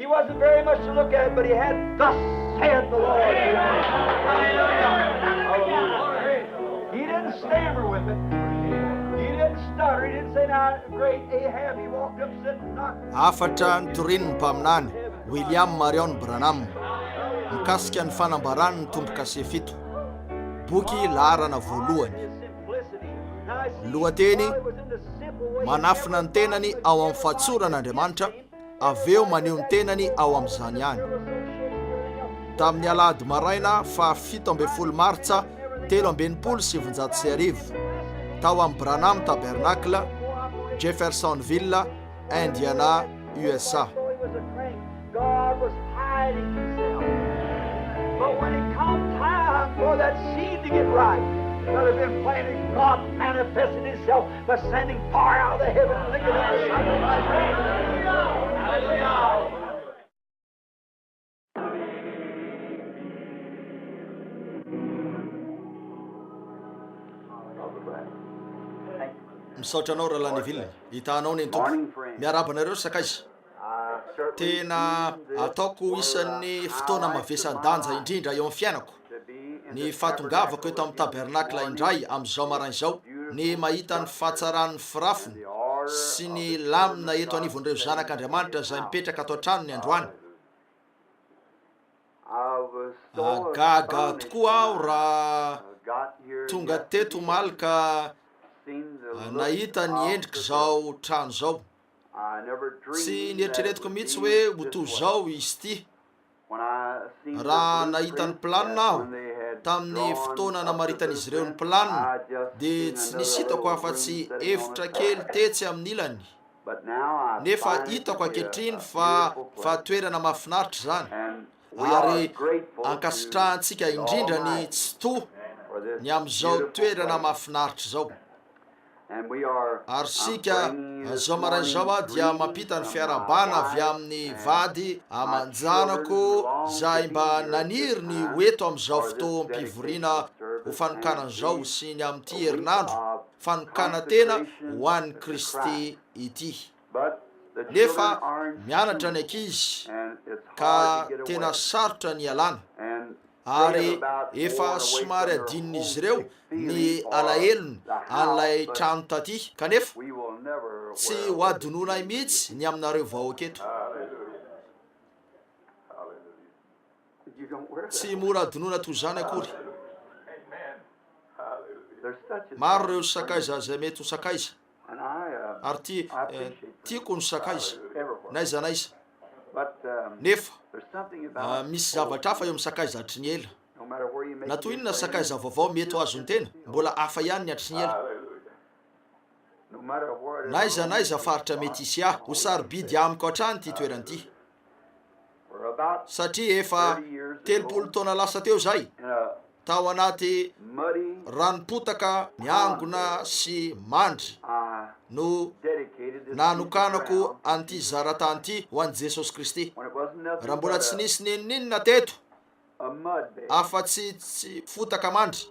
He wasn't very much to look at, but he had, thus saith the Lord. Hallelujah. He didn't stammer with it. He didn't stutter. He didn't say, now, great Ahab, he walked up, said, knock. Afatra ny torininy mpaminany William Marion Branham mikasika ny fanambarany ny tombo-kase fito, boky laharana voalohany. Lohateny: manafina ny tenany ao amin'ny fahatsoran'Andriamanitra, aveo maneho ny tenany ao amin'izany ihany. Tamin'ny alahady maraina fa 17 Martsa 1790, tao amin'ny Branham Tabernacle, Jeffersonville, Indiana, USA. But when it comes time for that seed to get ripe, that has been planted, God manifested Himself by sending fire out of the heaven and licking up the sacrifice. Hallelujah! Misaotra anao raha Laneville, hitanao ny tompo. Miarabanareo sakaiza. Tena ataoko isan'ny fotoana mavesan-danja indrindra eo amin'ny fiainako ny fahatongavako eto amin'ny tabernacle indray amin'izao marain'izao, ny mahita ny fahatsaran'ny firafiny sy ny lamina eto anivon'ireo zanak'Andriamanitra izay mipetraka ato an-trano ny androany. Gaga tokoa aho raha tonga teto malaka nahita ny endrika zao trano zao. Tsy nieritreretiko mihitsy hoe ho toy zao izy ty. Raha nahita ny planina aho tamin'ny fotoana namaritan'izy ireo ny planina, dia tsy nisy hitako afa-tsy efitra kely tetsy amin'ny ilany, nefa hitako ankehitriny fa toerana mahafinaritra zany. Ary ankasitrahantsika indrindra ny tsy to ny amin'izao toerana mahafinaritra zao. Ary sika zao marain'izao dia mampita ny fiarabana avy amin'ny vady amanjanako zay mba naniry ny hoeto amin'izao fotoam-pivoriana ho fanokana zao sy ny amin'ity herinandro fanokana tena ho an'ny Kristy ity. Nefa mianatra ny ankizy ka tena sarotra ny alana, ary efa somary adinon'izy ireo ny alahelony an'ilay trano taty, kanefa tsy ho adononay mihitsy ny aminareo vahoaka eto. Tsy mora adonona toy zany akory. Maro ireo sakaiza zay mety ho sakaiza, ary tiako ny sakaiza naiza naiza, nefa misy zavatra hafa eo amin'ny sakaiza atriny ela. Na toy inona sakaiza vaovao mety ho azony tena, mbola hafa ihany ny atriny ela. Naiza naiza faritra mety hisy ahy ho sarobidy amiko hatrany ty toeran'ity, satria efa 30 taona lasa teo zay tao anaty ranopotaka miangona sy mandry no nanokanako an'ity zaratany ty ho an'i Jesosy Kristy. Raha mbola tsy nisy ninona teto afa-tsy fotaka mandry,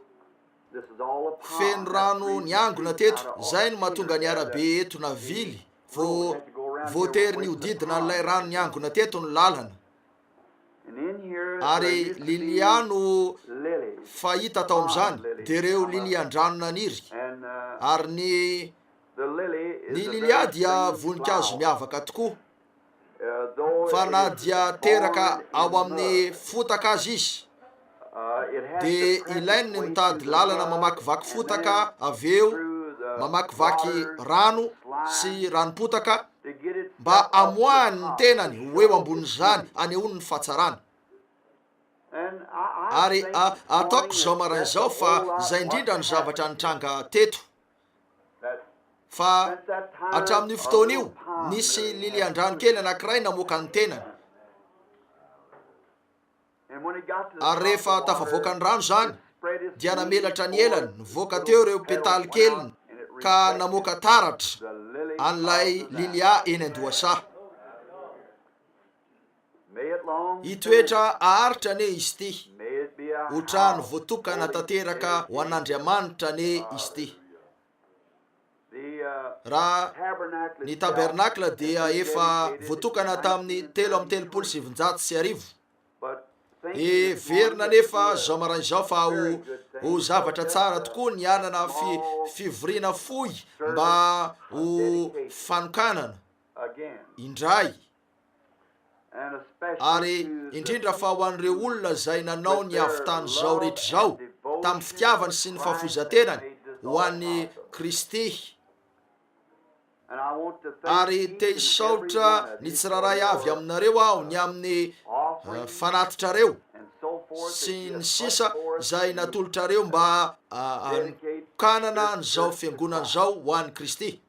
feno rano niangona teto, zay no mahatonga ny arabe eto navily voatery ny hodidina n'ilay rano niangona teto ny lalana. Ary lilia no fahita tao amin'izany, dia ireo lilian-drano naniry, ary ny lilia dia voninkazo miavaka tokoa, fa na dia teraka ao amin'ny fotaka azy izy, dia ilainy ny mitady lalana mamakivaky fotaka, aveo mamakivaky rano sy ranopotaka mba amoahany ny tenany ho eo ambonin'izany anehoany ny fahatsarana. Ary ataoko zao marain'izao fa zay indrindra ny zavatra nitranga teto, fa hatramin'io fotoana io nisy lilian-drano kely anankiray namoaka ny tenany. Ary rehefa tafavoaka ny rano zany dia namelatra ny elany, nivoaka teo ireo petaly keliny ka namoaka taratra an'ilay lilia eny an-dohasa. Hitoetra aharitra ne izy ty, ho trano voatokana tanteraka ho an'Andriamanitra ne izy ty. raha ny tabernakla dia efa voatokana tamin'ny 3:37 verina nefa zao marain'izao fa ho zavatra tsara tokoa ny anana fivoriana fohy mba ho fanokanana indray, ary indrindra fa ho an'ireo olona zay nanao ny avitany zao rehetra zao tamin'ny fitiavany sy ny fahafozatenany ho an'ny Kristy. Ary te hisaotra ny tsiraray avy aminareo aho ny amin'ny fanatitrareo sy ny sisa zay natolotrareo mba anokanana nyzao fiangonana zao ho an'ny Kristy.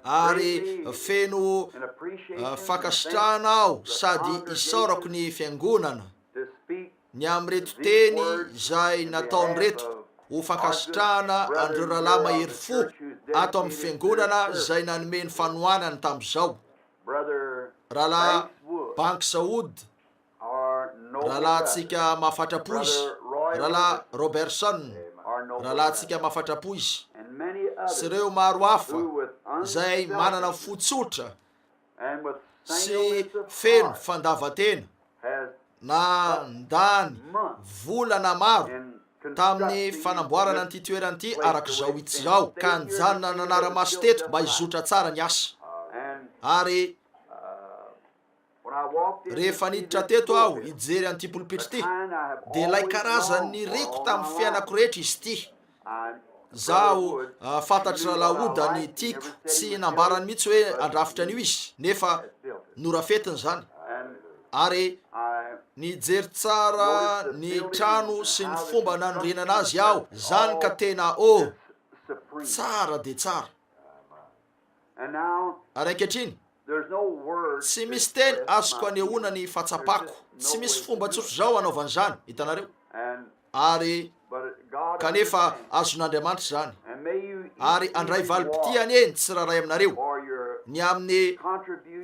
Ary feno fakasitrahana aho sady isaorako ny fiangonana ny am'reto teny zay nataony reto ho fakasitrahana andreo rahalahy mahery fo ato amin'ny fiangonana zay nanome ny fanohanany tam'izao. Rahalahy Banks Wood, rahalahintsika mahafatrapo izy, rahalahy Robertson, rahalahintsika mahafatrapo izy, sy ireo maro hafa zay manana fotsotra sy feno fandavatena na ndany volana maro tamin'ny fanamboarana nyty toerana ity arak'izao itizao, ka nijanona nanara-maso teto mba hizotra tsara ny asa. Ary rehefa niditra teto aho hijery an'ity pulpitra ity dia ilay karazany reko tamin'ny fiainako rehetra izy ity. Zaho fantatra laoda ny tiako tsy nambarany mihitsy hoe andrafitra an'io izy, nefa norafetiny zany. Ary nijery tsara ny trano sy ny fomba nanorenana azy aho, zany ka tena tsara de tsara. Ary ankehitriny tsy misy teny azoko anehoana ny fahatsapako, tsy misy fomba tsotro zao anaovan'izany, hitanareo. Ary kanefa azon'Andriamanitra zany. Ary andray valim-pitiany eny tsiraray aminareo ny amin'ny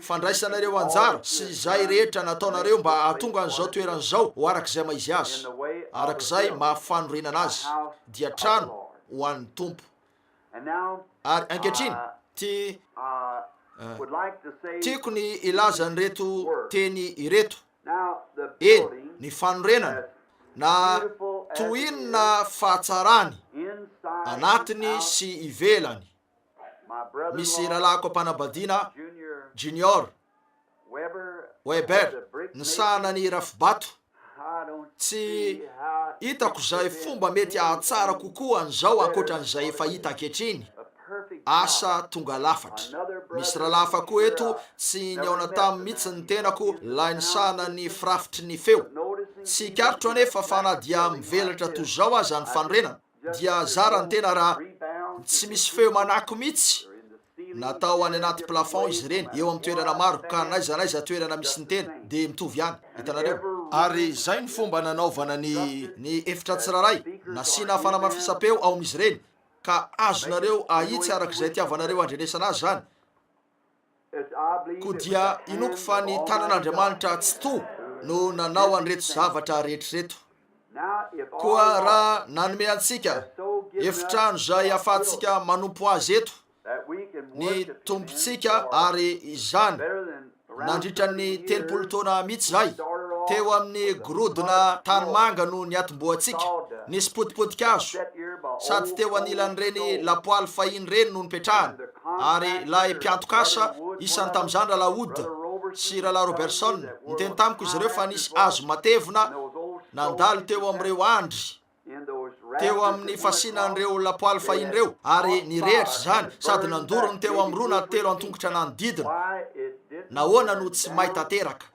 fandraisanareo anjara sy zay rehetra nataonareo mba hahatonga an'izao toerana zao ho arak'izay maizy azy, arak'izay mahafanorenana azy dia trano ho an'ny Tompo. Ary ankehitriny tiako ny ilaza nyreto teny ireto. Ny fanorenana na toinona fahatsarany anatiny sy ivelany. Misy rahalahyko ampanambadiana Junior Weber nisahana ny rafibato. Tsy hitako zay fomba mety ahatsara kokoa an'izao ankoatran'izay efa hita ankehitriny. Asa tonga lafatra. Misy rahalahy hafa koa eto tsy niaona tamin'ny mihitsy ny tenako lay nisahana ny firafitry ny feo. Tsy karotra nefa fa na dia mivelatra toy zao aza ny fanorenana dia zara ny tena raha tsy misy feo manako mihitsy. Natao any anaty plafond izy ireny eo amin'ny toerana maro ka naiza toerana misy ny tena de mitovy ihany, hitanareo. Ary zay ny fomba nanaovana ny efitra tsiraray, nasiana fanamafisam-peo ao amin'izy ireny ka azonareo ahitsy arak'izay tiavanareo andrenesana azy zany. Ko dia inoko fa ny tanan'Andriamanitra tsy to no nanao an'reto zavatra rehetrareto. Koa raha nanome antsika efitrano zay ahafahantsika manompo azy eto ny tompontsika, ary izany nandritra ny 30 taona mihitsy zay teo amin'ny gorodona tanimanga no niatomboantsika, nisy potipotikazo sady teo anilan'ireny lapoaly fahiny reny no nipetrahany. Ary lay mpiantokasa isany tamin'izany rahalahy Wood sy rahalahy Robertson niteny tamiko izy ireo fa nisy azo matevina nandalo teo amin'ireo andry teo amin'ny fasinan'ireo lapoaly fahiny reo, ary nirehitra zany sady nandorony teo amin'ny 2 na 3 antongotra nanodidina. Nahoana no tsy mahita teraka?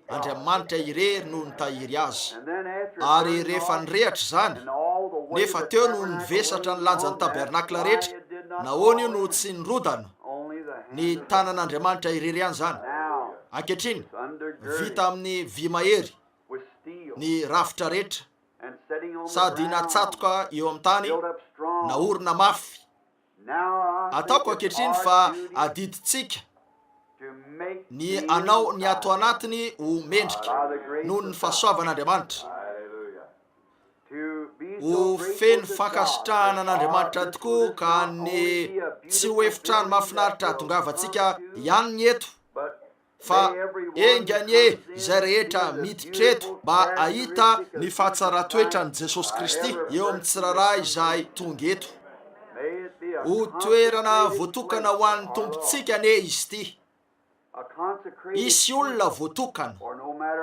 Andriamanitra irery no nitahiry azy. Ary rehefa nirehatra zany nefa teo no nivesatra ny lanjan'ny tabernakla rehetra, nahoana io no tsy nirodana? Ny tanan'Andriamanitra irery ihany zany. Ankehitriny vita amin'ny vy mahery ny rafitra rehetra sady natsatoka eo amin'ny tany, naorina mafy. Ataoko ankehitriny fa adiditsika ny anao ny ato anatiny ho mendrika noho ny fahasoavan'Andriamanitra. ho feno fankasitrahana an'Andriamanitra tokoa ka ny tsy ho efitrano mahafinaritra tongavantsika ihany ny eto, fa engany e izay rehetra miditra eto mba ahita ny fahatsara-toetra ny Jesosy Kristy eo amin'ny tsiraray izay tonga eto. Ho toerana voatokana ho an'ny tompontsika ane izy ity. Isy olona voatokana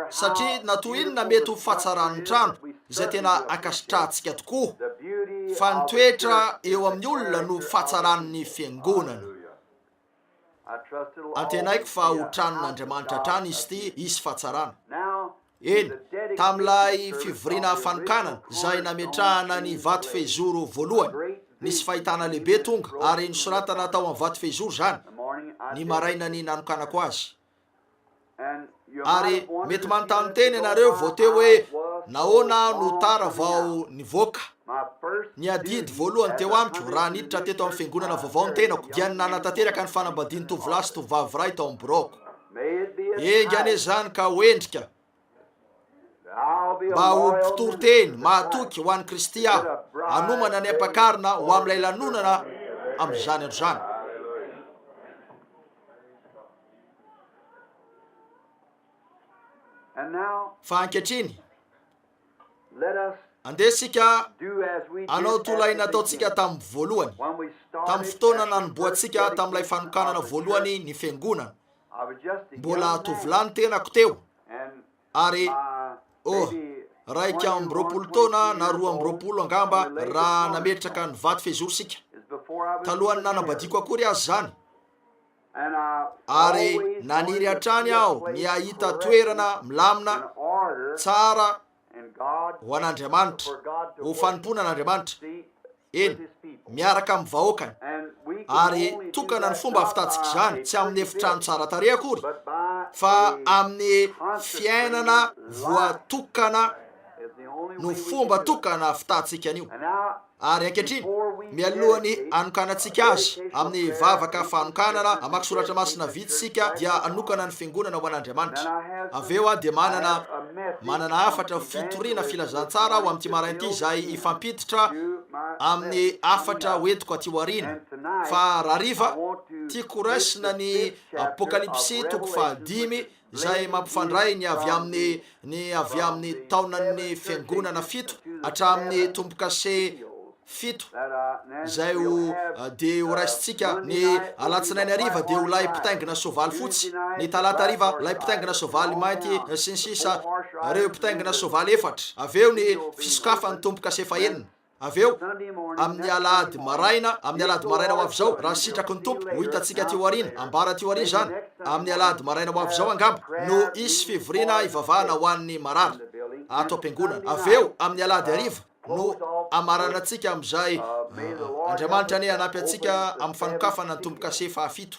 satria na toa inona mety ho fahatsarany trano izay tena ankasitrahantsika tokoa, fa ny toetra eo amin'ny olona no fahatsaran'ny fiangonana. Antenaiko fa ho tranon'Andriamanitra trano izy ity, isy fahatsarana. Eny, tamin'ilay fivoriana fanokanana izay nametrahana ny vato fehizoro voalohany, nisy fahitana lehibe tonga ary nisoratana tao amin'ny vato fehizoro zany, ny maraina ny nanokanako azy. Ary mety manontany teny ianareo vao teo hoe nahoana no tara vao nivoaka. Ny adidy voalohany teo amiko raha niditra teto amin'ny fiangonana vaovao ny tenako dia ny nanatanteraka ny fanambadiany tovolahy sy tovovavy iray tao amin'ny boroko. Engany zany ka hoendrika mba ho mpitoro-teny mahatoky ho an'ny Kristy aho, hanomana ny ampakarina ho amin'ilay lanonana amin'izany andro zany. Fa ankehitriny andesika anao tolay nataontsika tamin'ny voalohany, tamin'ny fotoana nanomboantsika tamin'ilay fanokanana voalohany ny fiangonana. Mbola tovolahy ny tenako teo ary raika amby roapolo taona na 20 angamba raha nametraka ny vato fehizoro sika. Talohany nanambadiako akory azy zany. Ary naniry hatrany aho ny ahita toerana milamina tsara ho an'Andriamanitra, ho fanompoana an'Andriamanitra. Eny, miaraka amin'ny vahoakany. Ary tokana ny fomba afitantsika izany tsy amin'ny efitrano tsara tarehy akory, fa amin'ny fiainana voatokana no fomba tokana afitantsika an'io. Ary ankehitriny mialohany anokanantsika azy amin'ny vavaka fanokanana amaky soratra masina vitsika dia anokana ny fiangonana ho an'Andriamanitra. Aveo dia manana afatra fitoriana filazantsara ho amin'ity marainty izay ifampititra amin'ny afatra hoentiko aty aoriana. Fa rariva tiako raisina ny Apokalipsy 5 izay mampifandray ny avy amin'ny taonan'ny fiangonana 7 hatramin'ny tombo-kase 7 izay dia ho raisitsika ny alatsinainy ariva dia ho lay mpitaingina soavaly fotsy, ny talata ariva lay mpitaingina soavaly mainty sy ny sisa reo mpitaingina soavaly 4. Aveo ny fisokafan'ny tombo-kase 9. Aveo amin'ny alahady maraina ho avy zao raha sitraky ny tompo ho hitantsika ty aoriana, ambara ty aoriana zany. Amin'ny alahady maraina ho avy zao angamba no isy fivoriana ivavahana ho an'ny marary ato am-piangonana. Aveo amin'ny alahady ariva no amaranantsika amin'izay Andriamanitra ane hanampy antsika amin'ny fanokafana ny tombo-kase 7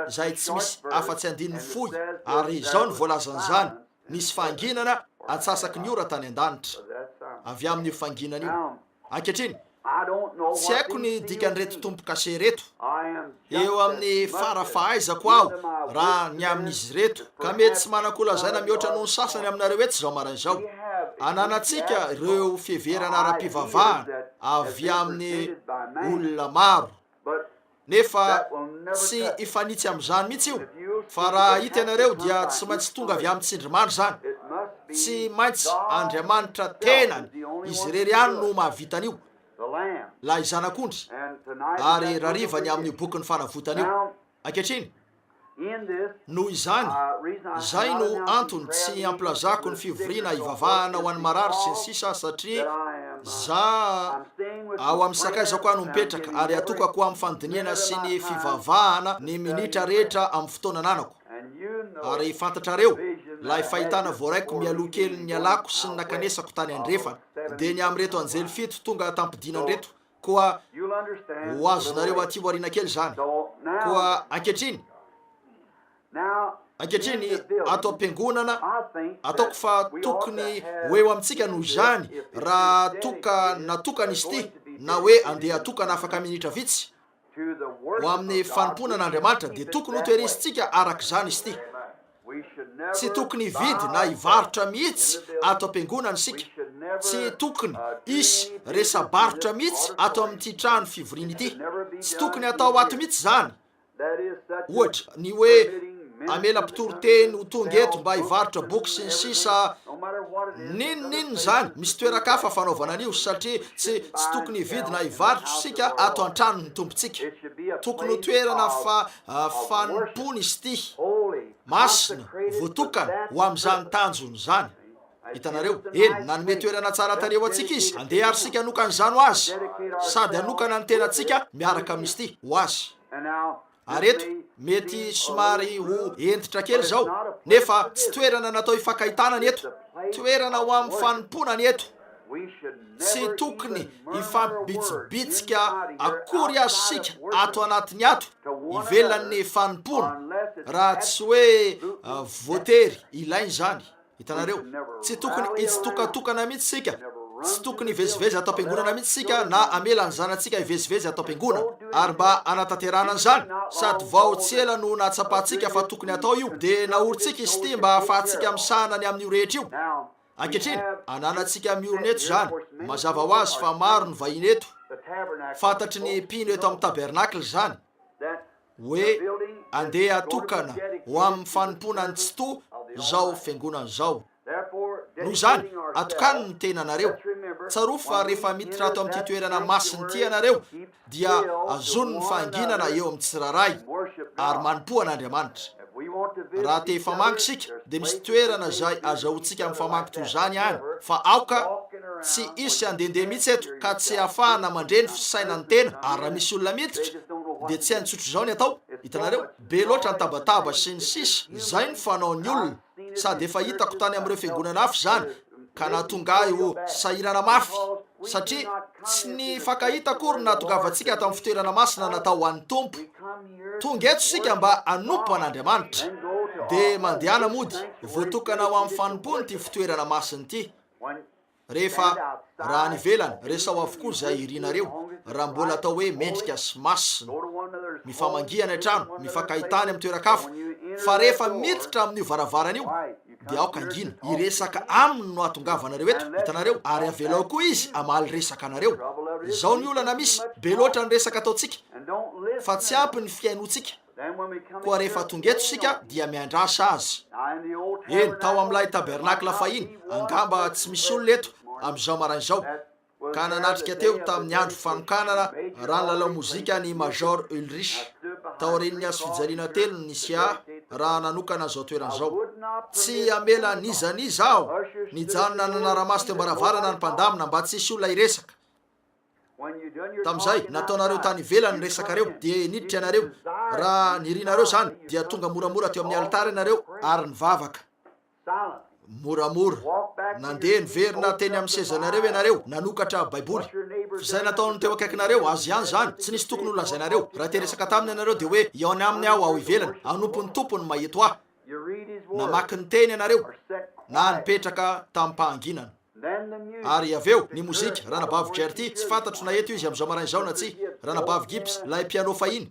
izay tsy misy afa-tsy andininy foy. Ary zao ny voalazan'izany, nisy fanginana antsasaky ny ora tany an-danitra avy amin'io fanginana io. Ankehitriny tsy haiko ny dikan'ireto tombo-kase reto, eo amin'ny farafahaizako aho raha ny amin'izy reto, ka mety tsy manan-kolazana mihoatra noho ny sasany aminareo etsy zao marain'izao. Ananatsika ireo fiheverana ara-pivavahana avy amin'ny olona maro, nefa tsy ifanitsy amin'izany mihitsy io. Fa raha hita ianareo dia tsy maintsy tonga avy amin'ny tsindrimandry zany. Tsy maintsy Andriamanitra tenany izy rery ihany no mahavitany io, la izanak'ondry ary rarivany amin'ny boky ny fanavotany io. Ankehitriny noho izany, izay no antony tsy ampilazako ny fivoriana ivavahana ho an'ny marary sy ny sisa, satria za ao amin'ny sakaizako no mipetraka ary atokako amin'ny fandiniana sy ny fivavahana ny minitra rehetra amin'ny fotoana ananako. Ary fantatrareo lay fahitana voaraiko mialoha kely ny alako sy ny nakanesako tany andrefana, dia ny amin'reto anjely 7 tonga tampidinany reto koa ho azonareo aty aoriana kely zany. Koa ankehitriny ato am-piangonana ataoko fa tokony ho eo amintsika noho izany raha natokana izy ity, na hoe andeha atokana afaka minitra vitsy ho amin'ny fanomponan'Andriamanitra, dia tokony ho toerisitsika araka izany izy ity. Tsy tokony vidy na hivarotra mihitsy ato am-piangonana isika. Tsy tokony isy resabarotra mihitsy ato amin'ity trano fivoriana ity. Tsy tokony atao ato mihitsy zany. Ohatra ny hoe amela-pitoroteny ho tonga eto mba hivarotra boky sy ny sisa, ninonninona zany. Misy toerakafa fanaovana an'io satria tsy tokony hividina hivarotro sika ato an-trano ny tompontsika. Tokony ho toerana fanompony izy ity, masina, voatokana ho amin'izany tanjony zany. Hitanareo, nanome toerana tsara tareo atsika izy. Andeha ary sika hanokana izany ho azy, sady hanokana ny tenantsika miaraka amin'izy ity ho azy. Ary eto mety somary ho entitra kely zao, nefa tsy toerana natao hifankahitana ny eto, toerana ho amin'ny fanompona ny eto. Tsy tokony hifampibitsibitsika akory azy sika ato anatiny ato hivelan'ny fanompona, raha tsy hoe voatery ilainy zany. Hitanareo, tsy tokony hitsitokatokana mihitsy sika, tsy tokony hivezivezy atao am-piangonana mihitsy sika na amela ny zanatsika hivezivezy atao am-piangonana, ary mba anatanterana an'izany. Sady vao tsy ela no natsapatsika fa tokony atao io, dia naorintsika izy ity mba ahafahantsika misahana ny amin'io rehetra io. Ankehitriny ananantsika miorona eto zany, mazava ho azy fa maro ny vahiny eto. Fantatry ny mpino eto amin'ny tabernakle zany hoe andeha atokana ho amin'ny fanompona ny tsy to zao fiangonana zao. Noho izany atokany ny tena anareo. Tsaroa fa rehefa miditra ato amin'ity toerana masiny ity ianareo dia azony ny fahanginana eo amin'ny tsiraray ary manompo an'Andriamanitra. Raha te hifamanky sika dia misy toerana zay azahoantsika amin'ny famanky toy izany any, fa aoka tsy isy andehandeha mihitsy eto ka tsy ahafahana mandreny fisaina ny tena. Ary raha misy olona miditra dia tsy haintsotro zao ny atao. Hitanareo, be loatra ny tabataba sy ny sisa, izay ny fanaon'ny olona. Sady efa hitako tany amin'ireo fiangonana hafa zany, ka nahatonga ahy ho sahirana mafy, satria tsy ny fankahita akory nahatongavantsika ato amin'ny fitoerana masina natao ho an'ny tompo. Tonga eto sika mba hanompo an'Andriamanitra, dia mandehana mody voatokana ho amin'ny fanompony ity fitoerana masina ity. Rehefa raha nivelany resao avokoa zay irinareo, raha mbola atao hoe mendrika sy masina, mifamangihana trano, mifankahitany amin'ny toerakafa. Fa rehefa miditra amin'io varavaran'io dia aoka angina iresaka aminy no ahatongavanareo eto. Hitanareo, ary avelao koa izy amaly resaka anareo. Izao ny olana misy, be loatra ny resaka ataotsika fa tsy ampy ny fiainotsika. Koa rehefa tonga eto sika dia miandrasa azy. Tao amin'ilay tabernakla fahiny angamba tsy misy olona eto amin'izao marain'izao, ka nanatrika teo tamin'ny andro fanonkanana raha nilalao mozika ny Major Ulrich tao aorian'ny azo fijaliana telo ny Sia raha nanokana zao toeran'izao. Tsy amela nizaniza aho nijanona nanara-maso teo ambaravarana ny mpandamina mba tsy isy olona hiresaka. Tamin'izay nataonareo tany ivelany resaka reo dia niditra ianareo. Raha nirinareo zany dia tonga moramora teo amin'ny alitara ianareo ary nivavaka moramora, nandeha niverina teny amin'ny sezanareo ianareo, nanokatra baiboly. Zay nataony teo akaikinareo azy ihany zany, tsy nisy tokony olona zainareo. Raha te resaka taminy ianareo dia hoe iaony aminy aho ivelany, anompony tompony mahito aho. Namaky ny teny ianareo na nipetraka tamin'ny mpahanginana. Ary aveo ny mozika Ranabavy Gerty, tsy fantatro na eto izy amin'izao marain'izao na tsy. Ranabavy Gibbs lay piano fahiny.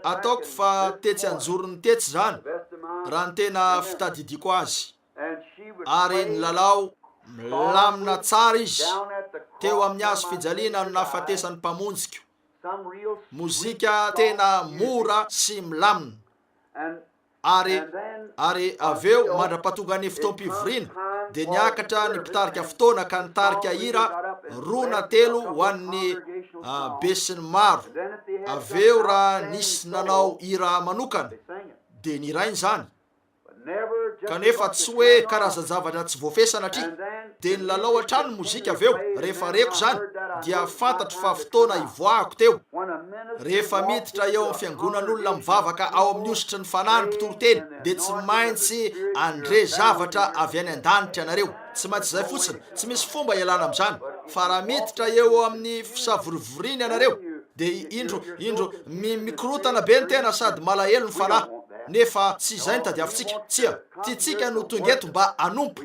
Ataoko fa tetsy anjorony tetsy zany raha ny tena fitadidiko azy. Ary nilalao milamina tsara izy teo amin'ny hazo fijaliana no nahafatesan'ny mpamonjiko. Mozika tena mora sy milamina. Ary aveo mandra-pahatonga ny fotoam-pivoriana dia niakatra ny mpitarika fotoana ka nitarika hira 2 na 3 ho an'ny be sy ny maro. Aveo raha nisy nanao hira manokana dia nirainy zany, kanefa tsy hoe karazan-javatra tsy voafesana atry. Dia nilalao hatrany mozika aveo. Rehefa reko zany dia fantatro fa fotoana hivoahako teo. Rehefa miditra eo amin'ny fiangonan'olona mivavaka ao amin'ny ositry ny fanahy ny mpitoroteny dia tsy maintsy andre zavatra avy any an-danitra ianareo. Tsy maintsy zay fotsiny, tsy misy fomba ialana amin'izany. Fa raha miditra eo amin'ny fisavorivorina ianareo dia indro mikorotana be ny tena sady malahelo ny fanahy. Nefa tsy izay ny tadiavintsika. Tsia, tiatsika no tonga eto mba hanompo.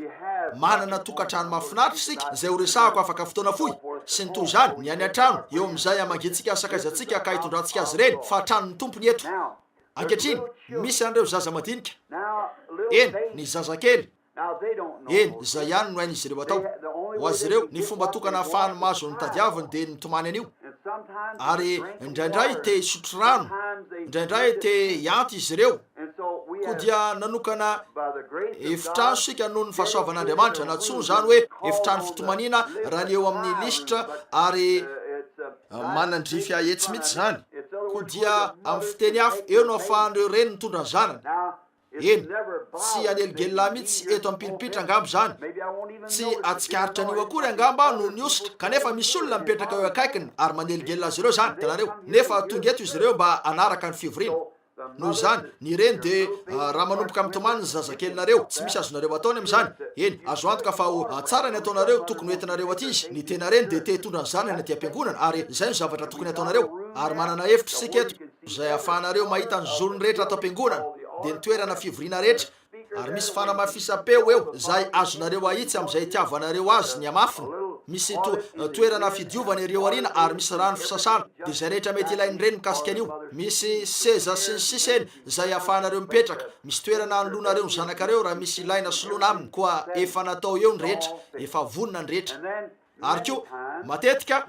Manana tokantrano mahafinaritra sika izay ho resahako afaka fotoana fohy sy ny toy izany. Ny any an-trano eo amin'izay amangentsika sakaizatsika ka hitondrantsika azy ireny fa tranony tompony eto. Ankehitriny misy an'ireo zaza madinika, ny zazakely, izay ihany no hain'izy ireo atao. ho azy ireo ny fomba tokana ahafahany mahazo ny tadiaviny dia ny mitomany an'io. Ary indraindray te hisotro rano, indraindray te hianty izy ireo, ko dia nanokana efitrano sika noho ny fahasoavan'Andriamanitra. Natsoa zany hoe efitrano fitomaniana raha ny eo amin'ny lisitra ary manandrify etsy mihitsy zany, ko dia amin'ny fiteny hafa eo no ahafahan'ireo reny nitondra ny zanany. Eny, tsy aneligelina mihitsy eto ampilipitra angamba zany, tsy atsikaritra an'io akory angamba no niositra, kanefa misy olona mipetraka eo akaikiny ary maneligelina azy ireo zany, hitanareo. Nefa tonga eto izy ireo mba anaraka ny fivoriana. Noho zany ny reny dia raha manomboka mitomany ny zazakelinareo, tsy misy azonareo ataony amin'izany. Eny, azo antoka fa tsara ny ataonareo, tokony hoentinareo aty izy. Ny tena reny dia te hitondra ny zanany aty am-piangonana, ary izay no zavatra tokony ataonareo. Ary manana hevitra sika eto izay ahafahanareo mahita ny zorony rehetra ato am-piangonana dia ny toerana fivoriana rehetra, ary misy fanamafisam-peo eo izay azonareo ahitsy amin'izay itiavanareo azy ny amafiny. Misy toerana fidiovana ereo arina ary misy rano fisasana, dia izay rehetra mety ilain'ny reny mikasika an'io. Misy seza sy ny sisa eny izay ahafahanareo mipetraka. Misy toerana anoloanareo ny zanakareo raha misy ilaina soloana aminy, koa efa natao eo ny rehetra, efa vonona ny rehetra. Ary koa matetika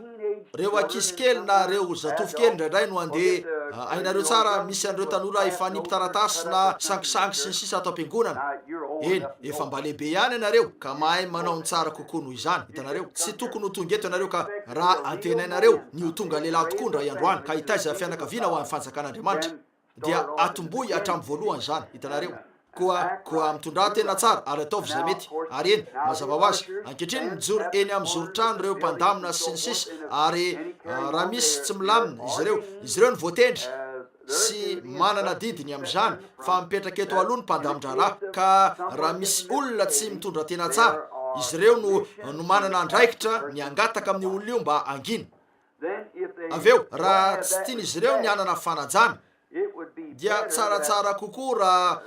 reo ankizy kely na reo zatovo kely indraindray no andeha ainareo tsara, misy an'ireo tanora efa nimpitaratasy na sangisangy sy ny sisa ato am-piangonana. Eny, efa mba lehibe ihany ianareo ka mahay manao ny tsara kokoa noho izany, hitanareo. Tsy tokony ho tonga eto ianareo ka raha antenainareo ny ho tonga lehilahy tokoa ndray androany ka hitaiza fianakaviana ho an'ny fanjakan'Andriamanitra, dia atomboy hatramin'ny voalohany zany, hitanareo. Koa mitondra tena tsara ary ataovy izay mety. Ary eny, mazava ho azy, ankehitriny mijoro eny amin'ny zoro-trano reo mpandamina sy ny sisa, ary raha misy tsy milamina izy ireo ny voatendry sy manana didiny amin'izany fa mipetraka eto aloha ny mpandamin-draharaha. Ka raha misy olona tsy mitondra tena tsara, izy ireo no manana andraikitra ny angataka amin'ny olona io mba angina. Aveo raha tsy tian'izy ireo ny anana fanajana, dia tsaratsara kokoa raha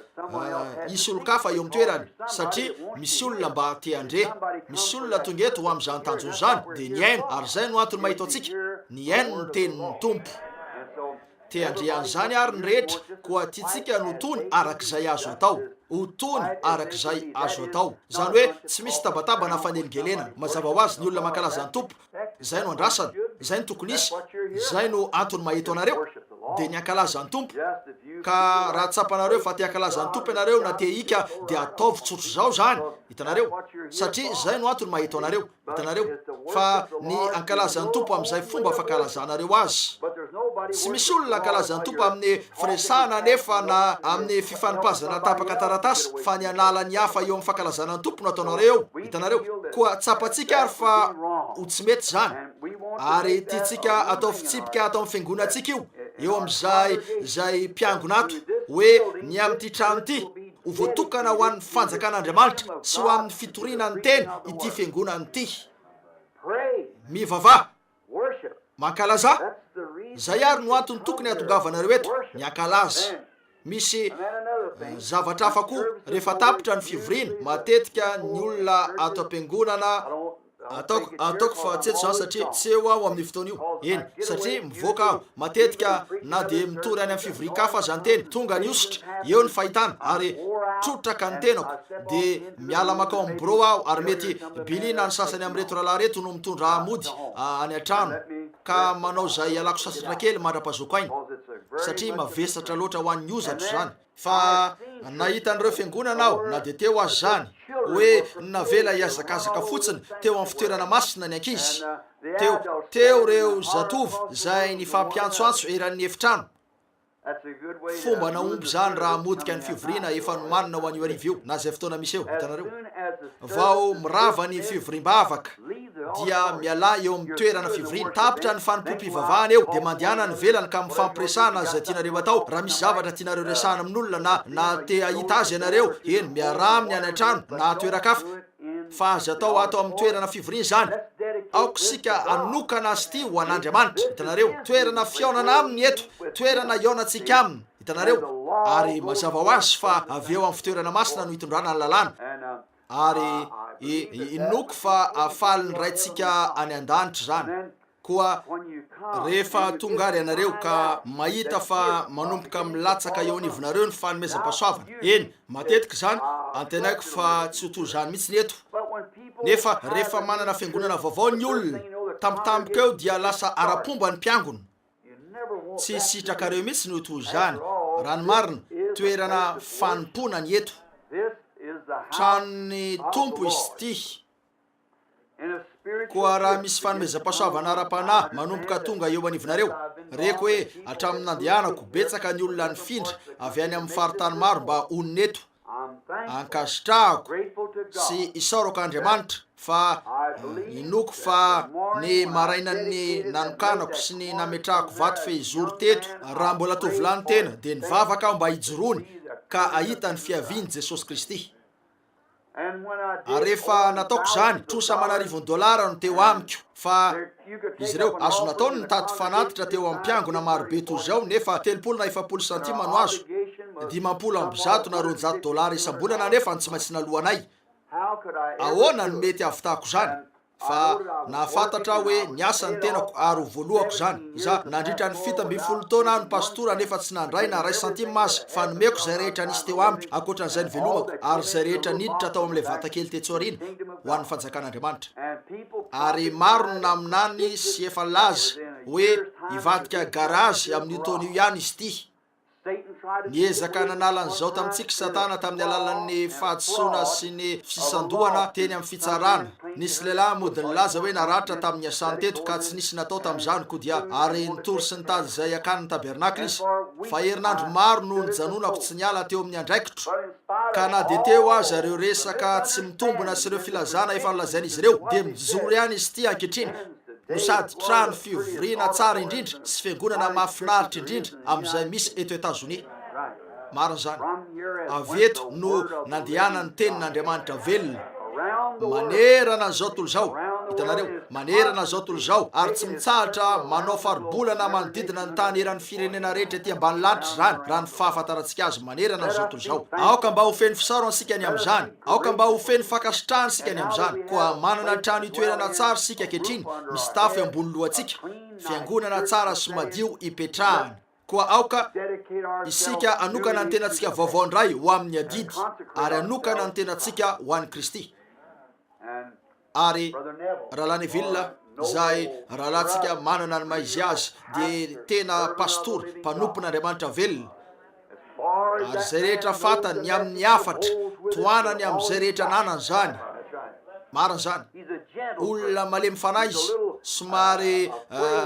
isy olo-kafa eo am'toerany, satria misy olona mba te andre, misy olona tonga eto ho amin'izany tanjona zany dia ny aino. Ary zay no antony mahita antsika, ny aino no tenin'ny tompo. Te andre an'izany ary ny rehetra, koa tiatsika no tony arak'izay azo atao, ho tony arak'izay azo atao. Zany hoe tsy misy tabatabana faneligelena. Mazava ho azy ny olona mankalaza ny tompo, zay no andrasany, zay no tokony isy, zay no antony mahito anareo dia ny ankalaza ny tompo. Ka raha tsapanareo fa te ankalaza ny tompo ianareo na te hika dia ataovy tsotro zao zany, hitanareo, satria zay no antony mahito anareo, hitanareo. Fa ny ankalaza ny tompo amin'izay fomba fankalazanareo azy. Tsy misy olona ankalaza ny tompo amin'ny firesahana nefa na amin'ny fifanipazana tapaka taratasy, fa ny anala ny hafa eo amin'ny fankalazana ny tompo no ataonareo, hitanareo. Koa tsapatsika ary fa ho tsy mety zany, ary tiatsika atao fitsipika atao amin'ny fiangonantsika eo amin'izay mpiangona ato hoe ny amin'ity trano ity ho voatokana ho an'ny fanjakan'Andriamanitra sy ho amin'ny fitoriana ny teny ity fiangonana ity. Mivavah, mankalaza, zay ary no antony tokony hatongavanareo eto, ny ankalaza. Misy zavatra hafa koa rehefa tapitra ny fivoriana, matetika ny olona ato am-piangonana ataoko fa tseto zany satria tsy eo aho amin'ny fotoana io. Eny, satria mivoaka aho matetika na dia mitory any amin'ny fivorika-kafa aza ny teny, tonga ny ositra eo ny fahitana ary trotraka ny tenako dia miala makao amin'ny bro aho, ary mety bilina ny sasany amin'reto rahalahy reto no mitondra mody any an-trano ka manao zay alako sasatra kely mandra-pazoko ainy, satria mavesatra loatra ho an'ny ozatro zany. Fa nahita an'ireo fiangonana aho na dia teo azy zany hoe navela hiazakazaka fotsiny teo amin'ny fitoerana masina ny ankizy, teo reo zatovo zay ny fampiantsoantso eran'ny efitrano. Fomba naomby zany raha modika ny fivoriana efa nomanina ho an'io arivo io na zay fotoana misy eo, hitanareo. Vao mirava ny fivoriam-bavaka dia miala eo amin'ny toerana fivoriana, tapitra ny fanimpom-pivavahana eo dia mandehana ny velany ka mifampiresahana zay tianareo atao. Raha misy zavatra tianareo resahana amin'olona na te ahita azy ianareo, eny miarah aminy any an-trano na toeran-kafa, fa azy atao amin'ny toerana fivoriana zany. Aoko sika anokana azy ity ho an'Andriamanitra, hitanareo. Toerana fiaonana aminy eto, toerana iaonantsika aminy, hitanareo. Ary mazava ho azy fa avy eo amin'ny fitoerana masina no hitondrana ny lalàna, ary inoko fa afaly ny raintsika any an-danitra zany. Koa rehefa tonga ary ianareo ka mahita fa manomboka milatsaka eo anivonareo ny fanomezam-pahasoavana, eny matetika zany antenaiko fa tsy ho toy zany mihitsy ny eto. nefa rehefa manana fiangonana vaovao ny olona tampotampoka eo dia lasa ara-pomba ny mpiangona tsy sitrakareo mihitsy no toy zany raha ny marina toerana fanompona ny eto tranony tompo izy ty koa raha misy fanomezam-pasoavana ara-panahy manomboka tonga eo anivinareo reko hoe hatramin'ny nandehanako betsaka ny olona ny findra avy any amin'ny faritany maro mba onina eto ankasitrahako sy isaorako Andriamanitra fa inoko fa ny marainany nanokanako sy ny nametrahako vato fe izory teto raha mbola tovolany tena dia nivavaka aho mba hijorony ka ahita ny fiaviany Jesosy Kristy. Rehefa nataoko zany trosa $10,000 no teo amiko fa izy ireo azo nataony nitady fanatitra teo amin'ny mpiangona marobe toy zao nefa 30 na 70 centime no azo 50 na $200 isam-bolana nefa tsy maintsy nalohanay. Ahoana no mety ahavitako zany fa nahafantatra hoe ny asa ny tenako ary voalohako zany za nandritra ny 17 taona no pastora nefa tsy nandray na 1 centime aza fa nomeko zay rehetra nisy teo amiko ankoatran'izay ny velomako ary zay rehetra niditra tao amin'ilay vatakely tetsoarina ho an'ny fanjakan'Andriamanitra. Ary maro no naminany sy efa laza hoe hivadika garazy amin'io taona io ihany izy ty. Niezaka nanala an'izao tamintsika Satana tamin'ny alalan'ny fahadisoana sy ny fisandohana teny amin'ny fitsarana. Nisy lehilahy mody nilaza hoe naratra tamin'ny asany teto ka tsy nisy natao tamin'izany koa dia ary nitory sy nitady zay akan'ny tabernakla izy fa herinandro maro no nijanonako tsy niala teo amin'ny andraikitro ka na de teo aza ireo resaka tsy mitombona sy ireo filazana efa nolazain'izy ireo dia mijoro ihany izy ty ankehitriny no sady trano fivoriana tsara indrindra sy fiangonana mahafinaritra indrindra amin'izay misy eto Etazonia. Marina zany avy eto no nandehanany tenin'Andriamanitra velona manerana zao tolo zao. Hitanareo manerana zao tolo zao ary tsy mitsahatra manao faribolana manodidina ny tany eran'ny firenena rehetra ety ambany lanitra zany raha ny fahafantarantsika azy manerana zao tolo zao. Aoka mba ho feno fisaro ansika ny amin'izany, aoka mba ho feno fakasitrahana sika ny amin'izany koa manana trano itoerana tsara sika ankehitriny misy tafo ambony lohantsika fiangonana tsara sy madio ipetrahana koa aoka isika anokana ny tenantsika vaovao ndray ho amin'ny adidy ary anokana ny tenantsika ho an'ny Kristy. Ary rahalahy Neville zay rahalahtsika manana ny maizy azy dia tena pastora mpanompon'Andriamanitra velona ary zay rehetra fatany ny amin'ny afatra toanany amin'izay rehetra nanany zany. Marina zany olona malemy fanahy izy somary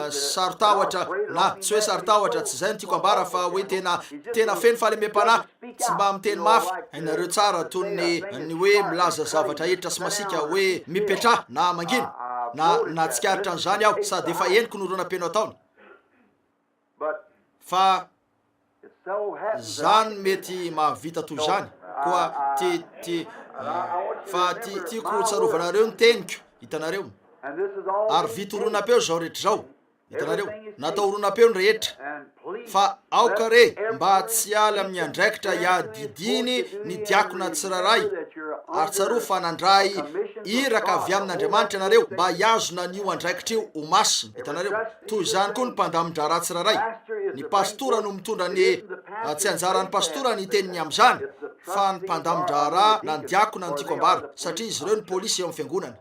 sarotahotra na tsy hoe sarotahotra tsy zay no tiako ambara fa hoe tena feno fahalemem-panahy tsy mba miteny mafy hainareo tsara toy ny hoe milaza zavatra editra sy masika hoe mipetraha na mangina na tsikaritra an'izany aho sady efa eniko no ronam-peno ataony fa zany mety mahavita toy zany koa fa tiako tsarovanareo ny teniko. Hitanareo ary vitoronam-peo zao rehetra zao. Hitanareo natao ronam-peo ny rehetra fa aoka re mba tsy ala amin'ny andraikitra iadidiny ny diakona tsiraray ary tsaro fa nandray iraka avy amin'Andriamanitra ianareo mba hiazona n'io andraikitra io ho masina. Hitanareo toy izany koa ny mpandamindra tsiraray. Ny pastora no mitondra ny tsy anjaran'ny pastora ny teniny amin'izany fa ny mpandamindra na ny diakona ny tiako ambara satria izy ireo ny polisy eo amin'ny fiangonana.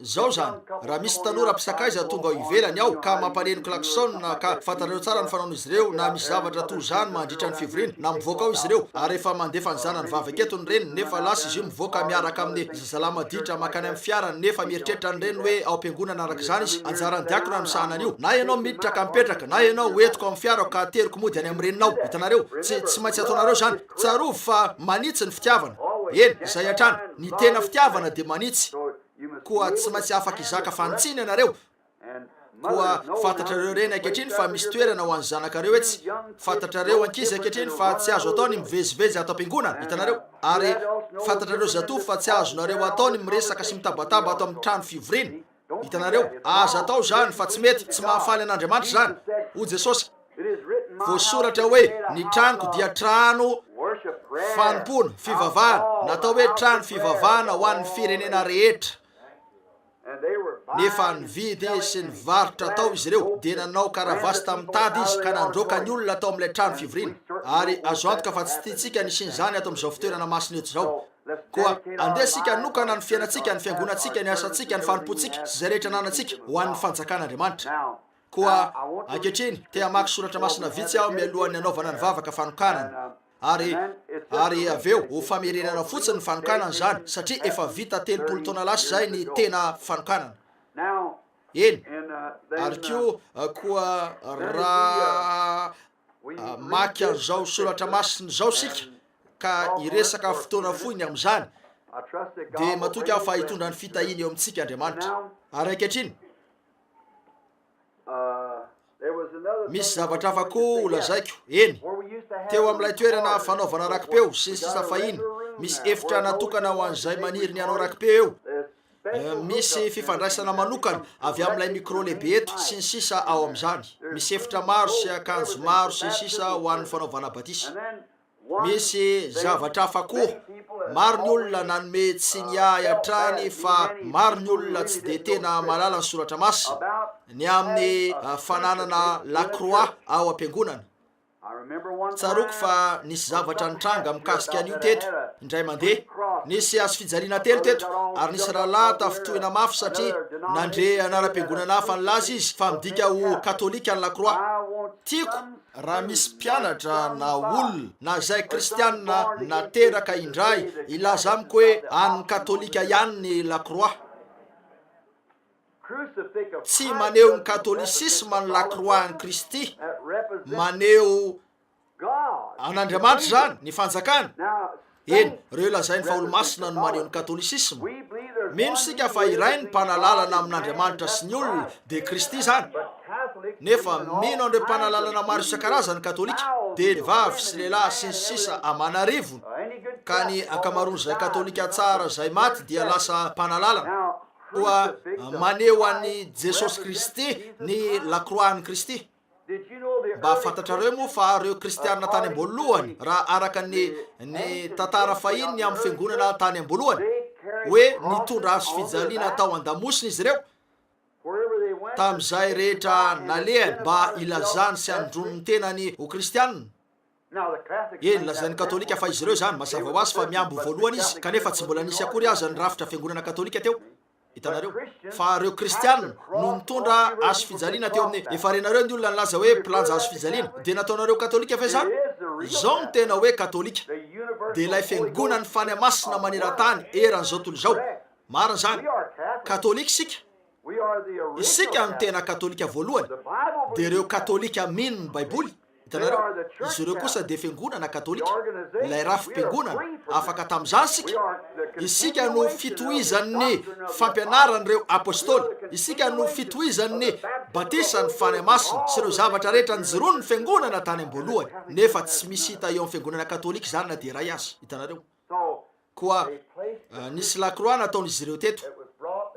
Zao zany raha misy tanora mpisakaiza tonga ao ivelany ao ka mampaneno klaxon ka fantareo tsara ny fanaon'izy ireo na misy zavatra toy zany mandritra ny fivoriana na mivoaka ao izy ireo ary efa mandefa ny zanany vavaketo ny reny nefa lasa izy io mivoaka miaraka amin'ny zazalamaditra makany amin'ny fiarany nefa mieritreritra ny reny hoe ao am-piangonana araka izany izy anjarany diakona ny misahanany io na ianao miditra ka mipetraka na ianao hoentiko amin'ny fiarako ka teriko mody any amin'ny reninao. Hitanareo tsy maintsy ataonareo zany tsarovy fa manitsy ny fitiavana eny zay hatrany ny tena fitiavana dia manitsy koa tsy maintsy afaka izaka fantsiny ianareo koa fantatrareo reny ankehitriny fa misy toerana ho an'ny zanakareo etsy fantatrareo ankizy ankehitriny fa tsy azo ataony mivezivezy ato am-piangonana. Hitanareo ary fantatrareo zatovo fa tsy azonareo ataony miresaka sy mitabataba ato amin'ny trano fivoriana. Hitanareo azo atao zany fa tsy mety tsy mahafaly an'Andriamanitra zany ho Jesosy voasoratra hoe ny tranoko dia trano fanompona fivavahana natao hoe trano fivavahana ho an'ny firenena rehetra nefa nividy sy nivarotra tao izy ireo dia nanao karavasy tamin'ny tady izy ka nandroaka ny olona atao amin'ilay trano fivoriana ary azo antoka fa tsy tiantsika nisiny zany ato amin'izao fitoerana masina eto zao koa andesika nokana ny fiainatsika ny fiangonatsika ny asatsika ny fanompotsika zay rehetra nanantsika ho an'ny fanjakan'andriamanitra koa ankehitriny te hamaky soratra masina vitsy aho mialohan'ny anaovana ny vavaka fanokanana ary aveo ho famerenana fotsiny ny fanokanana zany satria efa vita 30 taona lasy zay ny tena fanokanana eny ary koa raha maky an'izao soratra masiny zao sika ka iresaka fotoana foiny am'izany de matoky aho fa hitondra ny fitahiny eo amintsika Andriamanitra ary ankehitriny misy zavatra hafa koa olazaiko eny teo amin'ilay toerana fanaovana rakipeo sy ny sisa fahiny misy efitra natokana ho an'izay maniry ny anao rakipeo eo misy fifandraisana manokana avy amin'ilay micro lehibe eto sy ny sisa ao amin'izany misy efitra maro sy akanjo maro sy ny sisa ho an'ny fanaovana batisa misy zavatra hafa koa maro ny olona nanome tsy ny ahy hatrany fa maro ny olona tsy de tena malala ny soratra masina ny amin'ny fananana lacroix ao am-piangonana tsaroko fa nisy zavatra nitranga mikasika an'io teto indray mandeha nisy azo fijaliana telo teto ary nisy rahalahy tafitohina mafy satria nandre anara-piangonana hafa ny laza izy fa midika ho katolika ny lacroix tiako raha misy mpianatra na olona na zay kristianina nateraka indray ilaza amiko hoe an'ny katolika ihany ny lacroix tsy maneho ny katolisisma ny lacroix ny Kristy maneho an'Andriamanitra zany ny fanjakana eny reo lazainy fa olo-masina no maneho ny katolisisma mino sika fa iray ny mpanalalana amin'Andriamanitra sy ny olona de Kristy zany nefa mino andreo mpanalalana maro isan-karazany katolika de vavy sy lehilahy sy ny sisa amanarivony ka ny akamaroan'izay katolika tsara zay maty dia lasa mpanalalana koa maneho an'ny Jesosy Kristy ny lacroix ny Kristy mba fantatrareo moa fa reo kristianina tany am-boalohany raha araka ny tantara fahiny ny amin'ny fiangonana tany am-boalohany hoe nitondra azo fijaliana tao an-damosina izy ireo tam'izay rehetra nalehany mba ilazany sy andronony tenany ho kristianina eny lazain'ny katolika fa izy ireo zany mazava ho azy fa miambo voalohany izy kanefa tsy mbola nisy akory azy ny rafitra fiangonana katolika teo hitanareo fa reo kristianina no nitondra azo fijaliana teo amin'ny efa renareo ny olona nilaza hoe pilanja azo fijaliana de nataonareo katolika fe zany zao ny tena hoe katolika de ilay fiangonany fany masina maneran-tany eran'izao tontolo zao marina zany katolika isika ny tena katolika voalohany de reo katolika mino ny baiboly hitanareo izy ireo kosa de fiangonana katolika ilay rafim-piangonana afaka tam'izany isika no fitohizan'ny fampianaran'ireo apôstôly isika no fitohizan'ny batisa ny fany masina sy ireo zavatra rehetra nijiroany ny fiangonana tany am-boalohany nefa tsy misy hita eo amin'ny fiangonana katolika zany na de ray azy hitanareo koa nisy lacroix nataon'izy ireo teto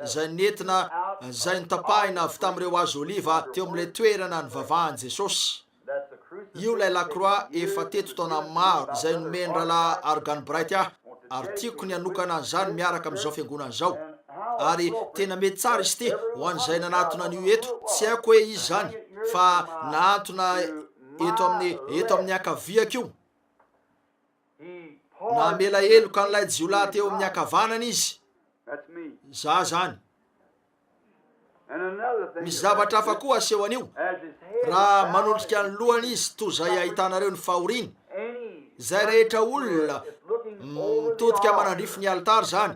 zay nentina zay nitapahina avy tamin'ireo azo oliva teo amin'ilay toerana ny vavahan'i Jesosy io lay lacroix efa teto taona maro zay nomeny rahalahy Argan Bright ary tiako ny anokana an'izany miaraka amin'izao fiangonana zao ary tena mety tsara izy ty ho an'izay nanatona an'io eto tsy haiko hoe izy zany fa naantona eto amin'ny akaviako io namela eloka n'ilay jiolahy teo amin'ny akavanana izy za zany misy zavatra hafa koa aseho an'io raha manondrika ny lohany izy toy zay ahitanareo ny fahoriana zay rehetra olona mitodika manandrify ny altara zany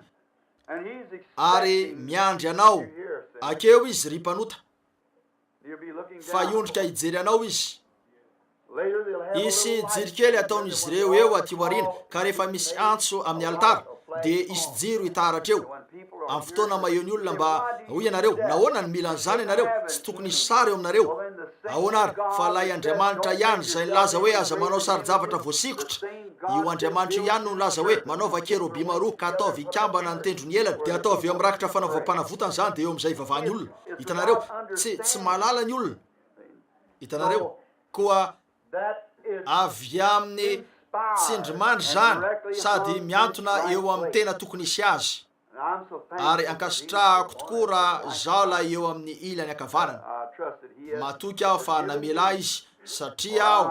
ary miandry anao akeo izy ry mpanota fa iondrika hijery anao izy isy jirikely ataon'izy ireo eo aty aoriana ka rehefa misy antso amin'ny altara de isy jiro hitaratra eo amin'ny fotoana maheo olona mba hoy ianareo nahoana ny mila an'izany ianareo tsy tokony hisy sary eo aminareo ahoana ary fa lay Andriamanitra ihany zay nilaza hoe aza manao sary-javatra voasikotra io Andriamanitra ihany no nilaza hoe manaova kerobi maroa ka ataovy ikambana ny tendrony elany de ataovy eo am'rakitra fanaovam-panavotana zany de eo am'izay ivavahany olona hitanareo tsy malala ny olona hitanareo koa avy amin'ny tsindrimandry zany sady miantona eo amin'ny tena tokony hisy azy ary ankasitrahako tokoa raha zao la eo amin'ny ilany akavanana matoky aho fa namela izy satria aho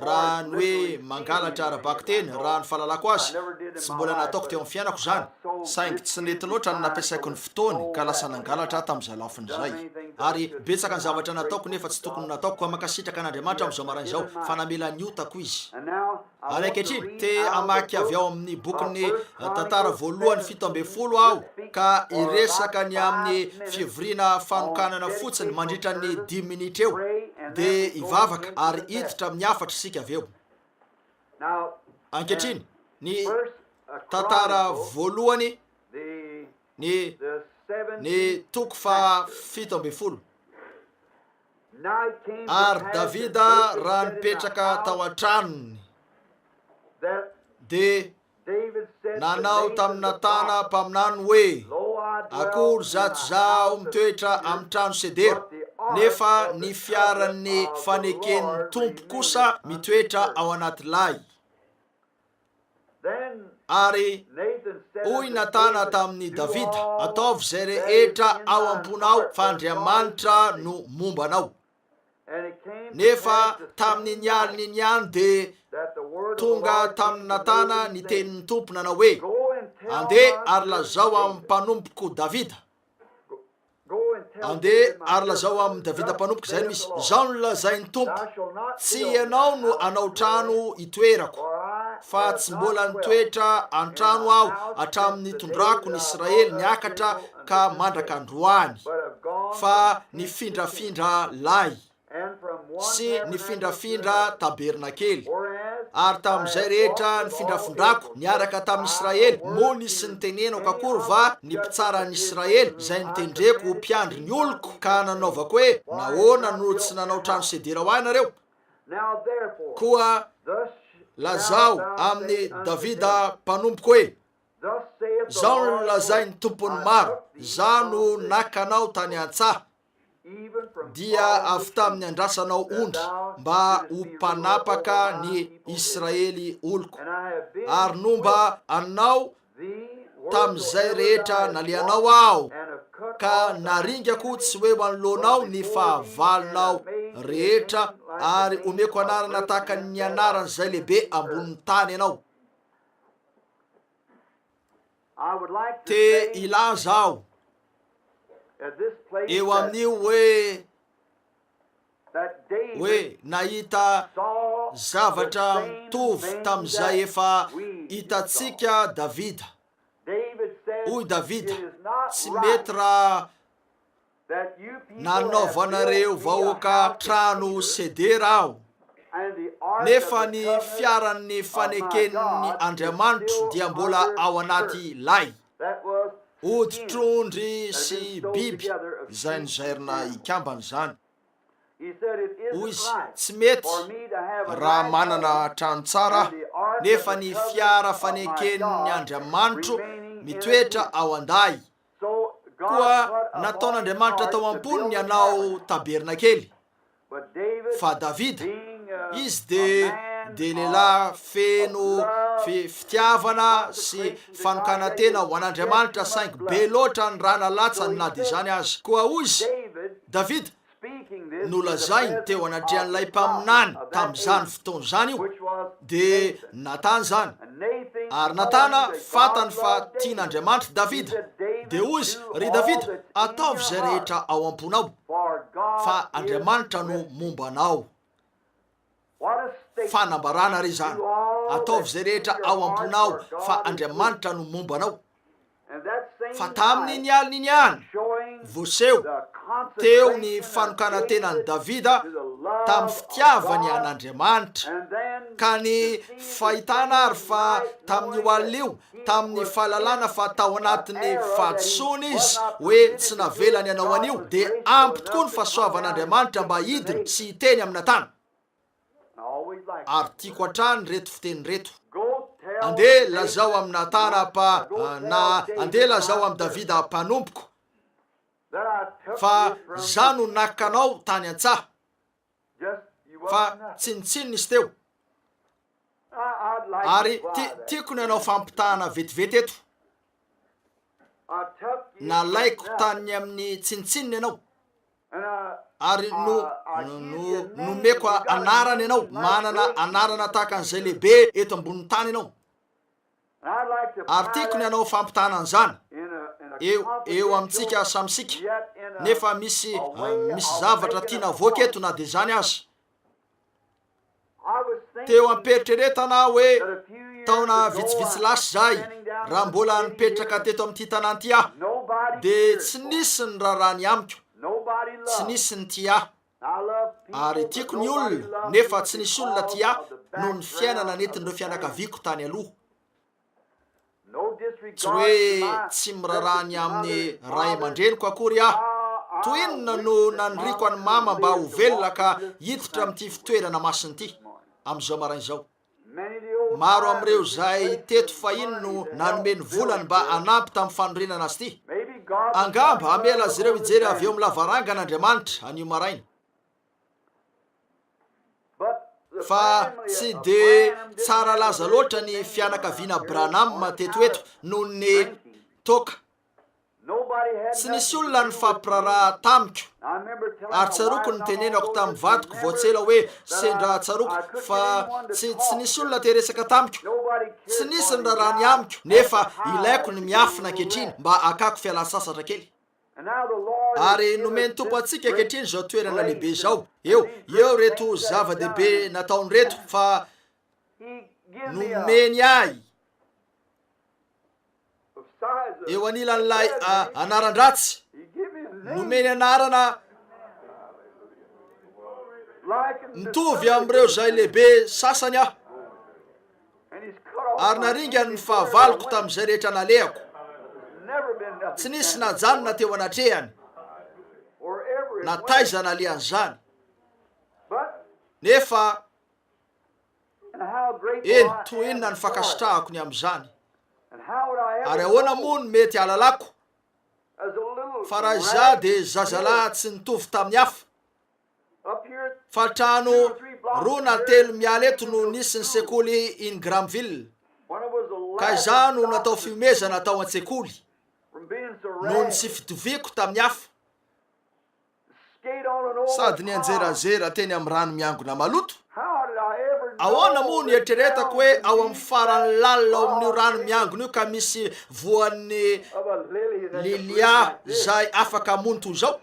raha ny hoe mangalatra arabako teny raha ny fahalalako azy tsy mbola nataoko teo amin'ny fiainako zany saingy tsy nety loatra ny nampiasaiko ny fotoany ka lasa nangalatra tam'izay lafin'izay ary betsaka ny zavatra nataoko nefa tsy tokony nataoko ka makasitraka an'Andriamanitra am'izao maraina izao fa namela niotako izy ary ankehitriny te amaky avy ao amin'ny bokin'ny tantara voalohany 17 aho ka iresaka ny amin'ny fivoriana fanokanana fotsiny mandritra ny 10 minitra eo de ivavaka ary iditra amin'ny afatra sika avy eo ankehitriny ny tantara voalohany ny toko fa 17 ary Davida raha nipetraka tao an-tranony de nanao tamina tana mpaminany hoe akory zato zaho mitoetra amin'ny trano sedera nefa ny fiaran'ny faneken'ny tompo kosa mitoetra ao anaty lay ary hoy natana tamin'ny Davida ataovy zay rehetra ao am-ponao fa Andriamanitra no mombanao nefa tamin'ny nialiny niany de tonga tamin'ny natana ny tenin'ny tompo nanao hoe andeha ary lazao amin'ny mpanompoko Davida andeha ary lazao amin'ny Davida mpanompoka zay no misy zao no lazain'ny tompo tsy ianao no anao trano itoerako fa tsy mbola nitoetra an-trano aho hatramin'ny tondrako ny Israely niakatra ka mandraka androany fa ny findrafindra lay sy ny findrafindra tabernakely ary tamin'izay rehetra ny findrafondrako niaraka tamin'ny Israely mo nisy nitenenako akory va ny mpitsara ny Israely zay nitendreko mpiandry ny oloko ka nanaovako hoe nahoana no tsy nanao trano sedera ho anareo koa lazao amin'ny Davida mpanompoko hoe zao no lazain'ny tompony maro za no nakanao tany an-tsaha dia avy tamin'ny andrasanao ondry mba ho mpanapaka ny Israely oloko ary nomba anao tamin'izay rehetra naleanao aho ka naringako tsy hoe manoloanao ny fahavalonao rehetra ary omeko anarana tahaka ny anarany zay lehibe ambonin'ny tany ianao te ilaza aho eo amin'io hoe nahita zavatra mitovy tamin'izay efa hitatsika Davida hoy Davida tsy mety raha nanaovanareo vahoaka trano sedera aho nefa ny fiaran'ny faneken'ny Andriamanitro dia mbola ao anaty lay oditrondry sy biby zay nizairina ikambany zany hoy izy tsy mety raha manana trano tsara nefa ny fiara faneken'ny Andriamanitro mitoetra ao anday koa nataon'Andriamanitra tao am-poniny hanao tabernakely fa Davida izy de lehilahy feno fitiavana sy fanokana tena ho an'Andriamanitra saingy be loatra ny raha nalatsany na de zany azy koa hoy izy Davida nolazainy teo anatrehan'ilay mpaminany tamin'izany fotoana zany io de natany zany ary natana fatany fa tian'Andriamanitra Davida de hoy izy ry Davida ataovy zay rehetra ao am-ponao fa Andriamanitra no mombanao fanambarana ry zany ataovy zay rehetra ao am-ponao fa Andriamanitra no mombanao fa tamin'ny nialiny niany voseho teo ny fanokana tenan'ny Davida tamin'ny fitiavany an'Andriamanitra ka ny fahitana ary fa tamin'ny hoalio tamin'ny fahalalana fa tao anatin'ny fahadisoana izy hoe tsy navelany anao anio de ampy tokoa ny fahasoavan'Andriamanitra mba hidiny sy hiteny amin'ny tany ary tiako hatrany reto fiteny reto andeha lazao amin'ny natana na andeha lazao amin'ny Davida mpanompoko fa za no nakanao tany an-tsaha fa tsinitsiny izy teo ary tiako ny anao fampitahana vetivety eto nalaiko tany amin'ny tsinitsininy ianao ary nomeko anarany ianao, manana anarana tahaka an'izay lehibe eto amboniny tany ianao. Ary tiako ny anao fampitana an'izany eo amintsika samysika, nefa misy zavatra tiana avoaka eto na dia zany azy. Teo amperitreretana hoe taona vitsivitsy lasy zay, raha mbola nipetraka teto amin'ity tanàna ty aho, dia tsy nisy ny raharaha amiko, tsy nisy ny ty aho. Ary tiako ny olona, nefa tsy nisy olona ty aho noho ny fiainana nentin'ireo fianakaviako tany aloha. Tsy hoe tsy mirarahany amin'ny ray aman-dreniko akory aho. Toy inona no naniriako any mama mba ho velona ka hiditra amin'ity fitoerana masiny ity amin'izao marain'izao. Maro amin'ireo zay teto fahiny no nanome ny volany mba hanampy tamin'ny fanorenana azy ity. Angamba hamela azy ireo hijery avy eo amin'ny lavarangan'Andriamanitra anio maraina. Fa tsy dia tsara laza loatra ny fianakaviana Branham teto eto noho ny toka. Tsy nisy olona ny fampiraraha tamiko. Ary tsaroko ny tenenako tamin'ny vadiko voatsela hoe sendra tsaroko, fa tsy nisy olona teresaka tamiko. Tsy nisy ny rarahany amiko, nefa ilaiko ny miafina ankehitriny mba hakako fialan-tsasatra kely. Ary nomeny tompo antsika ankehitriny zao toerana lehibe zao. Eo reto zava-dehibe nataony reto, fa nomeny ahy eo anilan'ilay anaran-dratsy, nomeny anarana mitovy amin'ireo zay lehibe sasany aho. Ary naringany ny fahavaloko tamin'izay rehetra nalehako. Tsy nisy najanona teo anatrehany, nataizana alehan'izany. Nefa toy inona ny fankasitrahako ny amin'izany. Ary ahoana moa no mety halalako, fa raha izaho dia zazalahy tsy nitovy tamin'ny hafa. Fa trano 2 na 3 miala eto no nisy ny sekoly in Granville, ka izaho no natao fiomezana tao an-tsekoly noho ny tsy fitoviako tamin'ny hafa. Sady ny anjerazera teny amin'ny rano miangona maloto. Ahoana moa ny eritreretako hoe ao amin'ny farany lalina ao amin'io rano miangona io ka misy voan'ny lilia zay afaka monto zao.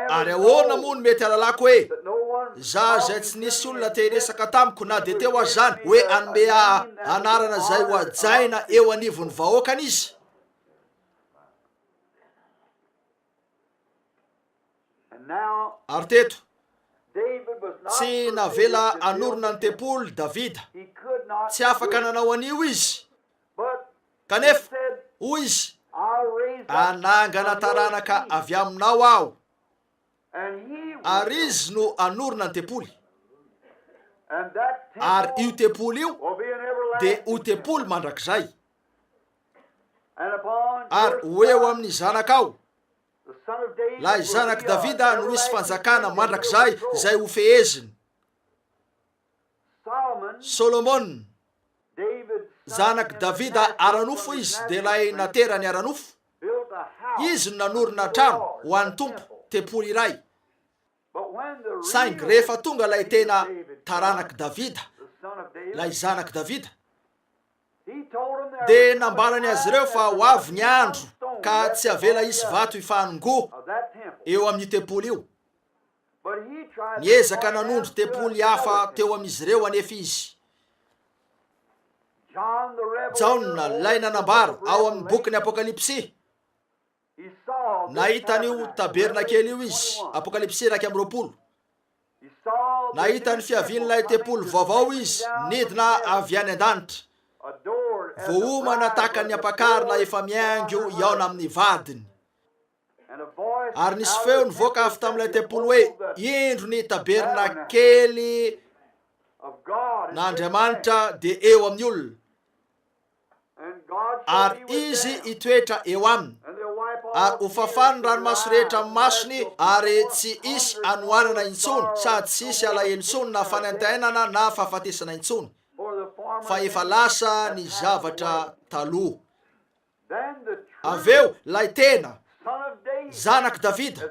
Ary ahoana moa no mety halalako hoe za zay tsy nisy olona teresaka tamiko na dia teo azy zany hoe anome anarana zay ho ajaina eo anivon'ny vahoakany izy. Ary teto tsy navela anorona ny tempoly Davida, tsy afaka nanao anio izy, kanefa hoy izy, anangana taranaka avy aminao aho, ary izy no anorona ny tempoly. Ary io tempoly io dia ho tempoly mandrakizay. Ary ho eo amin'ny zanakao, lay zanak Davida no misy fanjakana mandrakizay zay ho feheziny. Solomon, zanak Davida aranofo izy, dia lay naterany aranofo. Izy no nanorina trano ho an'ny tompo, tempoly iray. Saingy rehefa tonga lay tena taranak Davida, lay zanak Davida, dia nambarany azy ireo fa ho avy ny andro ka tsy avela isy vato hifanongo eo amin'ny tempoly io. Niezaka nanondro tempoly hafa teo amin'izy ireo anefa izy. Jaona lay nanambara ao amin'ny bokin'ny Apokalipsy, nahitan'io tabernakely io izy, Apokalipsy 2:20. Nahita ny fiavian'ilay tempoly vaovao izy, nidina avy any an-danitra, voahomana tahaka ny ampakarina efa miaingo iaona amin'ny vadiny. Ary nisy feo nivoaka avy tamin'ilay tempoly hoe, indro ny tabernakely n'Andriamanitra dia eo amin'ny olona, ary izy hitoetra eo aminy. Ary ho fafany ny ranomaso rehetra amin'ny masony, ary tsy isy anohanana intsony, sady tsy isy alahelo intsony na fanantenana na fahafatesana intsony, fa efa lasa ny zavatra taloha. Aveo lay tena zanak Davida,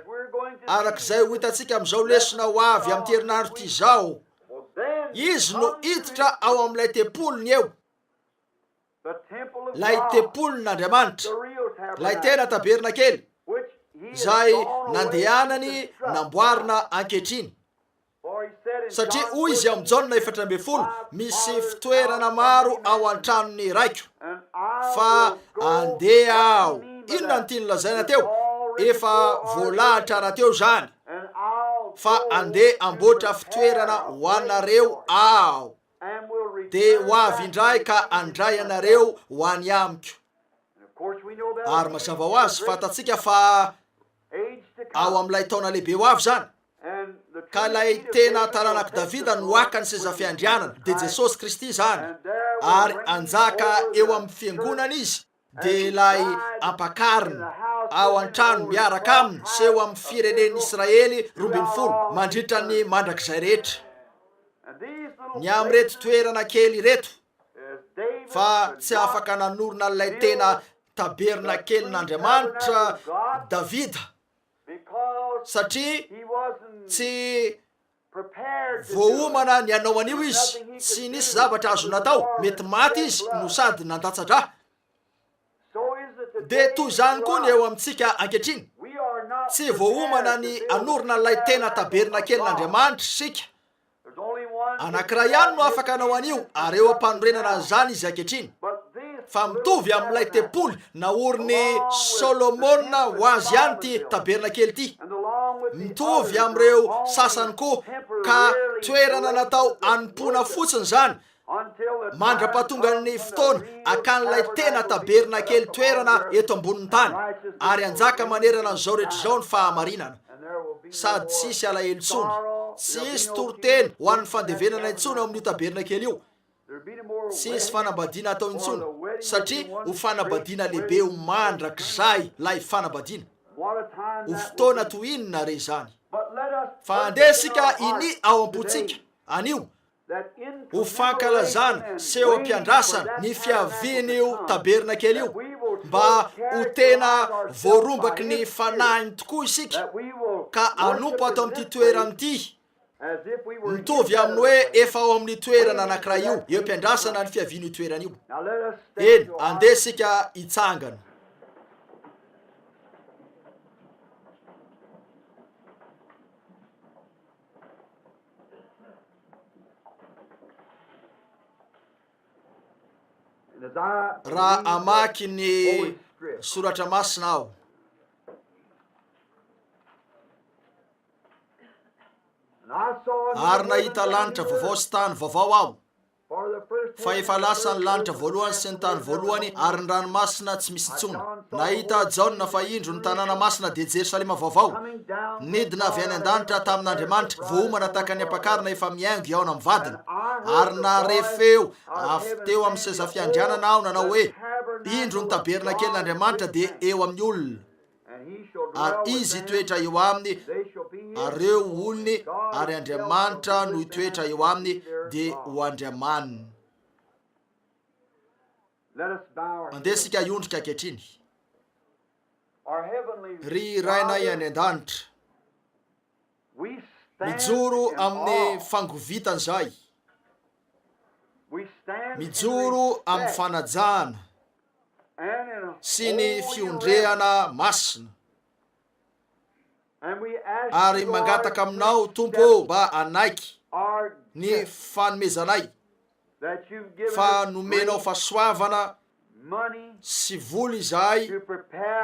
arak'izay ho hitantsika amin'izao lesona ho avy amin'ny herinandro ty zao. Izy no hiditra ao amin'ilay tempolony eo, lay tempolon'Andriamanitra, lay tena tabernakely, zay nandehanany namboarina ankehitriny. Satria hoy izy amin'ny Jaona 4:12, misy fitoerana maro ao an-tranony raiko, fa andeha aho. Inona ny tiany lazaina teo? Efa voalahatra raha teo zany, fa andeha amboatra fitoerana ho anareo aho, de ho avy indray ka andray anareo ho any amiko. Ary mazava ho azy fatatsika fa ao amin'ilay taona lehibe ho avy zany, ka lay tena taranak'i Davida no akany seza fiandrianana, de Jesosy Kristy zany, ary anjaka eo amin'ny fiangonana izy, de lay ampakarina ao an-trano miaraka aminy sy eo amin'ny firenen'ny Israely 12 mandritra ny mandrak'izay rehetra. Ny amin'reto toerana kely reto, fa tsy afaka nanorina lay tena tabernakelyn'Andriamanitra Davida, satria tsy voahomana ny anao anio izy, tsy nisy zavatra azo natao, mety maty izy no sady nandatsatra. De toy zany koa ny eo amintsika ankehitriny, tsy voahomana ny anorina lay tena tabernakelyn'Andriamanitra sika. Anankiray ihany no afaka anao anio, ary eo ampanorenana an'izany izy ankehitriny. Fa mitovy amin'ilay tempoly naoriny Solomona ho azy ihany ty tabernakely ty, mitovy amin'ireo sasany koa, ka toerana natao anompona fotsiny zany mandra-pahatonga ny fotoana akan'ilay tena tabernakely toerana eto ambonin'ny tany, ary anjaka manerana an'izao rehetra izao ny fahamarinana, sady tsisy alahelo intsony, tsisy toroteny ho an'ny fandevenana intsony ao amin'io tabernakely io, tsisy fanambadiana atao intsony, satria ho fanambadiana lehibe ho mandrak'izay lay fanambadiana. Ho fotoana toinona re zany, fa andesika ini ao am-potsika anio ho fankalazana sy eo am-piandrasana ny fiavian'io tabernakely io, mba ho tena voarombaky ny fanahiny tokoa isika, ka anompo ato amin'ity toerana ity, mitovy amin'ny hoe efa ao amin'ny toerana anankiray io, eo am-piandrasana ny fiavian'io toerana io. Eny, andesika hitsangana. Raha amaky ny soratra masina aho, ary nahita lanitra vaovao sy tany vaovao aho, fa efa lasa ny lanitra voalohany sy ny tany voalohany, ary ny ranomasina tsy misy intsony. Nahita Jaona fa indro ny tanàna masina de Jerosalema vaovao, nidina avy any an-danitra tamin'Andriamanitra, voahomana tahaka ny ampakarina efa miaingo iaona amin'ny vadiny, ary narefeo avy teo amin'ny seza fiandrianana aho nanao hoe, indro ny tabernakelyn'Andriamanitra de eo amin'ny olona, ary izy toetra eo aminy, ary eo olony, ary Andriamanitra no toetra eo aminy, de ho andriamaniny. Andesika iondrika ankehitriny. Ry rainay any an-danitra, mijoro amin'ny fangovitany zay, mijoro amin'ny fanajana sy ny fiondrehana masina, ary mangataka aminao Tompo mba anaiky ny fanomezanay, fa nomenao fahasoavana sy voly izahay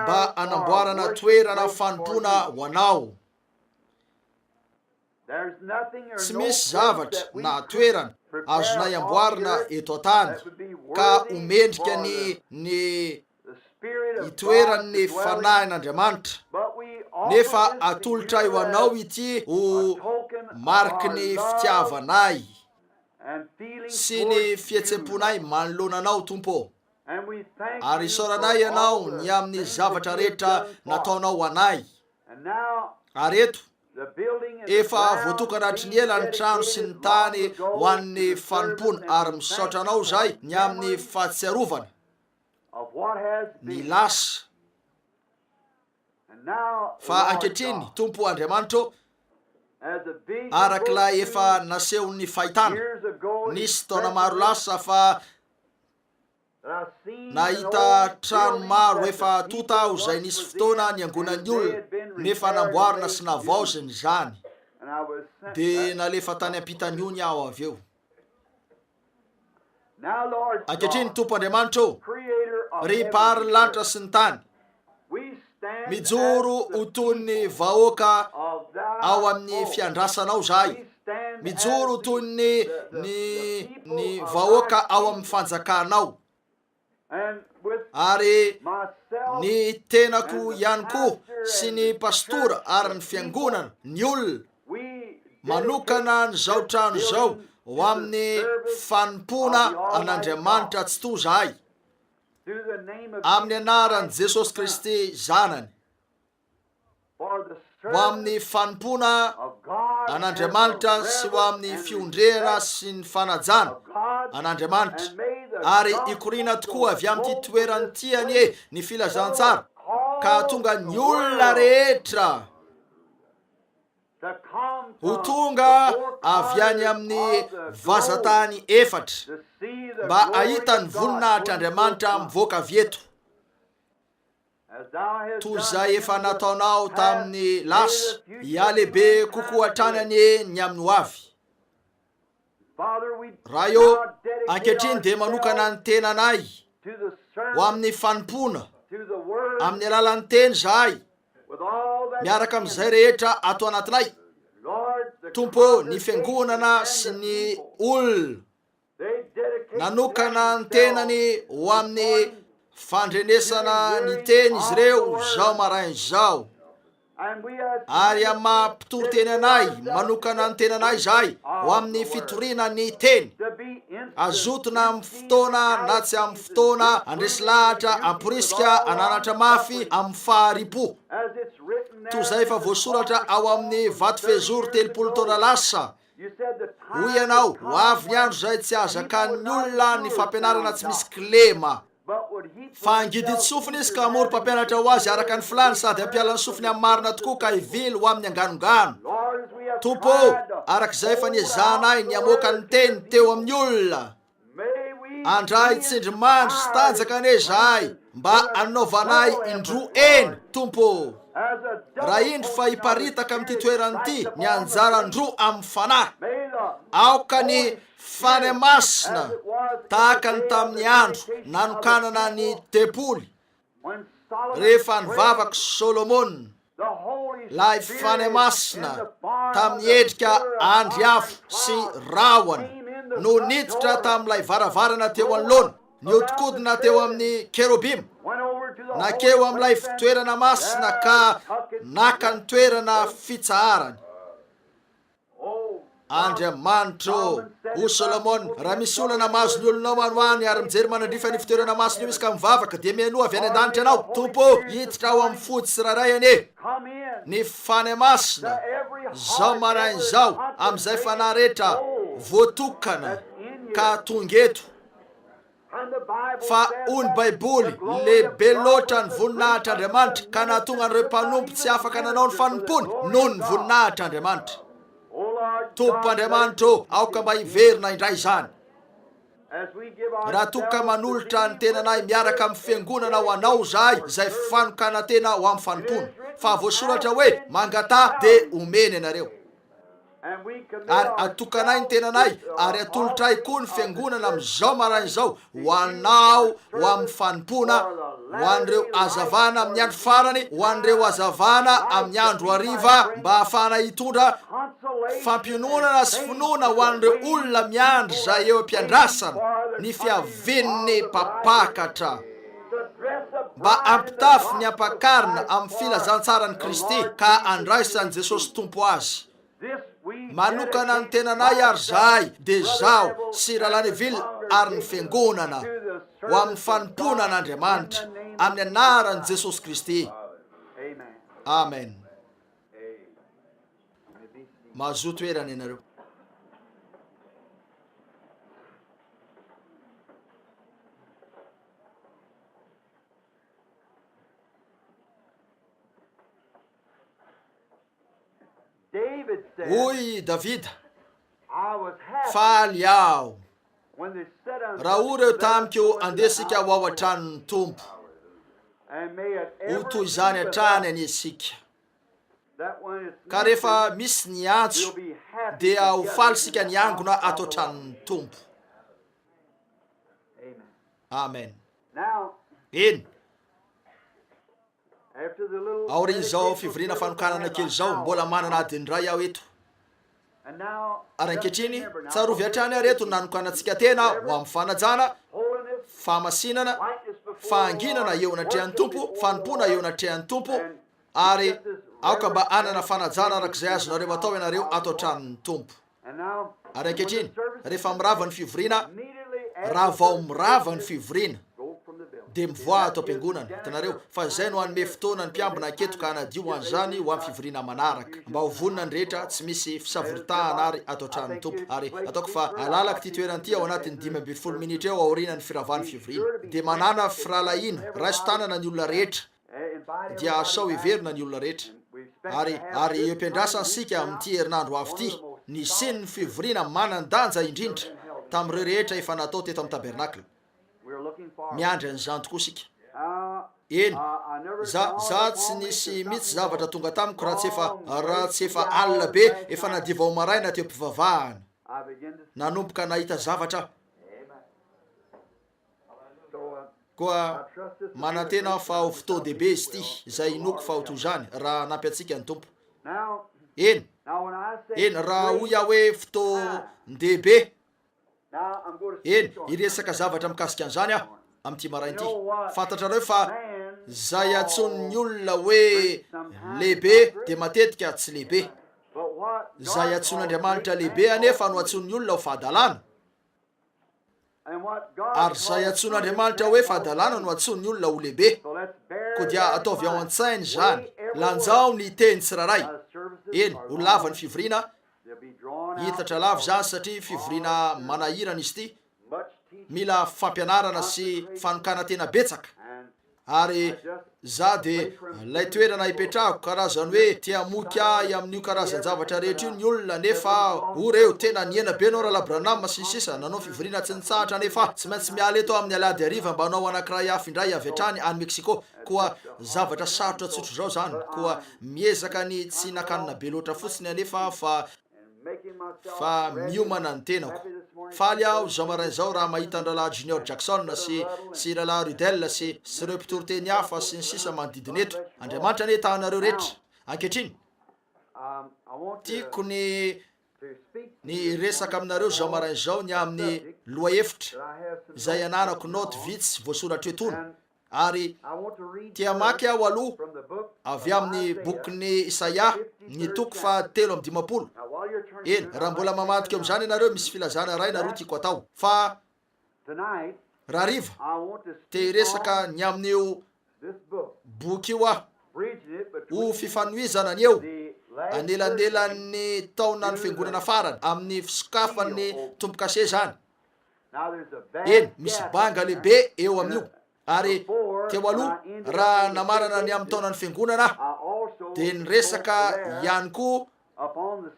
mba anamboarana toerana fanompona ho anao. Tsy misy zavatra na toerana azonay amboarina eto an-tany ka omendrika ny itoeran'ny fanahin'Andriamanitra, nefa atolotra eo anao ity ho mariky ny fitiavanay sy ny fihetsemponay manoloana anao Tompo, ary isaoranay ianao ny amin'ny zavatra rehetra nataonao anay. Ary eto efa voatokana hatry ny ela ny trano sy ny tany ho an'ny fanompona, ary misaotra anao zay ny amin'ny fahatsiarovana ny lasa fa ankehitriny tompo Andriamanitra arak'ilay efa nasehon'ny fahitana nisy taona maro lasa fa nahita trano maro efa totao zay nisy fotoana niangonan'ny olona nefa namboarina sy navaoziny zany de nalefa tany ampitaniony aho avy eo. Ankehitriny tompo Andriamanitra ry mpahary ny lanitra sy ny tany mijoro ho toy ny vahoaka ao amin'ny fiandrasanao zahay, mijoro ho toy ny vahoaka ao amin'ny fanjakanao, ary ny tenako ihany koa sy ny pastora ary ny fiangonana ny olona manokana n'izao trano zao ho amin'ny fanompona an'Andriamanitra tsy to zahay amin'ny anaran'i Jesosy Kristy zanany, ho amin'ny fanompona an'Andriamanitra sy ho amin'ny fiondrena sy ny fanajana an'Andriamanitra, ary ikorina tokoa avy amin'ity toerany tiany ny filazantsara ka tonga ny olona rehetra ho tonga avy any amin'ny vazatany efatra mba ahita ny voninahitr'Andriamanitra mivoaka avy eto toy izay efa nataonao tamin'ny lasa ihalehibe kokoa hatrany any ny amin'ny ho avy. Raha eo ankehitriny dia manokana ny tenanay ho amin'ny fanompona amin'ny alalan'ny teny zahay miaraka amin'izay rehetra ato anatinay. Tompo, ny fiangonana sy ny olona nanokana ny tenany ho amin'ny fandrenesana ny teny izy ireo zao marainy zao, ary amin'ny mampitoro teny anay manokana ny tenanay zahay ho amin'ny fitoriana ny teny azotona amin'ny fotoana na tsy amin'ny fotoana, andresy lahatra, amporisika, ananatra mafy, amin'ny faharipo toy izay efa voasoratra ao amin'ny vato fehizoro 30 taona lasa. Hoy ianao, ho avy ny andro zay tsy azakan'ny olona ny fampianarana tsy misy kilema, fa angiditsy sofiny izy ka amory mpampianatra ho azy araka ny filany sady ampialany sofiny amin'ny marina tokoa ka hivily ho amin'ny anganongano. Tompo, arak'izay efa niezahanay ny amoaka ny teny teo amin'ny olona, andray tsindrimandry sy tanjaka ane zahay mba anaovanay indro eny. Tompo, raha indro fa hiparitaka amin'ity toeranyity ny anjarandro amin'ny fanahy, aoka ny fany masina tahaka ny tamin'ny andro nanokanana ny tempoly rehefa nivavaka Solomona, lay fany masina tamin'ny endrika andry afo sy rahona no niditra tamin'ilay varavarana teo anoloana, niodikodina teo amin'ny kerobima, nakeo amin'ilay fitoerana masina ka naka ny toerana fitsaharany. Andriamanitra o Solomona, raha misy olana mahazo ny olonao manohany ary mijery manandrifa ny fitoerana masina io izy ka mivavaka dia mianoa avy any an-danitra ianao. Tompo, hiditra ao amin'ny fody sy raray ane ny fany masina zao marainy zao amin'izay fanahy rehetra voatokana ka tonga eto. Fa ony baiboly lehibe loatra ny voninahitr'Andriamanitra ka nahatonga an'ireo mpanompo tsy afaka nanao ny fanompony noho ny voninahitr'Andriamanitra. Tompo Andriamanitra, aoka mba hiverina indray izany. Raha toka manolotra ny tenanay miaraka amin'ny fiangonana ho anao zahay izay fanokana tena ho amin'ny fanompona, fa voasoratra hoe mangatà dia omeny ianareo. Ary atokanay ny tenanay ary atolotray koa ny fiangonana amin'izao marainy izao ho anao ho amin'ny fanompona, ho an'ireo azavana amin'ny andro farany, ho an'ireo azavana amin'ny andro hariva, mba ahafahana hitondra fampiononana sy finoana ho an'ireo olona miandry izay eo am-piandrasana ny fiavin'ny mpapakatra, mba ampitafy ny ampakarina amin'ny filazantsarany Kristy ka andraisan'i Jesosy Tompo azy. Manokana ny tenanay ary zahay dia zao sy Rahalanyville ary ny fiangonana ho amin'ny fanompona an'Andriamanitra amin'ny anaran'i Jesosy Kristy. Amen. Mahazo toerana ianareo. hoy davida faly aho raha o reo tamiko andesika ho ao an-tranony tompo ho toy izany hatrany anesika ka rehefa misy ny antso dia ho faly sika ny angona ato an-tranony tompo. Amen. Eny aorin'izao fivoriana fanokanana kely zao mbola manana adiny ray aho eto ary ankehitriny tsarovy hatrany areto nanokanantsika tena ho amin'ny fanajana fahamasinana fahanginana eo anatrehan'ny tompo fanompona eo anatrehan'ny tompo ary aoka mba anana fanajana arak'izay azonareo atao ianareo ato an-tranony tompo. Ary ankehitriny rehefa mirava ny fivoriana raha vao mirava ny fivoriana de mivoa ato am-piangonana hitanareo fa zay no anome fotoana ny mpiambina aketo ka anadio an'izany ho amin'ny fivoriana manaraka mba ho vonina ny rehetra tsy misy fisavoritahana ary ato an-tranony tompo. Ary ataoko fa alalaka ty toeran'ity ao anatin'ny 15 minitra eo aorianany firavan'ny fivoriana de manana firalaina raiso tanana ny olona rehetra dia asao heverina ny olona rehetra ary ampiandrasany sika amin'ity herinandro avy ity ny siny ny fivoriana manan-danja indrindra tamin'ireo rehetra efa natao teto amin'ny tabernakla. Miandry an'izany tokoa sika. Eny za tsy nisy mihitsy zavatra tonga tamiko raha tsy efa alina be efa nadiva ho maraina teo am-pivavahana nanomboka nahita zavatra koa manantena fa ho fotodehibe izy ity izay inoko fa ho toy izany raha nampy antsika ny tompo. Eny raha ho iaho hoe fotondehibe eny iresaka zavatra mikasika an'izany aho amin'ity marain'ity. Fantatrareo fa zay atson'ny olona hoe lehibe de matetika tsy lehibe. Zay atson'Andriamanitra lehibe anefa no atson'ny olona ho fahadalàna ary zay atson'Andriamanitra hoe fahadalàna no atson'ny olona ho lehibe. Ko dia ataovy ao an-tsainy zany lanjao ny teny tsiraray. Eny ho lava ny fivoriana hitatra lava zany satria fivoriana manahirana izy ity mila fampianarana sy fanokana tena betsaka. Ary za de lay toerana hipetrahako karazany hoe tia moky ahy amin'io karazan-javatra rehetra io ny olona nefa ho reo tena niena be anao raha labranama sy ny sisa nanao fivoriana tsy nitsahatra nefa tsy maintsy miala eto amin'ny alady ariva mba anao anankiray hafa indray avy hatrany any Mexico. Koa zavatra sarotra tsotro zao zany koa miezaka ny tsy nakanina be loatra fotsiny anefa fa miomana ny tenako. Faly aho zao marain'izao raha mahita andrala Junior Jackson sy lala Rudel sy ireo mpitoroteny hafa sy ny sisa manodidina eto. Andriamanitra ane tahanareo rehetra. Ankehitriny tiako ny resaka aminareo zao marain'izao ny amin'ny loha hevitra izay ananako note vitsy voasoratra etony ary tia maky aho aloha avy amin'ny bokin'ny Isaia ny toko fa 3:10. Eny raha mbola mamadika amin'izany ianareo misy filazana ray naroa tiako atao fa raha riva te resaka ny amin'io boky io aho ho fifanohizana ny eo anelanelan'ny taona ny fiangonana farany amin'ny fisokafan'ny tompo-kase zany. Eny misy banga lehibe eo amin'io ary teo aloha raha namarana ny amin'ny taona ny fiangonana de ny resaka ihany koa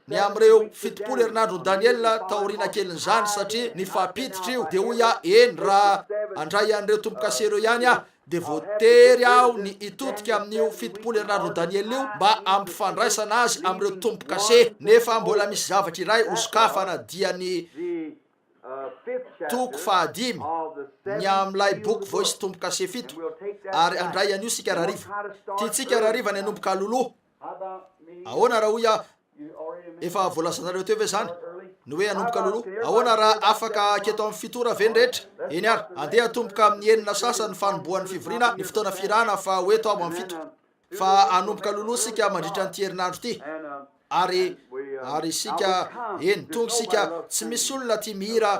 ny am'ireo 70 herinandro Daniela taoriana kelin'izany satria ny fampiditra io de hoy aho eny raha andray an'ireo tompo-kase reo ihany aho de voatery aho ny itotika amin'io 70 herinandro Daniela io mba ampifandraisana azy am'ireo tompo-kase nefa mbola misy zavatra iray hosokafana dia ny toko 5 ny am'ilay boky voice tompo-kase 7 ary andray an'io sika rahariva tiatsika rahariva ny anomboka loloha ahoana raha hoy aho efa voalazanareo teo ve zany ny hoe anomboka loloha ahoana raha afaka aketo amin'ny fitora ve ny rehetra. Eny ary andeha atomboka amin'ny enina sasany fanombohan'ny fivoriana ny fotoana firana fa hoeto ao amin'ny 7 fa anomboka loloha sika mandritra nyty herinandro ity ary sika eny tonga sika tsy misy olona tia mihira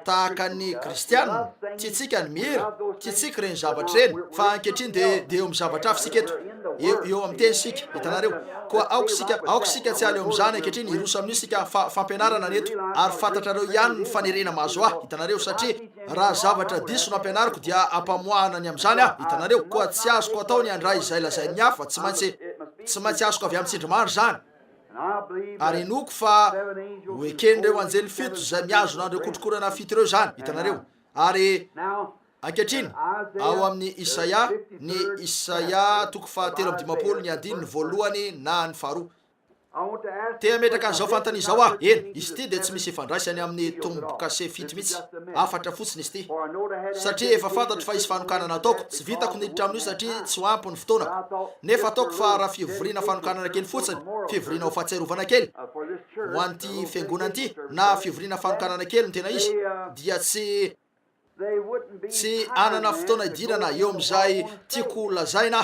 tahaka ny kristianina tiatsika ny mihira tiatsika reny zavatra reny fa ankehitriny de eo amin'ny zavatra hafa sika eto eo amin'ny teny sika hitanareo koa aoko sika tsy ala eo amin'izany ankehitriny iroso amin'io sika fampianarana neto ary fantatrareo ihany ny fanerena mahazo ahy hitanareo satria raha zavatra diso no ampianariko dia ampamoahana ny amin'izany aho hitanareo koa tsy azoko atao ny andray izay lazain'ny hafa tsy maintsy azoko avy amin'ny tsindrimandry zany ary noko fa hoeken'ireo anjely fito zay miazonandreo kotrokorana fito ireo zany hitanareo. Ary ankehitriny ao amin'ny Isaia, ny Isaia toko fahatelo amby dimapolo ny andiny ny voalohany na ny faharoa. Tea metraka an'izao fantany izao ah, eny izy ity de tsy misy ifandraisany amin'ny tombokase fito mihitsy, afatra fotsiny izy ity, satria efa fantatro fa isy fanokanana ataoko. Tsy vitako niditra amin'io satria tsy ho ampy ny fotoanako, nefa ataoko fa raha fivoriana fanokanana kely fotsiny, fivoriana ho fahatsiarovana kely ho an'ity fiangonana ity, na fivoriana fanokanana kely no tena izy, dia tsy anana fotoana idirana eo am'izay tiako lazaina.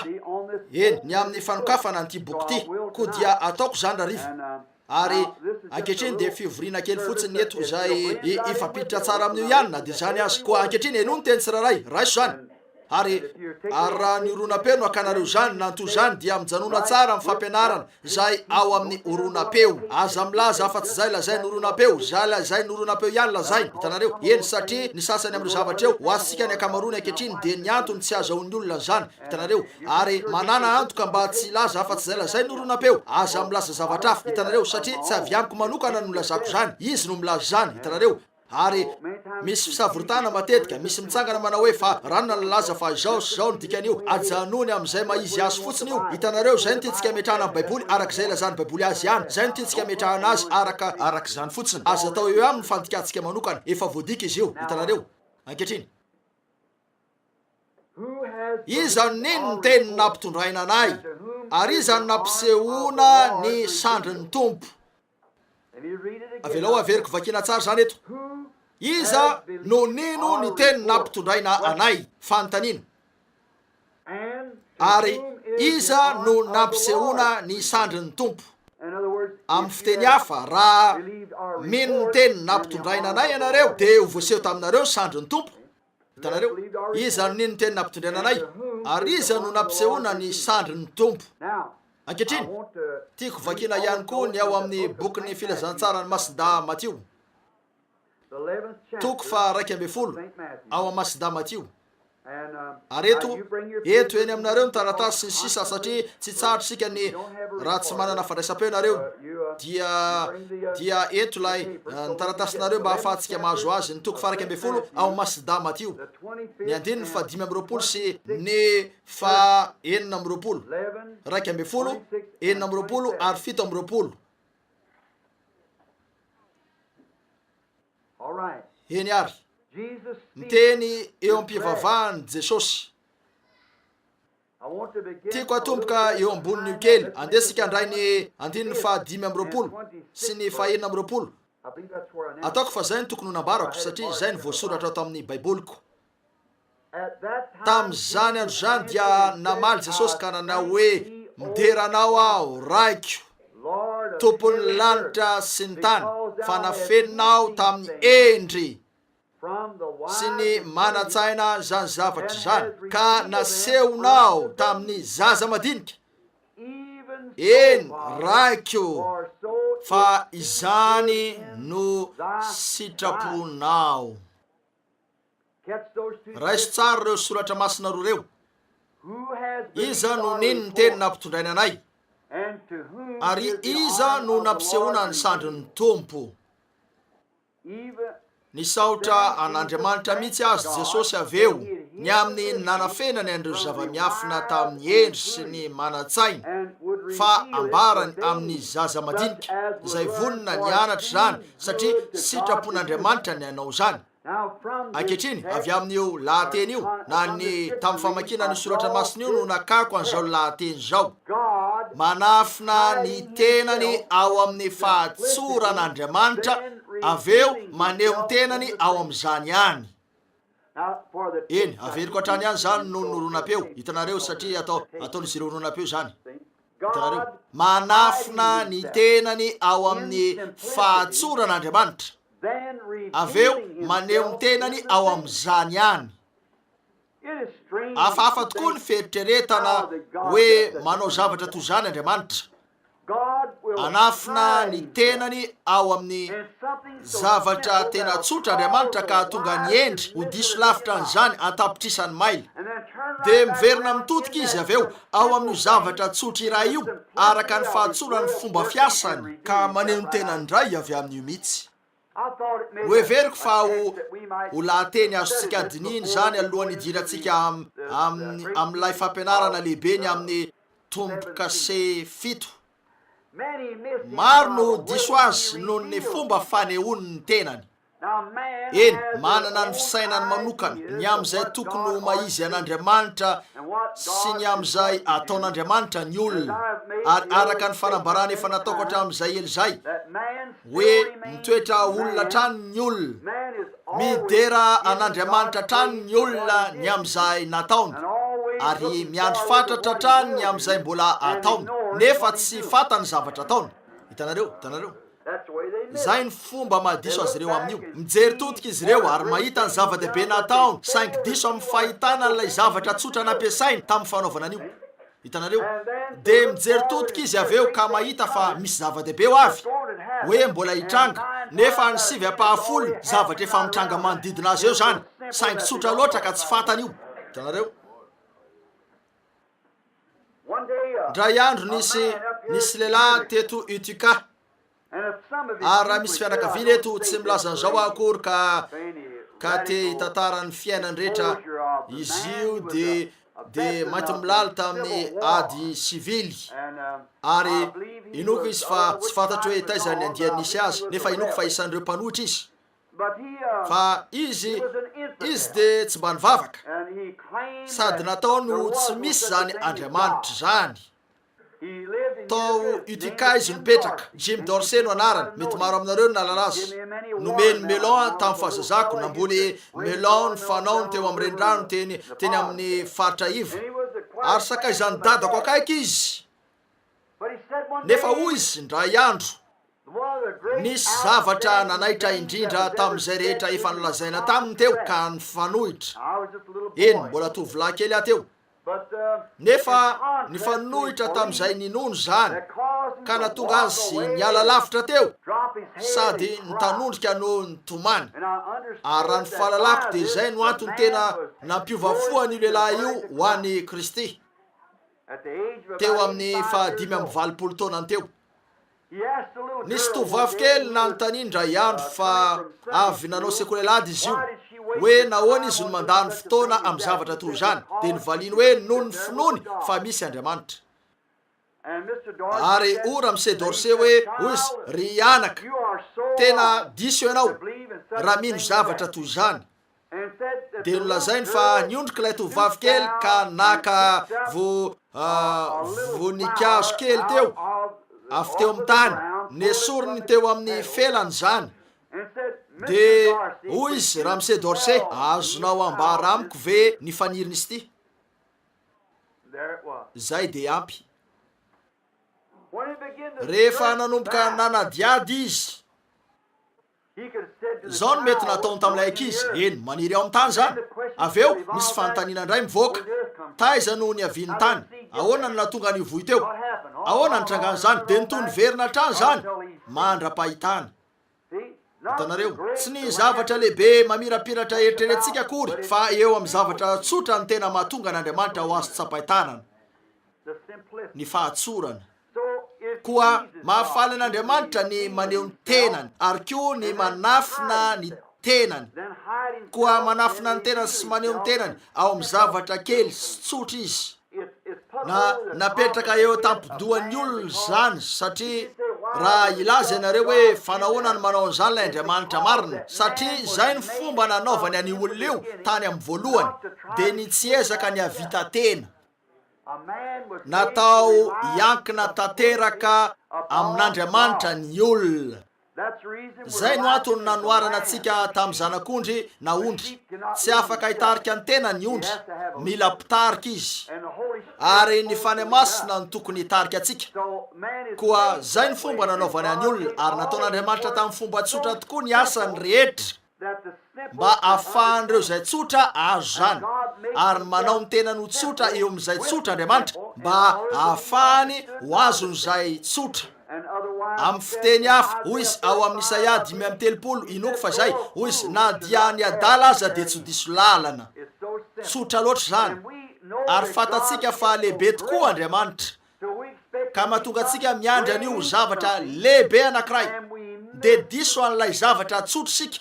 Eny ny amin'ny fanokafana n'ity boky ity ko dia ataoko zany rarivo. Ary ankehitriny de fivoriana kely fotsiny eto zay ifampiditra tsara amin'io ihany na de zany azy koa. Ankehitriny eno ny teny tsiraray raiso zany. Ary raha ny oronapeo no akanareo zany nanto zany dia mijanona tsara amin'ny fampianarana zay ao amin'ny oronapeo. Aza milaza afa-tsy zay lazay ny oronapeo, zay ny oronapeo ihany lazay, hitanareo. Eny satria ny sasany amin'ireo zavatra eo ho azitsika ny akamarony ankehitriny de ny antony tsy azahoan'ny olona zany, hitanareo. Ary manana antoka mba tsy laza afa-tsy zay lazay ny oronapeo, aza milaza zavatra hafa, hitanareo, satria tsy avy amiko manokana no lazako zany, izy no milaza zany, hitanareo. Ary misy fisavorotana matetika, misy mitsangana manao hoe fa ranona nalaza fa zao sy zao ny dikan'io, ajanony am'izay maizy azy fotsiny io. Hitanareo, zay no tiantsika metrahana amin'ny baiboly arak'izay lazany baiboly azy ihany, zay no tiantsika metrahana azy arak'izany fotsiny. Aza atao eo aminy fandikantsika manokana, efa voadika izy io, hitanareo. Ankehitriny, iza nino ny teny nampitondraina anay, ary iza no nampisehoana ny sandrin'ny tompo. Avelao averiko vakina tsara zany eto. Iza no nino ny teny nampitondraina anay, fanontaniana. Ary iza no nampisehoana ny sandrin'ny tompo. Amin'ny fiteny hafa, raha mino ny teny nampitondraina anay ianareo de ho voaseho taminareo sandrin'ny tompo. Hitanareo, iza no nino ny teny nampitondraina anay, ary iza no nampisehoana ny sandrin'ny tompo. Ankehitriny, tiako vakina ihany koa ny ao amin'ny bokyny filazantsara ny Masida Matio, toko fa 12 ao amin'ny Masida Matio. Ary eto eny aminareo ny taratasy sy ny sisa, satria tsy tsara sika ny raha tsy manana fandraisam-peo nareo, dia eto lay ny taratasinareo mba ahafahantsika mahazo azy. Ny toko fa 12 ao Masida Matio, ny andininy fa 5 sy ny fa 4 12, 4 ary 7. Eny ary miteny eo am-pivavahany Jesosy. Tiako atomboka eo ambonin'io kely, andesika andray ny andininy fa 5 sy ny fa 4. Ataoko fa zay ny tokony ho nambarako, satria zay ny voasoratra ato amin'ny baiboliko. Tam'izany andro zany dia namaly Jesosy ka nanao hoe, mideranao aho raiko, tompon'ny lanitra sy ny tany, fa nafeninao tamin'ny endry sy ny manatsaina zany zavatra zany, ka nasehonao tamin'ny zaza madinika. Eny raiko, fa izany no sitraponao. Raiso tsara reo soratra masina roa reo. Iza no nino ny teny nampitondraina anay, ary iza no nampisehoana ny sandrin'ny tompo. Nisaotra an'Andriamanitra mihitsy azy Jesosy aveo ny amin'ny nanafenany andreo zava-miafina tamin'ny endry sy ny manatsaina, fa ambarany amin'ny zaza madinika izay vonona nianatra zany, satria sitrapon'Andriamanitra ny anao zany. Ankehitriny, avy amin'io lahateny io, na ny tamin'ny famakina ny soratra masina io no nakako an'izao lahateny zao. Manafina ny tenany ao amin'ny fahatsoran'Andriamanitra, aveo maneho ny tenany ao amin'izany ihany. Eny, averiko hatrany ihany zany no noronapeo, hitanareo, satria ataon'izy ireo noronapeo zany. Hitanareo, manafina ny tenany ao amin'ny fahatsoran'Andriamanitra, aveo maneho ny tenany ao amin'izany ihany. Hafahafa tokoa ny feritreretana hoe manao zavatra toy zany Andriamanitra. Anafina ny tenany ao amin'ny zavatra tena tsotra Andriamanitra ka tonga ny endry ho diso lavitra an'izany antapitrisany maila. dia miverina mitodika izy avy eo ao amin'io zavatra tsotra iray io araka ny fahatsorany fomba fiasany ka maneho ny tenany indray avy amin'io mihitsy. Ho everiko fa ho lahateny azontsika dininy zany alohan'ny idirantsika amin'ilay fampianarana lehibe ny amin'ny tomboka se 7. Maro no diso azy noho ny fomba fanehoany ny tenany. Eny, manana ny fisainany manokana ny amin'izay tokony ho maizy an'Andriamanitra sy ny amin'izay ataon'Andriamanitra ny olona, ary araka ny fanambarana efa nataoko hatramin'izay ely zay hoe mitoetra olona trany ny olona, midera an'Andriamanitra trany ny olona ny amin'izay nataony, ary miandry fatratra trany ny amin'izay mbola ataony nefa tsy fatany zavatra ataony. Hitanareo zay ny fomba mahadiso azy ireo amin'io. Mijery totika izy ireo ary mahita ny zava-dehibe nataony saingy diso amin'ny fahitana n'ilay zavatra tsotra nampiasainy tamin'ny fanaovana an'io. Hitanareo, dia mijery totika izy avy eo ka mahita fa misy zava-dehibe ho avy hoe mbola hitranga nefa ny 7/10 zavatra efa mitranga manodidina azy eo zany saingy tsotra loatra ka tsy fatany io. Hitanareo, ndray andro nisy lehilahy teto Utica, ary raha misy fianakaviana eto tsy milaza an'izao akory ka te hitantarany fiainany rehetra izy io dia mainty milala tamin'ny ady sivily, ary inoko izy fa tsy fantatro hoe taiza ny andiany nisy azy nefa inoko fa isan'ireo mpanohitra izy, fa izy dia tsy mba nivavaka sady nataony ho tsy misy zany Andriamanitra zany. Tao Utica izy mipetraka. Jim Dorsey no anarany, mety maro aminareo no nalala azy. Nomeny Melon tamin'ny fahazazako, nambony Melon ny fanaony teo amin'ny renirano teny amin'ny faritra ivo, ary sakay zany dadako akaiky izy. Nefa hoy izy ndray andro nisy zavatra nanaitra indrindra tamin'izay rehetra efa nolazaina taminy teo ka nifanohitra. Eny, mbola tovolahy kely ateo, nefa nifanohitra tamin'izay ninono zany ka natonga azy niala lavitra teo sady nitanondrika no nitomany. Ary raha ny fahalalako dia izay no antony tena nampiovafoany io lehilahy io ho an'i Kristy teo amin'ny 5-20 taonany teo. Nisy tovovavy kely nanontany indray andro fa avy nanao sekolelady izy io hoe nahoana izy no mandany fotoana amin'ny zavatra toy izany, dia nivaliny hoe noho ny finoany fa misy Andriamanitra. Ary ora Mse Dorsey hoe hoy izy, ry anaka, tena diso ianao raha mino zavatra toy izany. Dia nolazainy fa niondrika ilay tovovavy kely ka naka voninkazo kely teo avy teo amin'ny tany, nesoriny teo amin'ny felany zany. Dia hoy izy, raha Mse Dorsey, azonao ambara amiko ve ny faniriny izy ity? Zay dia ampy. Rehefa nanomboka nanadiady izy, zao no mety nataony tamin'ilay ankizy. Eny, maniry ao amin'ny tany zany. Avy eo misy fanontaniana indray mivoaka, taiza no niaviany tany, ahoana no natonga ny vohy teo, ahoana ny trangany zany, dia nitony verina trany zany mandra-pahitana. Hitanareo, tsy ny zavatra lehibe mamirapiratra eritreretintsika akory, fa eo amin'ny zavatra tsotra ny tena mahatonga n'Andriamanitra ho azo tsapahitana, ny fahatsorana. Koa mahafaly an'Andriamanitra ny maneho ny tenany, ary koa ny manafina ny tenany. Koa manafina ny tenany sy maneho ny tenany ao amin'ny zavatra kely sy tsotra izy. Napetraka eo tampon-dohan'ny olona zany, satria raha ilaza ianareo hoe fanahoana ny manao an'izany ilay Andriamanitra marina, satria zay ny fomba nanaovany any olona io tany amin'ny voalohany, dia ny tsy ezaka ny havita tena. Natao iankina tanteraka amin'Andriamanitra ny olona. Zay no antony nanoarana antsika tamin'ny zanak'ondry na ondry. Tsy afaka hitarika ny tena ny ondry, mila pitarika izy, ary ny fanahy masina no tokony hitarika antsika. Koa zay ny fomba nanaovany any olona, ary nataon'Andriamanitra tamin'ny fomba tsotra tokoa ny asany rehetra mba ahafahan'ireo izay tsotra azo zany, ary manao ny tena no tsotra eo amin'izay tsotra Andriamanitra mba ahafahany ho azon'izay tsotra. Amin'ny fiteny hafa hoy izy ao amin'ny Isaia 5:30 inoko fa zay, hoy izy, na dia ny adala aza dia tsy diso lalana. Tsotra loatra zany. ary fatatsika fa lehibe tokoa Andriamanitra ka mahatonga atsika miandry an'io zavatra lehibe anankiray de diso an'ilay zavatra tsotrosika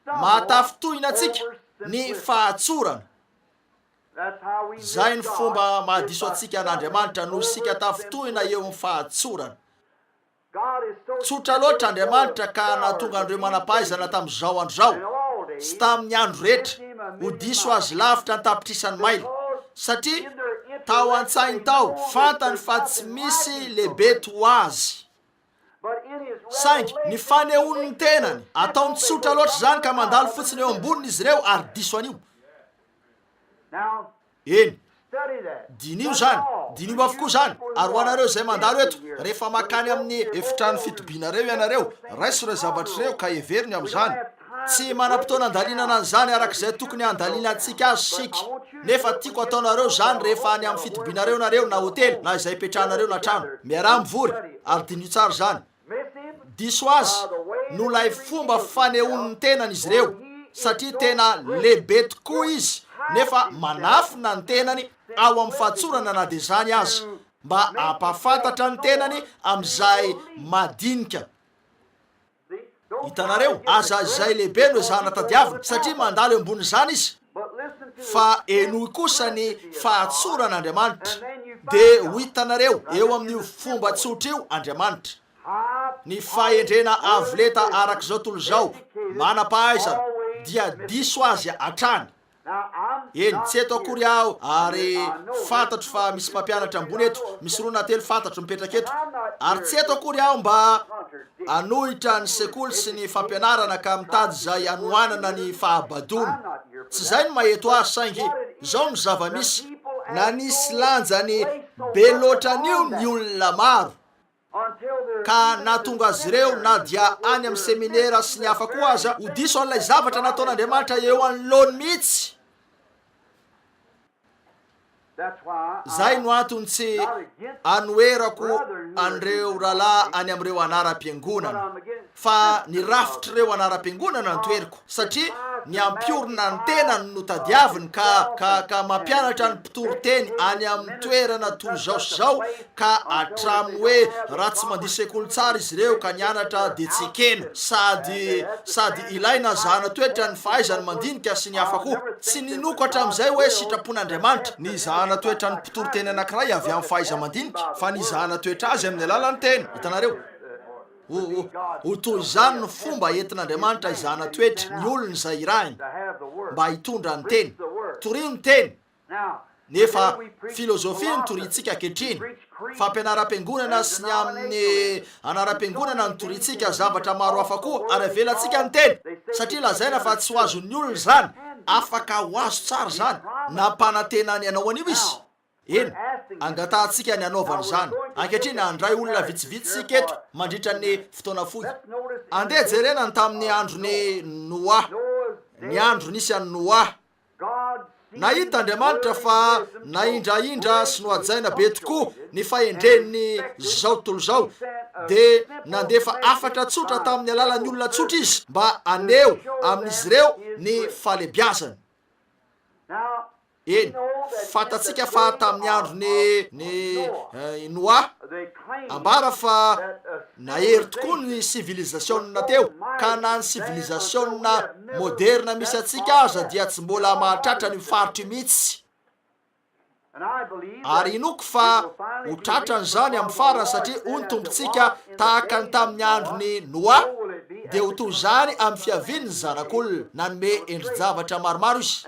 mahatafitohina atsika ny fahatsorana. Zay ny fomba mahadiso atsika an'Andriamanitra no sika tafitohina eo amin'ny fahatsorana. Tsotra loatra Andriamanitra ka nahatonga andreo manampahaizana tamin'izao andro zao sy tamin'ny andro rehetra ho diso azy lavitra ny tapitrisany maila satria tao an-tsainy tao fantany fa tsy misy lehibe to azy saingy ny fanehoany ny tenany ataony tsotra loatra zany ka mandalo fotsiny eo amboniny izy ireo ary diso an'io. Eny dinio zany dinio avokoa zany ary ho anareo zay mandalo eto rehefa makany amin'ny efitrano fitobinareo ianareo raiso ireo zavatra ireo ka heveriny amin'izany tsy manam-potoana andalinana an'izany arak'izay tokony andalina antsika azy sika nefa tiako ataonareo zany rehefa any amin'ny fitobinareo nareo na hotely na izay petrahanareo na trano miara mivory ary dinio tsara zany diso azy no lay fomba fanehoany ny tenany izy ireo satria tena lehibe tokoa izy nefa manafina ny tenany ao amin'ny fahatsorana na de zany azy mba ampafantatra ny tenany amin'izay madinika. Hitanareo aza izay lehibe no ezahana tadiavina satria mandalo eo ambony zany izy fa enoy kosa ny fahatsoran'Andriamanitra de ho hitanareo eo amin'io fomba tsotra io Andriamanitra ny fahendrena avoleta arak'izao tolo zao manampahaizana dia diso azy atrany. Eny tsy eto akory aho ary fantatro fa misy mpampianatra ambony eto misy roa na telo fantatro mipetraka eto ary tsy eto akory aho mba anohitra ny sekoly sy ny fampianarana ka mitady zay anohanana ny fahabadony tsy zay ny maheto azy saingy zao ny zava-misy na nisy lanjany be loatran'io ny olona maro ka nahatonga azy ireo na dia any amin'ny seminera sy ny hafa koa aza ho diso an'ilay zavatra nataon'Andriamanitra eo anoloany mihitsy. Zay no antony tsy anoerako an'ireo rahalahy any amin'ireo anaram-piangonana fa ny rafitr'ireo anaram-piangonana no toeriko satria ny ampiorina ny tenany no tadiaviny ka mampianatra ny mpitoro-teny any amin'ny toerana toy zao sy zao ka atraminy hoe raha tsy mandihy sekoly tsara izy ireo ka nianatra de tsy kena sady ilaina zahana toetra ny fahaizany mandinika sy ny hafa koa tsy ninoko hatramin'izay hoe sitrapon'Andriamanitra ny zahana toetra ny mpitoro-teny anankiray avy amin'ny fahaiza mandinika fa ny zahana toetra azy amin'ny alalan'ny teny. Hitanareo ho toy izany ny fomba entin'Andriamanitra izahana toetra ny olona izay irahiny mba hitondra ny teny torio ny teny nefa filozofia ny torintsika ankehitriny fampianaram-piangonana sy ny amin'ny anaram-piangonana ny torintsika zavatra maro hafa koa ary avelantsika ny teny satria lazaina fa tsy ho azon'ny olona zany afaka ho azo tsara zany nampanantena ny anao an'io izy. Eny angatantsika ny anaovany zany ankehitriny andray olona vitsivitsy sika eto mandritra ny fotoana fohy andeha jerena ny tamin'ny androny Noa ny andro nisy any Noa nahita Andriamanitra fa naindraindra sy noajaina be tokoa ny fahendreniny zao tolo zao de nandefa afatra tsotra tamin'ny alalan'ny olona tsotra izy mba aneo amin'izy ireo ny falebiazany. Eny fatatsika fa tamin'ny andro ny Noa ambara fa nahery tokoa ny civilisationna teo ka na ny civilisationna moderna misy atsika aza dia tsy mbola mahatratra ny faritry mihitsy ary inoko fa ho tratrany zany amin'ny farany satria ony tombotsika tahaka ny tamin'ny andro ny Noa de ho toy zany amin'ny fiaviany zanak'olona nanome endri-javatra maromaro izy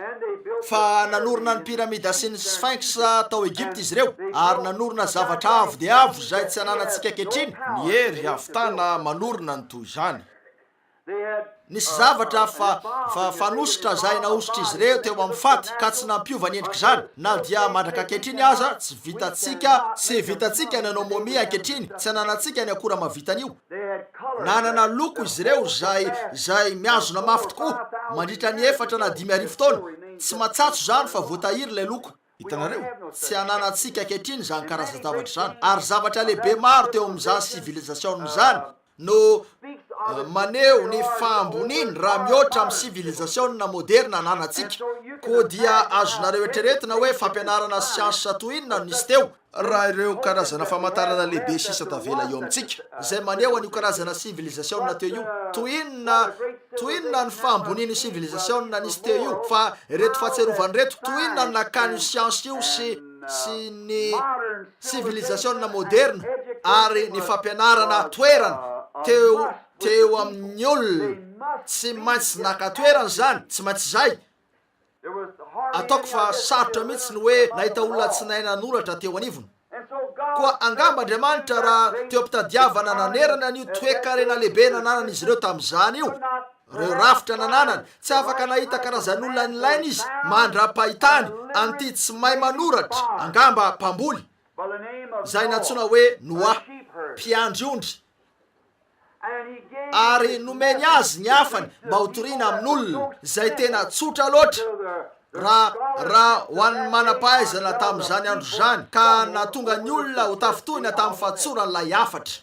fa nanorona ny piramida sy ny sphinx tao Egypte izy ireo ary nanorona zavatra avo de avo zay tsy ananantsika ankehitriny ny hery havitana manorona ny toy zany. Nisy zavatra fa fanositra zay naositra izy ireo teo amin'ny faty ka tsy nampiova ny endriky zany na dia mandraka ankehitriny aza tsy vitatsika ny anao momia ankehitriny tsy ananatsika ny akora mavitan'io nanana loko izy ireo zay miazona mafy tokoa mandritra ny 4 na 5 taona tsy matsatso zany fa voatahiry lay loko. Hitanareo tsy ananatsika ankehitriny zany karaza zavatra zany ary zavatra lehibe maro teo amin'izany civilisation zany no maneho ny fahamboniny raha mihoatra amin'ny civilisation moderna ananantsika, koa dia azonareo etreretina hoe fampianarana siansa toinona no nisy teo raha ireo karazana famantarana lehibe sisa tavela eo amintsika zay maneho an'io karazana civilisation teo io. Toinona ny fahamboniny civilisation nisy teo io, fa reto fahatserovany reto toinona ny nakany siansa io sy ny civilisation moderna ary ny fampianarana toerana teo amin'ny olona tsy maintsy nakatoerana zany, tsy maintsy zay. Ataoko fa sarotra mihitsy ny hoe nahita olona tsy nahay nanoratra teo anivony. Koa angamba Andriamanitra raha teo ampitadiavana nanerana an'io toe-karena lehibe nananan'izy ireo tamin'izany io, reo rafitra nananany, tsy afaka nahita karazan'olona nilaina izy mandra-pahitany anty tsy mahay manoratra, angamba mpamboly zay nantsona hoe Noa, mpiandry-ondry, ary nomeny azy ny afany mba hotoriana amin'olona zay tena tsotra loatra raha ho an'ny manam-pahaizana tamin'izany andro zany, ka natonga ny olona ho tafitohina tamin'ny fahatsoran'ilay afatra.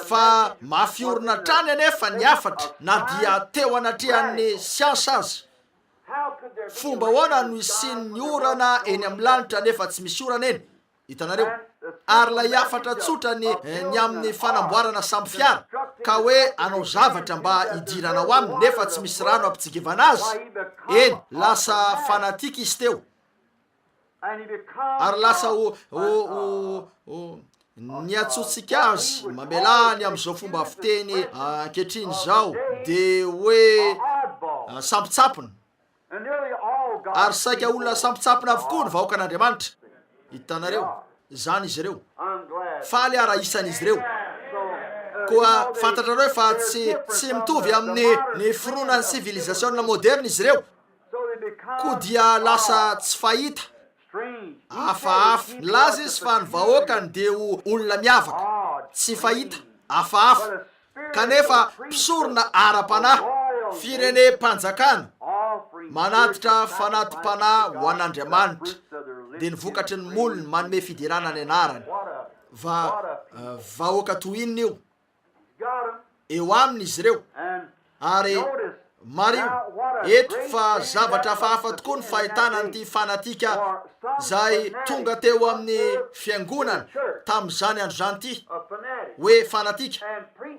Fa mafiorina trany anefa ny afatra na dia teo anatrehan'ny siansa azy. Fomba hoana no isian'ny orana eny amin'ny lanitra nefa tsy misy orana eny, hitanareo. Ary lay afatra tsotra ny amin'ny fanamboarana samby fiara, ka hoe anao zavatra mba hidirana ao aminy nefa tsy misy rano ampitsikivana azy, eny lasa fanatika izy teo ary lasa ny atsotsika azy mamelany amin'izao fomba fiteny ankehitriny zao de hoe sampitsapona, ary saika olona sampitsapona avokoa ny vahoaka an'Andriamanitra. Hitanareo zany izy ireo, faly ara isan'izy ireo. Koa fantatrareo fa tsy mitovy amin'ny finoana ny civilisation moderna izy ireo, koa dia lasa tsy fahita, hafahafa. Laza izy fa ny vahoakany de olona miavaka, tsy fahita, hafahafa, kanefa mpisorona ara-panahy, firene-mpanjakana, manatitra fanatim-panahy ho an'Andriamanitra, de ny vokatry ny molony manome fidirana ny anarany. Vahoaka toinina io eo aminy izy ireo. Ary mario eto fa zavatra hafahafa tokoa ny fahitana an'ity fanatika zay tonga teo amin'ny fiangonana tamin'izany andro zany ity, hoe fanatika,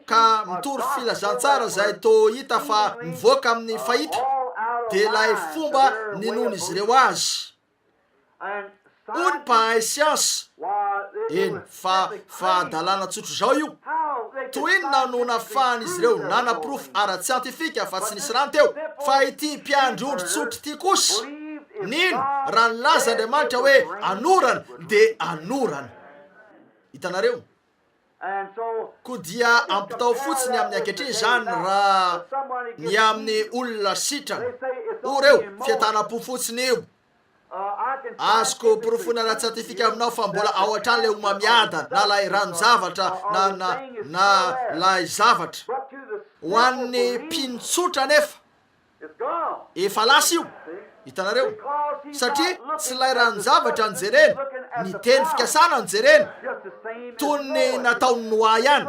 ka mitory filazantsara zay to hita fa mivoaka amin'ny fahita, de lay fomba ninona izy ireo azy. Ony mpahay siansa eny fa adalana tsotro zao io. Toinona no nafahan'izy ireo nanaprofo ara-tsiantifika fa tsy nisy rano teo, fa ity mpiandry-ondry tsotro ty kosa nino raha nilaza Andriamanitra hoe anorana de anorana. Hitanareo, ko dia ampitao fotsiny amin'ny ankehitriny zany raha ny amin'ny olona sitrana oreo fiatanam-po fotsiny io. Azoko porofona ara-tsiantifika aminao fa mbola ao an-trany le homamiadana na lay rano-javatra na lay zavatra ho an'ny mpinotsotra nefa efa lasa io. Hitanareo, satria tsy lay rano-javatra nijereny, ny teny fikasana nijereny toy ny nataony Noa ihany.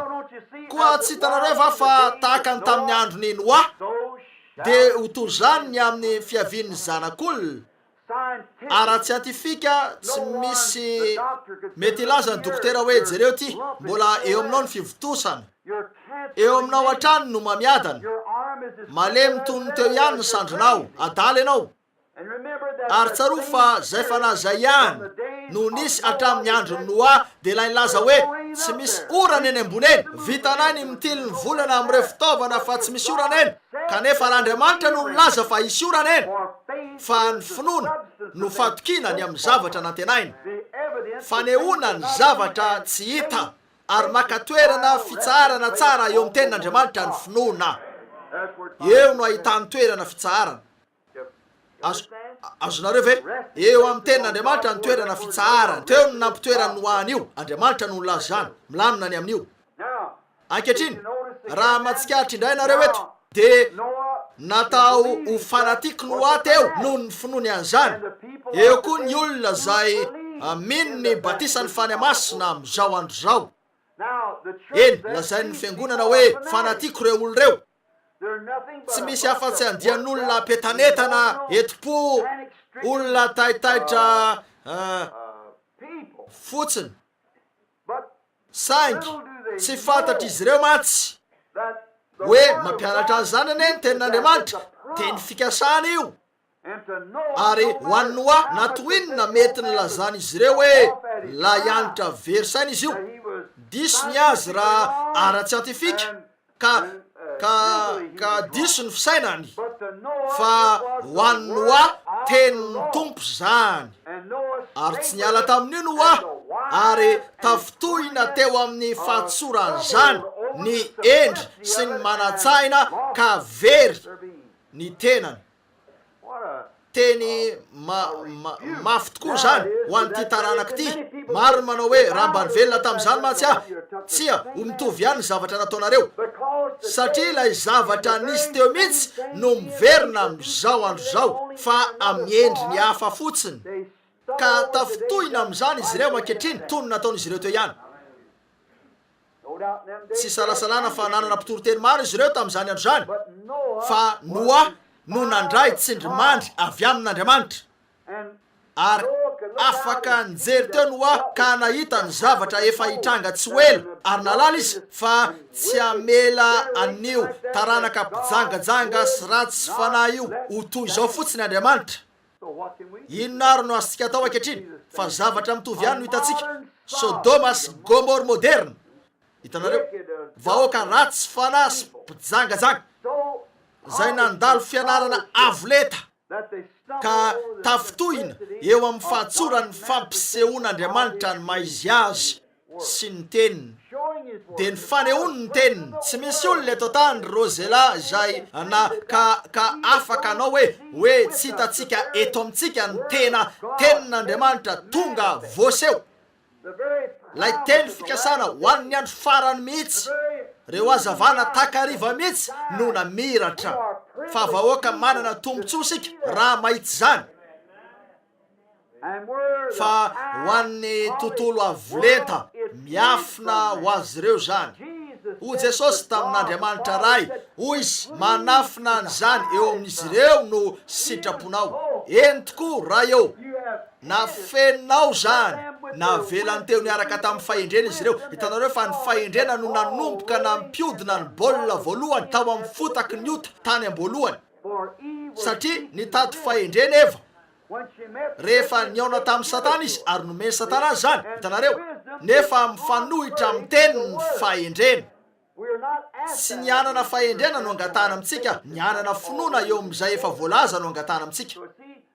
Koa tsy hitanareo va fa tahaka ny tamin'ny androny Noa de ho toy zany ny amin'ny fiavian'ny zanak'olona. Ara-tsiantifika tsy misy mety ilaza ny dokotera hoe jereo ty mbola eo aminao ny fivotosana, eo aminao an-trano no mamiadana, malemy tony teo ihany ny sandrinao, adaly ianao. Ary tsaroa fa zay fanazay ihany no nisy hatramin'ny andro Noa de ilay nilaza hoe tsy misy orana eny ambony eny, vitanay ny mitily ny volana amin'ireo fitaovana fa tsy misy orana eny, kanefa raha Andriamanitra no nilaza fa hisy orana eny, fa ny finoana no fatokina amin'ny zavatra nantenaina, fanehoana ny zavatra tsy hita, ary makatoerana fitsarana tsara eo amin'ny tenin'Andriamanitra ny finoana. Eo no ahitany toerana fitsarana. Azonareo ve? Eo amin'ny tenin'Andriamanitra ny toerana fitsarana. Teo no nampitoerany Noany io, Andriamanitra no nilaza zany, milamina ny amin'io. Ankehitriny raha matsikaritra indray nareo eto de natao ho fanatiky Noa teo noho ny finoany an'izany. Eo koa ny olona zay mino ny batisan'ny fanahy masina amin'izao andro zao. eny lazain'ny fiangonana hoe fanatiko reo olo reo, tsy misy afa-tsy andian'olona ampetanetana etopo, olona taitaitra fotsiny, saingy tsy fantatry izy ireo matsy hoe mampianatra an'izany ane ny tenin'Andriamanitra, teny fikasana io, ary ho an'ny Noa natoinina mety ny lazana izy ireo hoe la hianatra versaina izy io, diso ny azy raha ara-tsiantifika ka diso ny fisainany, fa ho an'ny Noa tenin'ny tompo zany, ary tsy niala tamin'io Noa, ary tafitohina teo amin'ny fahatsorany zany ny endry sy ny manatsaina ka very ny tenany. Teny mafy tokoa zany ho an'ity taranaka ity. Maro manao hoe raha mbany velona tamin'izany matsy tsia ho mitovy ihany ny zavatra nataonareo, satria ilay zavatra nisy teo mihitsy no miverina amin'izao andro zao fa amin'ny endriny hafa fotsiny, ka tafitohina amin'izany izy ireo ankehitriny toy ny nataon'izy ireo teo ihany. Tsy salasalana fa nanana mpitoroteny maro izy ireo tamin'izany andro zany, fa Noa no nandray tsindrimandry avy amin'Andriamanitra, ary afaka nijery teo Noa ka nahita ny zavatra efa hitranga tsy hoelo, ary nalala izy fa tsy amela an'io taranaka mpijangajanga sy ratsy fanahy io ho toy izao fotsiny Andriamanitra. Inona ary no azontsika atao ankehitriny fa zavatra mitovy ihany no hitantsika. Sodoma sy Gomora moderne, hitanareo, vahoaka ratsy fanahy sy mpijangajanga zay nandalo fianarana avoleta ka tafitohina eo amin'ny fahatsorany fampisehoan'Andriamanitra ny maizy azy sy ny teniny, de ny fanehoany ny teniny. Tsy misy olona eto tany Rosela zay ka afaka anao hoe tsy hitatsika eto amintsika ny tenin'Andriamanitra tonga voaseho, lay teny fikasana ho an'ny andro farany mihitsy, reo azavana takariva mihitsy no namiratra, fa vahoaka manana tombontsoa sika raha mahitsy zany. Fa ho an'ny tontolo avolenta miafina ho azy ireo zany. O Jesosy tamin'Andriamanitra ray, hoy izy manafina an'izany eo amin'izy ireo no sitraponao. Eny tokoa raha eo na feninao zany, na velany teo niaraka tamin'ny fahendrena izy ireo. Hitanareo fa ny fahendrena no nanomboka nampiodina ny baolina voalohany tao amin'ny fotaky ny ota tany am-boalohany, satria nitady fahendrena Eva rehefa niaona tamin'ny Satana izy, ary nomeny Satana azy zany. Hitanareo, nefa mifanohitra amin'ny teniny fahendrena. Tsy nianana fahendrena no angatana amintsika, nianana finoana eo amin'izay efa voalaza no angatana amintsika.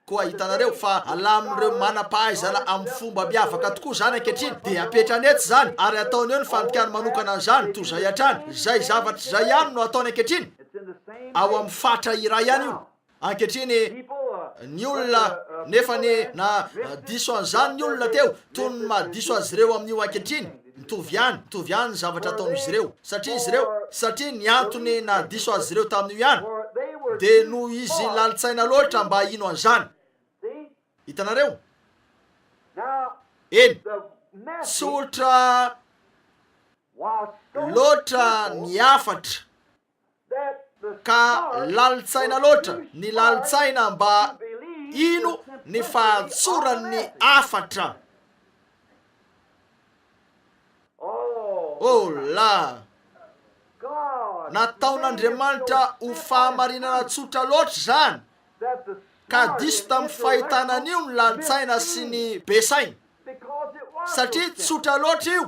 Koa hitanareo fa alamin'ireo manam-pahaizana amin'ny fomba miavaka tokoa zany ankehitriny, de apetrany etsy zany ary ataony eo ny fanokany manokana an'izany toy zay hatrany. Zay zavatra zay ihany no ataony ankehitriny ao amin'ny fatra iray ihany io. Ankehitriny ny olona nefa na diso an'izany ny olona teo toy ny mahadiso azy ireo amin'io ankehitriny, mitovy ihany ny zavatra ataon'izy ireo, satria ny antony na diso azy ireo tamin'io ihany de no izy lalitsaina loatra mba ino an'izany. Hitanareo, eny tsotra loatra ny afatra ka lalitsaina loatra ny lalitsaina mba ino ny fahatsorany afatra. Oh la, nataon'Andriamanitra ho fahamarinana tsotra loatra zany, ka diso tamin'ny fahitanan'io ny lalitsaina sy ny besaina, satria tsotra loatra io.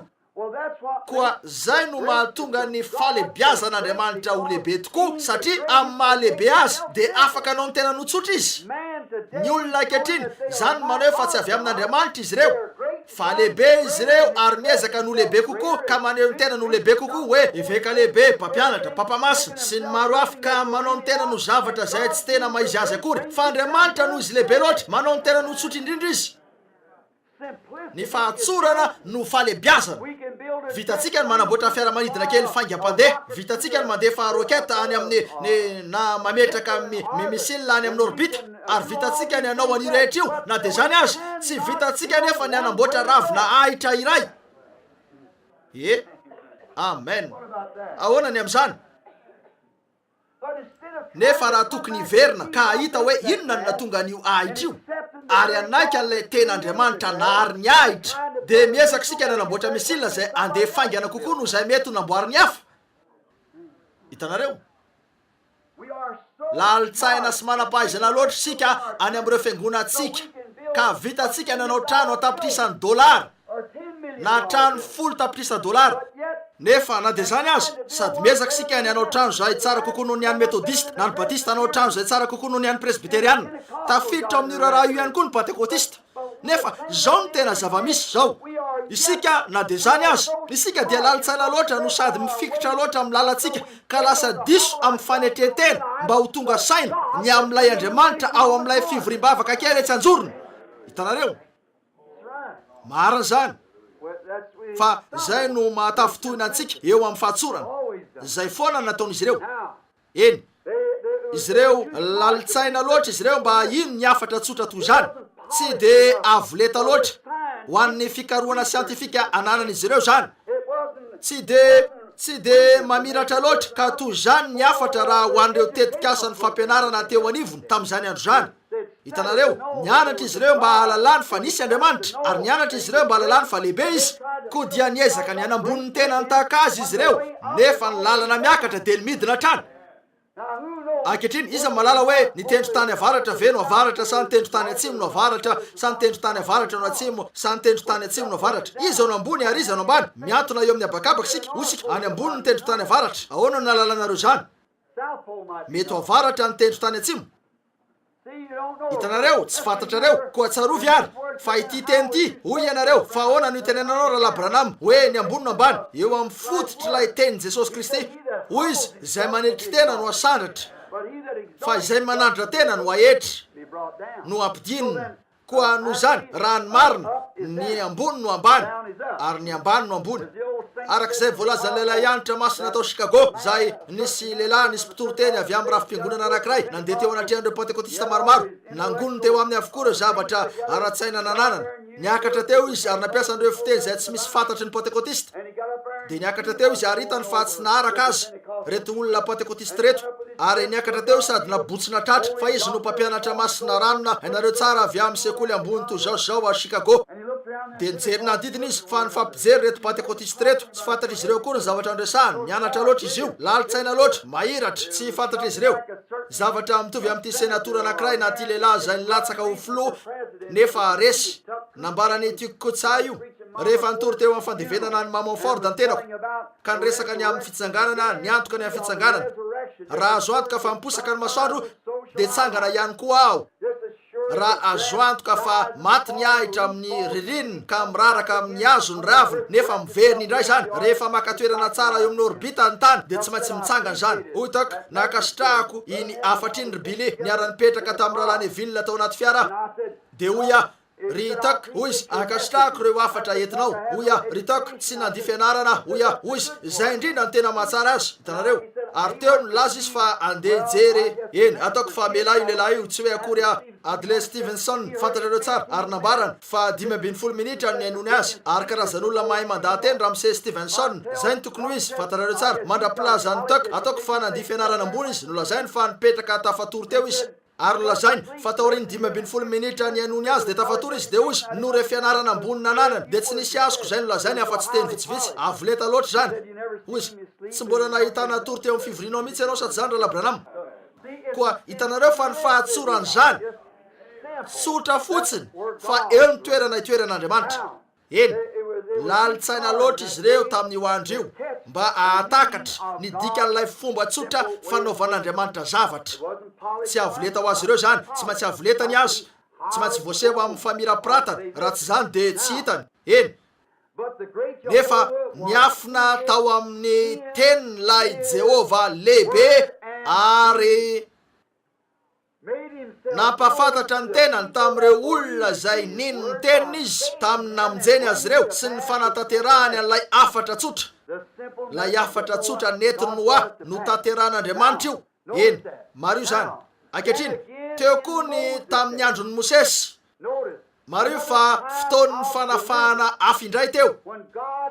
Koa zay no mahatonga ny fahalebiazan'Andriamanitra ho lehibe tokoa, satria amin'ny mahalehibe azy de afaka anao ny tena no tsotra izy. Ny olona ankehitriny zany manao fa tsy avy amin'Andriamanitra izy ireo, fa lehibe izy ireo ary miezaka no lehibe kokoa, ka maneho ny tena no lehibe kokoa hoe eveka lehibe, mpampianatra, papamasina sy ny maro hafa, ka manao ny tena no zavatra zay tsy tena maizy azy akory. Fa Andriamanitra no izy lehibe loatra, manao ny tena no tsotra indrindra izy. Ny fahatsorana no fahalebiazana. Vitatsika ny manamboatra fiaramanidina kely faingam-pandeha, vitatsika ny mandefa roketa any amin'ny na mametraka misile any amin'ny orbita, ary vitatsika ny anao an'io rehetra io. Na de zany azy, tsy vitatsika nefa ny anamboatra ravina ahitra iray. amen. What about that? Ahoana ny amin'izany? But instead of Nefa raha tokony hiverina ka ahita hoe inona no natonga an'io ahitra io ary anaiky an'ilay ten'Andriamanitra nahary ny ahitra dia miezaka sika nanamboatra misilina izay andeha faingana kokoa noho izay mety ho namboary ny hafa. Hitanareo? we are so Lalitsaina sy manam-pahaizana loatra sika any amin'ireo fiangonantsika ka vitantsika nanao trano atapitrisany $, or $10 million. na trano 10 tapitrisa $. But yet, Nefa na dia zany azy sady miezaka sika ny hanao trano izay tsara kokoa noho ny an'ny metodista na ny batista hanao trano izay tsara kokoa noho ny an'ny presbyteriana. Tafiditra amin'io raha io ihany koa ny pentekotista. Nefa zao no tena zava-misy zao. Isika na dia zany azy, isika dia lalitsaina loatra no sady mifikitra loatra amin'ny lalantsika ka lasa diso amin'ny fanetretena mba ho tonga saina ny amin'ilay Andriamanitra ao amin'ilay fivoriam-bavaka kely etsy anjorony. Hitanareo? that's right. Marina zany. Well, that's we Fa zay no mahatafitohina antsika eo amin'ny fahatsorana. always done. Zay foana nataon'izy ireo. Now, Eny, they izy ireo lalitsaina loatra izy ireo mba ino ny afatra tsotra toy izany. Tsy dia avoleta loatra ho an'ny fikarohana siantifika ananan'izy ireo zany. it wasn't Tsy dia mamiratra loatra ka toy izany ny afatra raha ho an'ireo tetikasa ny fampianarana teo anivony tamin'izany andro zany. Hitanareo, nianatra izy ireo mba halalany fa nisy Andriamanitra ary nianatra izy ireo mba halalany fa lehibe izy. Koa dia niezaka ny hanambony ny tena nitahaka azy izy ireo nefa ny lalana miakatra dia midina hatrany. now who knows Ankehitriny iza malala hoe nitendro tany avaratra ve no avaratra sa nitendro tany atsimo no avaratra sa nitendro tany avaratra no atsimo sa nitendro tany atsimo no avaratra. Iza no ambony ary iza no ambany. Miantona eo amin'ny abakabaka sika. Osika any ambony nitendro tany avaratra. Ahoana no nalalana zany? South Pole might be. Mety ho avaratra nitendro tany atsimo. See, you don't know. Hitanareo, tsy fantatrareo koa tsarovy ary fa ity teny ity hoy ianareo fa ahoana no itenenanao raha Labranam hoe ny ambony no ambany eo amin'ny fototry ilay tenin Jesosy Kristy. Hoy izy izay manetry tena no asandratra But he that fa exalts izay manandra tena no ahetra be brought down. no ampidinina. Koa no zany raha ny marina ny ambony no ambany ary ny ambany no ambony. The old saint Arak'izay voalazan'ny lehilahy anitra masina tao Chicago zay nisy lehilahy nisy mpitoro teny avy amin'ny rafim-piangonana anankiray nandeha teo anatrehan'ireo pentekotista maromaro. Nangoniny teo amin'ny avokoa ireo zavatra ara-tsaina nananana. Niakatra teo izy ary nampiasa an'ireo fiteny izay tsy misy fantatry ny pentekotista. and he got up there and Dia niakatra teo izy ary hitany fa tsy naharaka azy reto olona pentekotista reto ary niakatra teo sady nabotsina tratra fa izy no mpampianatra masina ranona ianareo tsara avy amin'ny sekoly ambony toy zao sy zao a Chicago. he looked around Dia nijery nadidina izy fa ny fampijery reto pentekotista reto tsy fantatra izy ireo koa ny zavatra andresahany. Mianatra loatra izy io, lalitsaina loatra, mahiratra, tsy fantatra izy ireo. Zavatra mitovy amin'ity senatora anankiray na ty lehilahy izay nilatsaka ho filoha nefa resy nambarany Tikotsa io rehefa nitory teo amin'ny fandevenana ny Maman Ford an-tenako about ka niresaka ny amin'ny fitsanganana, niantoka ny amin'ny fitsanganana. resurrection. Raha azo antoka fa miposaka ny masoandro dia tsangana ihany koa aho. Just as sure Raha azo antoka fa maty ny ahitra amin'ny ririnina ka miraraka amin'ny hazo ny raviny nefa miveriny indray zany rehefa maka toerana tsara eo amin'ny orbita ny tany dia tsy maintsy mitsangana zany. Hitako nakasitrahako iny afatriny ry bile niara-nipetraka tamin'ny rahalahy Neville tao anaty fiara. I said, Dia hoy aho, ry tako, hoy izy, akasitrahako ireo afatra entinao. Hoy aho, ry tako, tsy nandia fianarana aho. Hoy aho, hoy izy, izay indrindra ny tena mahatsara azy. Hitanareo, ary teo no laza izy fa andeha hijery eny. Ataoko fa melahy io lehilahy io tsy hoe akory aho. Adley Stevenson fantatrareo tsara ary nambarana fa 15 minitra ny hainony azy ary karazan'olona mahay mandaha teny Ramsey Stevenson. Zay ny tokony ho izy fantarareo tsara mandra-plaza ny tako. Ataoko fa nandia fianarana ambony izy nolazainy fa nipetraka tafatory teo izy. Ary nolazainy fa taoriny 15 minitra ny hainony azy dia tafatory izy dia hoy izy nore fianarana ambony nananana dia tsy nisy azoko zay nolazainy afa-tsy teny vitsivitsy avoleta loatra zany. Hoy izy tsy mbola nahita natory teo amin'ny fivorianao mihitsy ianao sady zany raha Labranam. Koa hitanareo fa ny fahatsorany zany sotra fotsiny fa eo ny toerana hitoeran'Andriamanitra. Eny, lalitsaina loatra izy ireo tamin'io andro io mba ahatakatra ny dikan'ilay fomba tsotra fanaovan'Andriamanitra zavatra. wasn't polished. Tsy avoleta ho azy ireo zany, tsy maintsy avoletany azy, tsy maintsy voaseho amin'ny famira-piratany, raha tsy zany dia tsy hitany. Eny, But the great nefa niafina tao amin'ny tenin'ilay Jehova lehibe ary made himself nampafantatra ny tenany tamin'ireo olona izay nino ny teniny izy tamin'ny namonjeny azy ireo sy ny fanatanterahany an'ilay afatra tsotra. the simple Lay afatra tsotra netiny Noa no tanteran'Andriamanitra io. Eny, maro io zany. Ankehitriny, teo koa ny tamin'ny andron'ny Mosesy. notice mareo fa fotoan'ny fanafahana afindray teo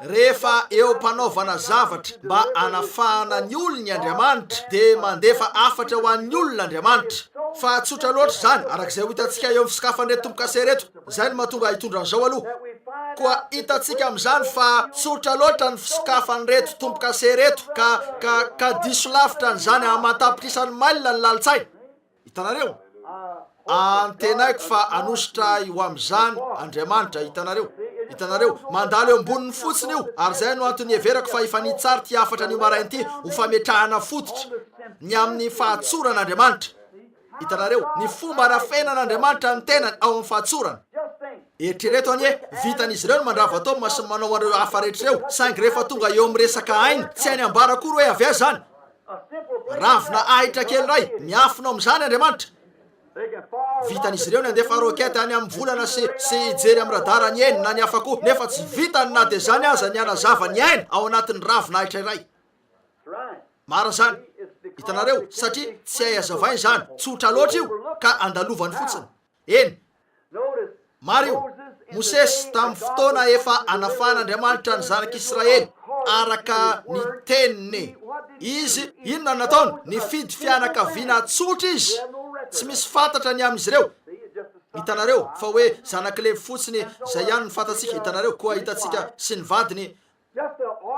rehefa eo mpanaovana zavatra mba anafahana ny olona ny Andriamanitra dia mandefa afatra ho an'ny olona Andriamanitra. Fa tsotra loatra zany arak'izay ho hitantsika eo amin'ny fiskafan'ireto tombo-kase reto. Zay no mahatonga hitondra an'izao aloha. Koa hitantsika amin'izany fa tsotra loatra ny fiskafan'ireto tombo-kase reto ka diso lavitra n'izany amatapitrisany mailina ny lalitsaina. Hitanareo antenaiko fa anositra io amin'izany Andriamanitra. Hitanareo mandalo eo amboniny fotsiny io, ary zay no antony everako fa efa nitsara ty afatra ny marainy ity ho fametrahana fototra ny amin'ny fahatsoran'Andriamanitra. Hitanareo ny fomba arafenan'Andriamanitra ny tenany ao amin'ny fahatsorana. Eritrereto anie vitan'izy ireo no mandrava atao manao an'ireo hafa rehetra ireo, saingy rehefa tonga eo amin'ny resaka ainy tsy hainy ambara kory hoe avy aiza zany. Ravina ahitra kely ray miafina amin'izany Andriamanitra. Vitan'izy ireo ny andefa rokety any amin'ny volana sy hijery amin'ny radara ny ainy na ny hafa koa, nefa tsy vitany na dia zany aza ny anazava ny ainy ao anatin'ny ravina ahitra iray. Mara zany. Hitanareo satria tsy hay azavainy zany, tsotra loatra io ka andalovany fotsiny. Eny Mario Mosesy tamin'ny fotoana efa anafan'Andriamanitra ny zanak'Israely araka ny teniny. Izy inona nataony? Nifidy fianakaviana tsotra izy, tsy misy fantatra ny amin'izy ireo. Hitanareo fa hoe zanak'Levi fotsiny zay ihany ny fantatsika. Hitanareo koa hitantsika sy ny vadiny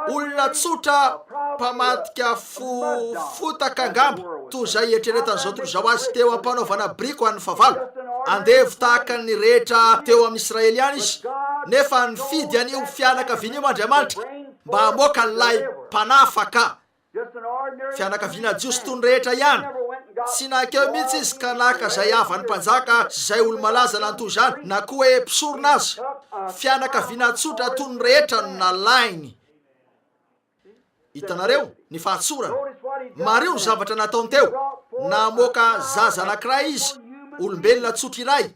olona tsotra mpamatika fotaka angamba toy zay eritreretan'izao toy zao azy teo ampanaovana briko an'ny favalo. Andevo tahaka ny rehetra teo amin'ny Israely ihany izy, nefa nifidy an'io fianakaviana io Andriamanitra mba hamoaka n'ilay mpanafaka. Fianakaviana jiosy toy ny rehetra ihany, tsy nakeo mihitsy izy ka naka zay avany mpanjaka zay olo malaza nantoy zany na koa hoe mpisorona azy. Fianakaviana tsotra toy ny rehetra no nalainy. Hitanareo ny fahatsorana. Mario ny zavatra nataony teo, namoaka zaza anankiray izy, olombelona tsotra iray.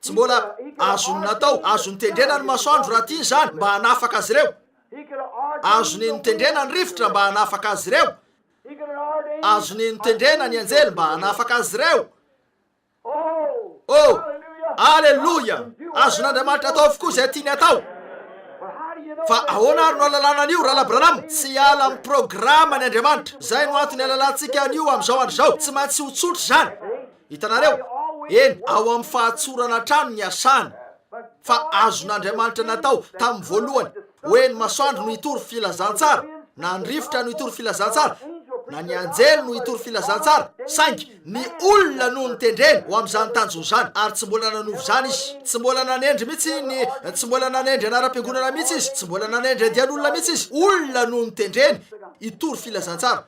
Tsy mbola azony natao, azony tendrena ny masoandro raha tiany zany mba hanafaka azy ireo. Azony nitendrena ny rivotra mba hanafaka azy ireo. Azony nitendrena ny anjely mba hanafaka azy ireo. Oh, aleluya! Azon'Andriamanitra atao avokoa zay tiany atao. Fa ahoana ary no alalana an'io raha Branham? Tsy ala amin'ny programany Andriamanitra. Zay no antony alalantsika an'io amin'izao andro zao. Tsy maintsy ho tsotra zany. Hitanareo? Eny, ao amin'ny fahatsorana trano ny asany. Fa azon'Andriamanitra natao tamin'ny voalohany hoe ny masoandro no hitory filazantsara, na ny rivotra no hitory filazantsara, na ny anjely no hitory filazantsara, saingy ny olona no nitendreny ho amin'izany tanjona zany. Ary tsy mbola nanovo zany izy, tsy mbola nanendry mihitsy tsy mbola nanendry anaram-piangonana mihitsy izy, tsy mbola nanendry andian'olona mihitsy izy. Olona no nitendreny hitory filazantsara,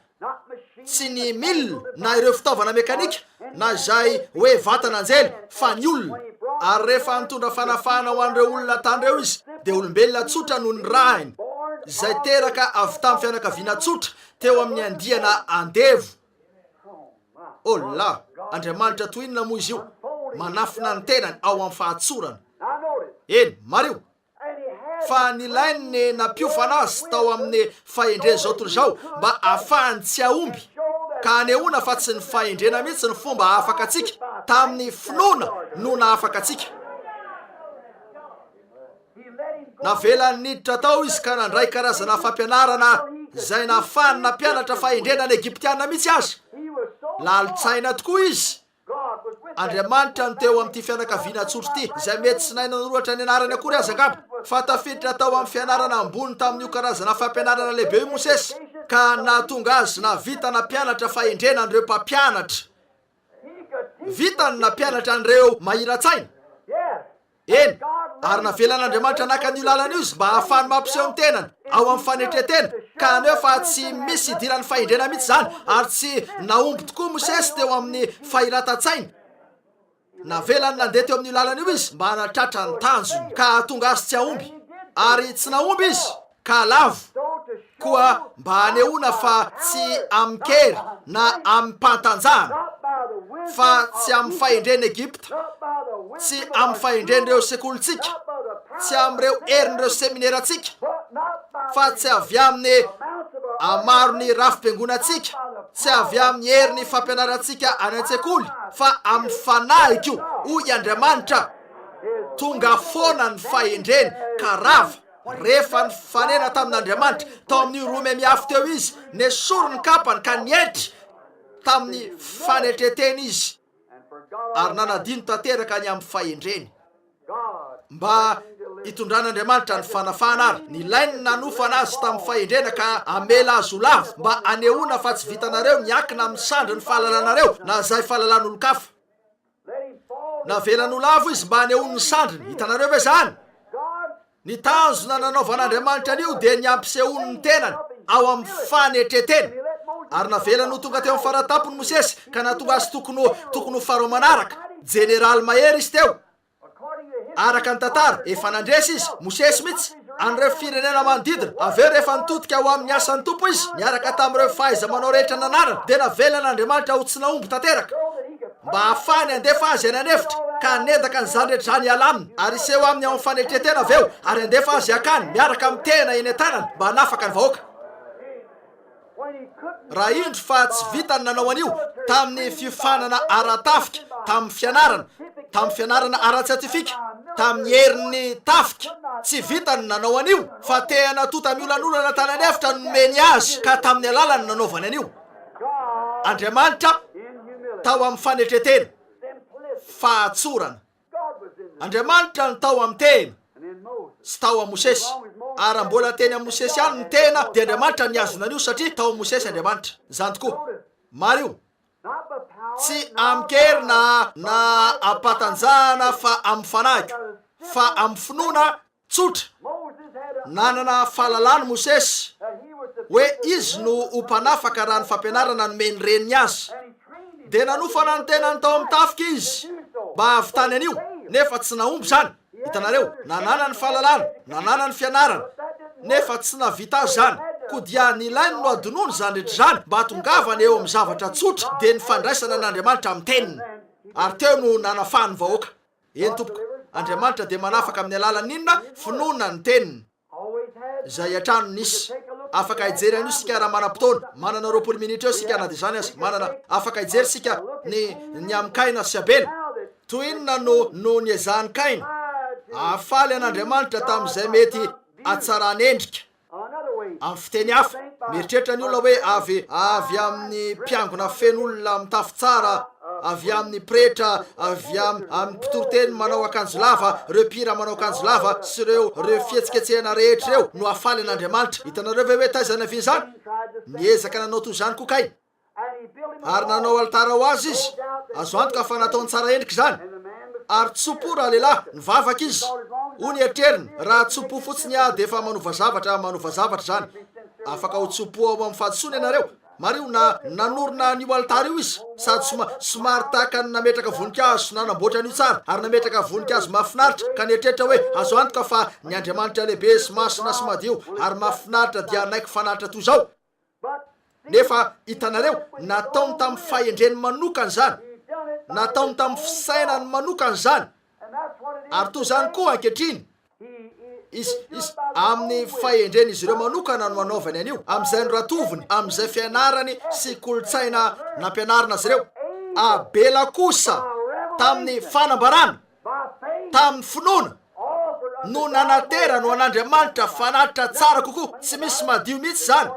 tsy ny milina na ireo fitaovana mekanika na zay hoe vatan'anjely, fa ny olona. Ary rehefa nitondra fanafahana ho an'ireo olona tandreo izy, dia olombelona tsotra no ny rahiny zay teraka avy tamin'ny fianakaviana tsotra teo amin'ny andiana andevo. Oh la, Andriamanitra toy inona moa izy io? Manafina ny tenany ao amin'ny fahatsorana. Eny Mario, fa nilainy nampiofana azy tao amin'ny fahendreny zao toy zao mba ahafahany tsy ahomby, ka anehoana fa tsy ny fahendrena mihitsy ny fomba afaka atsika, tamin'ny finoana no naafaka atsika. Navelany niditra tao izy ka nandray karazana fampianarana zay nahafahany nampianatra fahendrena ny Egyptiana mihitsy azy. Lalitsaina tokoa izy. Andriamanitra no teo amin'ity fianakaviana tsotra ity, zay mety tsy nainanohatra ny anarany akory azy angamba, fa tafiditra tao amin'ny fianarana ambony tamin'io karazana fampianarana lehibe io Mosesy, ka nahatonga azy navita nampianatra fahendrena an'ireo mpampianatra. Vitany nampianatra an'ireo mahira-tsaina. Eny, ary navelan'Andriamanitra naka an'io lalana io izy mba ahafahany mampiseho ny tenany ao amin'ny fanetretena, ka anefa tsy misy idiran'ny fahendrena mihitsy zany, ary tsy naomby tokoa Mosesy teo amin'ny fahiratan-tsaina. Navelany nandeha teo amin'io lalana io izy mba hanatratra ny tanjony, ka hahatonga azy tsy ahomby, ary tsy naomby izy ka lavo, koa mba hanehoana fa tsy amikery na ampantanjahana, fa tsy amin'ny fahendreny Egypta, tsy amin'ny fahendren'ireo sekolitsika, tsy amin'ireo herin'ireo semineratsika, fa tsy avy amin'ny amarony rafim-piangonatsika, tsy avy amin'ny herin'ny fampianaratsika any an-tsekoly, fa amin'ny fanahy io hoy Andriamanitra tonga foana ny fahendreny ka rava rehefa ny fanena tamin'Andriamanitra tao amin'ny rome miafy teo izy nesoro ny kapany ka nietry tamin'ny fanetreteny izy ary nanadino tanteraka ny amin'ny fahendreny mba hitondran'Andriamanitra ny fanafana ary ny lainy nanofana azy tamin'ny fahendrena ka amela azy ho lavo mba anehoana fa tsy vitanareo niakina amin'ny sandry ny fahalalanareo na zay fahalalàn'olo-kafa navelany ho lavo izy mba anehoany ny sandriny hitanareo ve zany ny tanjona nanaovan'Andriamanitra an'io dia ny ampisehoany ny tenany ao amin'ny fanetretena ary navelany ho tonga teo amin'ny faratapony Mosesy ka natonga azy tokony ho farao manaraka jeneraly mahery izy teo araka ny tantara efa nandresy izy Mosesy mitsy an'ireo firenena manodidina aveo rehefa nitodika ho amin'ny asan'ny tompo izy niaraka tamin'ireo fahaiza manao rehetra nanarana dia navelan'Andriamanitra ho tsy naomby tanteraka mba hafany andefa azy any anefitra ka nedaka ny zany rehetra zany alaminy ary iseho aminy ao amin'ny fanetretena aveo ary andefa azy akany miaraka amin'ny tena eny an-tanany mba hanafaka ny vahoaka raha indro fa tsy vitany nanao an'io tamin'ny fifanana ara-tafika tamin'ny fianarana ara-tsiatifika tamin'ny herin'ny tafika tsy vitany nanao an'io fa tena tota miolanolana tany anefitra nomeny azy ka tamin'ny alalany nanaovany an'io Andriamanitra tao amin'ny fanetretena fahatsorana Andriamanitra ny tao amin'ny tena sy tao amin'ny Mosesy ary mbola teny amin'ny Mosesy any ny tena dia Andriamanitra niazona an'io satria tao amin'ny Mosesy Andriamanitra zany tokoa mario tsy amikery na ampatanjahana fa amin'ny fanahy fa amin'ny finoana tsotra nanana fahalalany Mosesy hoe izy no ho mpanafaka raha ny fampianarana nomeny reniny azy dia nanofana ny tenany tao amin'ny tafika izy mba havitany an'io nefa tsy naomby zany hitanareo nanana ny fahalalana nanana ny fianarana nefa tsy navita azy zany ko dia nilainy no adonony zany rehetra zany mba hatongavana eo amin'ny zavatra tsotra dia ny fandraisana n'Andriamanitra amin'ny teniny ary teo no nanafahany vahoaka eny tompoko Andriamanitra dia manafaka amin'ny alalan'inona finoana ny teniny zay atrano nisy afaka hijery an'io sika raha manam-potoana manana 20 minitra eo sika na dia zany azy manana afaka hijery sika ny amin'ny Kaina sy Abela toy inona no niezahany Kaina afaly an'Andriamanitra tamin'izay mety atsarany endrika amin'ny fiteny hafa mieritreritra ny olona hoe avy amin'ny mpiangona feno olona mitafy tsara avy amin'ny pretra avy amin'ny mpitoroteny manao akanjo lava reo mpira manao akanjo lava sy reo fietsiketsehana rehetra reo no afaly an'Andriamanitra hitanareo ve hoe taizana vy zany niezaka nanao toy zany koa Kaina ary nanao alitara ho azy izy azo antoka fa nataony tsara endrika zany ary tsopo raha lehilahy nivavaka izy ho nieritreriny raha tsopo fotsiny dia efa manova zavatra zany afaka ho tsopo ao amin'ny fahadisoana ianareo mario nanorona n'io alitara io izy sady somary tahaka ny nametraka voninkazo nanamboatra an'io tsara ary nametraka voninkazo mahafinaritra ka nieritreritra hoe azo antoka fa ny Andriamanitra lehibe sy masina sy madio ary mahafinaritra dia naiky fanaritra toy zao nefa hitanareo nataony tamin'ny fahendreny manokany zany nataony tamin'ny fisainany manokany zany ary toy zany koa ankehitriny izy amin'ny fahendreny izy ireo manokana no anaovany an'io amin'izay noratoviny amin'izay fianarany sy kolotsaina nampianarana azy ireo Abela kosa tamin'ny fanambarana tamin'ny finoana no nanatera no an'Andriamanitra fanaritra tsara kokoa tsy misy madio mihitsy zany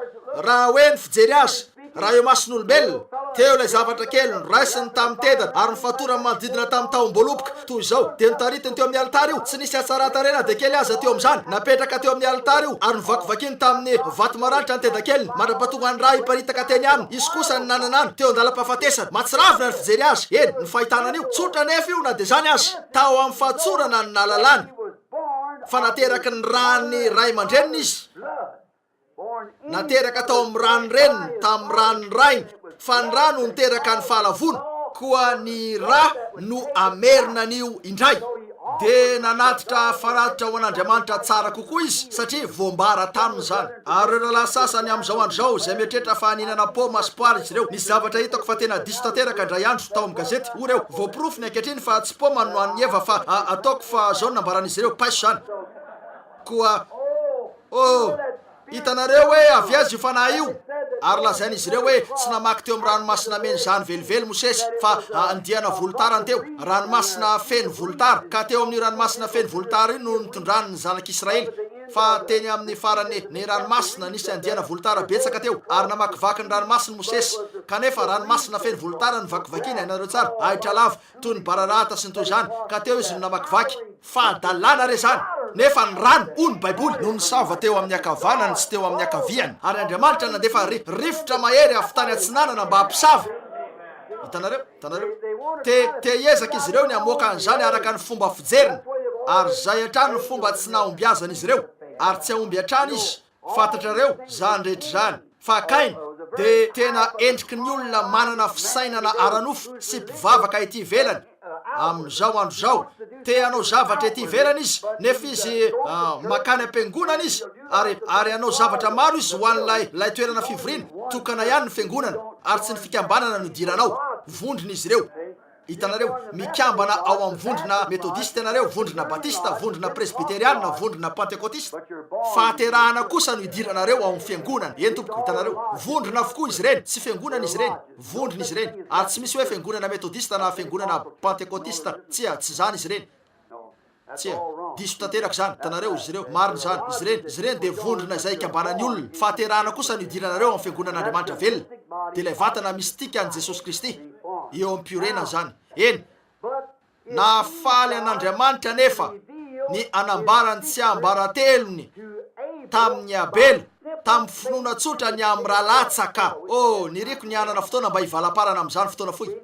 raha hoe ny fijery azy raha eo mason'olombelona teo ilay zavatra kely noraisiny tamin'ny tedana ary ny fatorany manodidina tamin'ny taom-boaloboka toy izao dia nitaritiny teo amin'ny alitara io tsy nisy atsaratarena dia kely aza teo amin'izany napetraka teo amin'ny alitara io ary nivakivakiany tamin'ny vato maranitra ny tedakeliny mandrapatonga ny raha hiparitaka teny aminy izy kosa ny nananany teo andalam-pahafatesana matsiravina ny fijery azy eny ny fahitana an'io tsotra nefa io na dia zany azy tao amin'ny fahatsorana ny nalalany fa nateraky ny rany ray aman-dreniny izy nateraka tao amin'ny rano reniny tamin'ny ranony rainy fa ny rano niteraka ny fahalavona koa ny ra no amerina an'io indray dia nanatitra fanatitra ho an'Andriamanitra tsara kokoa izy satria voambara taminy zany ary reo rahalahy sasany amin'izao andro zao izay mieritreritra fa haninana poma sy poara izy ireo nisy zavatra hitako fa tena diso tanteraka indray andro tao amin'ny gazety o reo voapirofony ankehitriny fa tsy poma no an'ny eva fa ataoko fa zao nambaran'izy ireo paiso zany koa hitanareo hoe avy azy io fanahy io ary lazain'izy ireo hoe tsy namaky teo amin'ny ranomasina meny zany velively Mosesy fa andiana volotara teo, ranomasina feno volotara, ka teo amin'ny ranomasina feno volotara iny no nitondrany ny zanak'Israely. Fa teny amin'ny farany ny ranomasina nisy andiana volotara betsaka teo ary namakivaky ny ranomasina Mosesy, kanefa ranomasina feno volotara ny vakivakiny hainareo tsara, ahitra lava toy ny bararata sy ny toy zany, ka teo izy no namakivaky. Fahadalana re zany, nefa ny rano ony baiboly no nisava teo amin'ny akavanany tsy teo amin'ny akaviany, ary Andriamanitra nandefa rivotra mahery avy tany atsinanana mba hampisava. Hitanareo te hiezaka izy ireo ny amoaka an'izany araka ny fomba fijeriny, ary zay hatrany ny fomba tsy nahombiazana izy ireo, ary tsy ahomby hatrany izy. Fantatrareo zany rehetra zany fa Kainy de tena endriky ny olona manana fisainana aranofo sy mpivavaka ety ivelany. Amin'izao andro zao te hanao zavatra ety ivelany izy, nefa izy makany am-piangonana izy, ary hanao zavatra maro izy ho an'lay toerana fivoriana, tokana ihany ny fiangonana ary tsy ny fikambanana no idiranao. Vondrona izy ireo. Hitanareo mikambana ao amin'ny vondrona metodista ianareo, vondrona batista, vondrona presbiteriana, vondrona pentekotista. Fahaterahana kosa no idiranareo ao amin'ny fiangonana. Eny tompoko, hitanareo vondrona avokoa izy ireny, tsy fiangonana izy ireny, vondrona izy ireny. Ary tsy misy hoe fiangonana metodista na fiangonana pentekotista, tsy zany izy ireny. Tsia, diso tanteraka zany. Hitanareo izy ireo marina zany. Izy ireny de vondrona izay ikambanan'ny olona. Fahaterahana kosa no idiranareo amin'ny fiangonan'Andriamanitra velona, de ilay vatana mistika an' Jesosy Kristy eo amin'ny piorena zany. Eny, nafaly an'Andriamanitra nefa ny anambarany tsy ambaratelony tamin'ny Abela, tamin'ny finoana tsotra ny amin'ny rahalatsaka. Niriko ny anana fotoana mba hivalaparana amin'izany fotoana foy.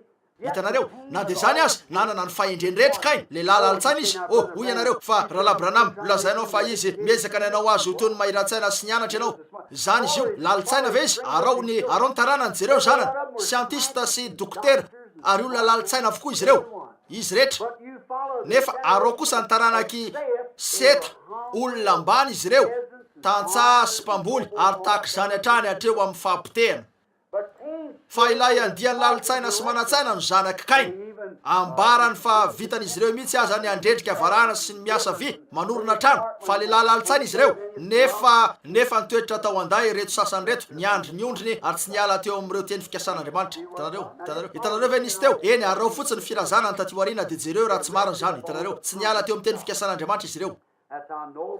Hitanareo, na de zany azy nanana ny fahendreny rehetra Kainy, lehilahy lalitsaina izy. Hoy ianareo fa Rahalahy Branham lazainao fa izy miezaka ny anao azy ho toy ny mahiran-tsaina sy ny anatra ianao. Zany izy io, lalitsaina ve izy? Arao ny taranany jereo zanany, siantista sy dokotera, ary olona lalitsaina avokoa izy ireo, izy rehetra. Nefa arao kosa ny taranaky seta, olona ambany izy ireo, tantsaha sy mpamboly, ary tahaka zany hatrany hatreo amin'ny fahampitehana. Fa ilay andiany lalitsaina sy manatsaina no zanaky Kainy, ambarany fa vitan'izy ireo mihitsy aza ny andrendrika avarana sy ny miasa vy manorona trano, fa lehilahy lalitsaina izy ireo, nefa nitoetra tao anday reto sasany reto, niandry ny ondriny ary tsy niala teo amin'ireo teny fikasan'Andriamanitra. Hitanareo ve nisy teo? Eny, arao fotsiny firazana ny taty aoriana de jereo raha tsy marina zany. Hitanareo tsy niala teo amin'ny teny fikasan'Andriamanitra izy ireo.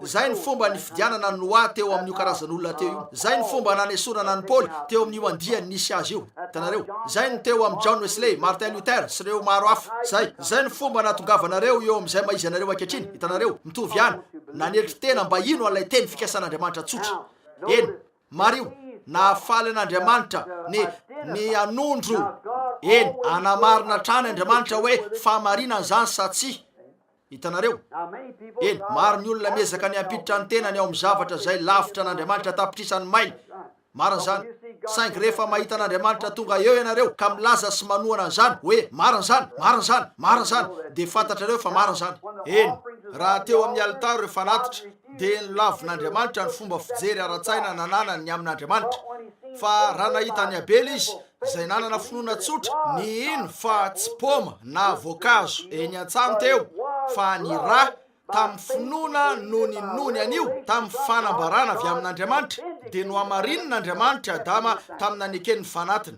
Zay ny fomba ny fidianana ny Noa teo amin'io karazan'olona teo io. Zay ny fomba nanesorana ny Paoly teo amin'io andiany nisy azy io. Hitanareo, zay ny teo amin'ny John Wesley, Martin Luther sy ireo maro hafa. Zay ny fomba natongavanareo eo amin'izay maizanareo ankehitriny. Hitanareo, mitovy ihany, nanetry tena mba ino an'ilay teny fikasan'Andriamanitra tsotra. Eny, mario, nahafaly an'Andriamanitra ny anondro. Eny, anamarina trany Andriamanitra hoe fahamarinana zany sa tsy. Hitanareo, eny, maro ny olona miezaka ny ampiditra ny tenany ao amin'ny zavatra zay lavitra an'Andriamanitra tapitrisany maily. Marina zany, saingy rehefa mahita an'Andriamanitra tonga eo ianareo ka milaza sy manohana an'izany hoe marina zany, de fantatrareo fa marina zany. Eny, raha teo amin'ny alitara ireo fanatitra, de nilavin'Andriamanitra ny fomba fijery ara-tsaina nananany amin'Andriamanitra. Fa raha nahita ny Abela izy, zay nanana finoana tsotra, ny ino fa tsy poma na voankazo eny an-tsano teo, fa ny ra tamin'ny finoana no ny nony anio tamin'ny fanambarana avy amin'Andriamanitra, de no amarin'Andriamanitra Adama tamin'ny naneken'ny fanatiny.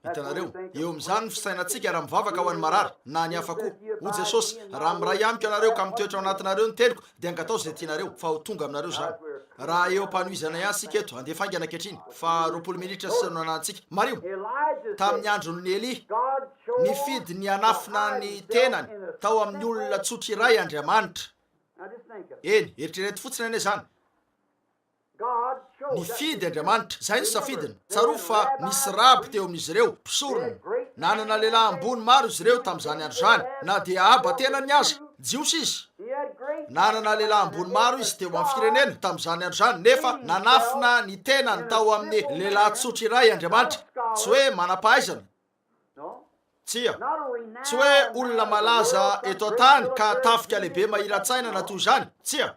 Hitanareo, eo amin'izany ny fisainantsika raha mivavaka ho an'ny marary na ny hafa koa. Ho Jesosy, raha miray amiko ianareo ka mitoetra ao anatinareo ny teniko, de angatao zay tianareo, fa ho tonga aminareo zany. Raha eo ampanohizana ihany sika eto, andefaingana ankehitriny, fa 20 minitra sy nanantsika. Mario, tamin'ny andron'ny Eli, nifidy ny anafina ny tenany tao amin'ny olona tsotra iray Andriamanitra. Eny, eritrereto fotsiny ane zany. Nifidy Andriamanitra, zay ny safidiny. Tsaroa fa nisy rabo teo amin'izy ireo, mpisorona. Nanana lehilahy ambony maro izy ireo tamin'izany andro zany, na dia aba tenany aza, jiosy izy. Nanana lehilahy ambony maro izy teo amin'ny firenena tamin'izany andro zany, nefa nanafina ny tenany tao amin'ny lehilahy tsotra iray Andriamanitra. Tsy hoe manam-pahaizana. Tsia, tsy hoe olona malaza eto an-tany ka tafika lehibe mahiran-tsaina na toy zany. Tsia,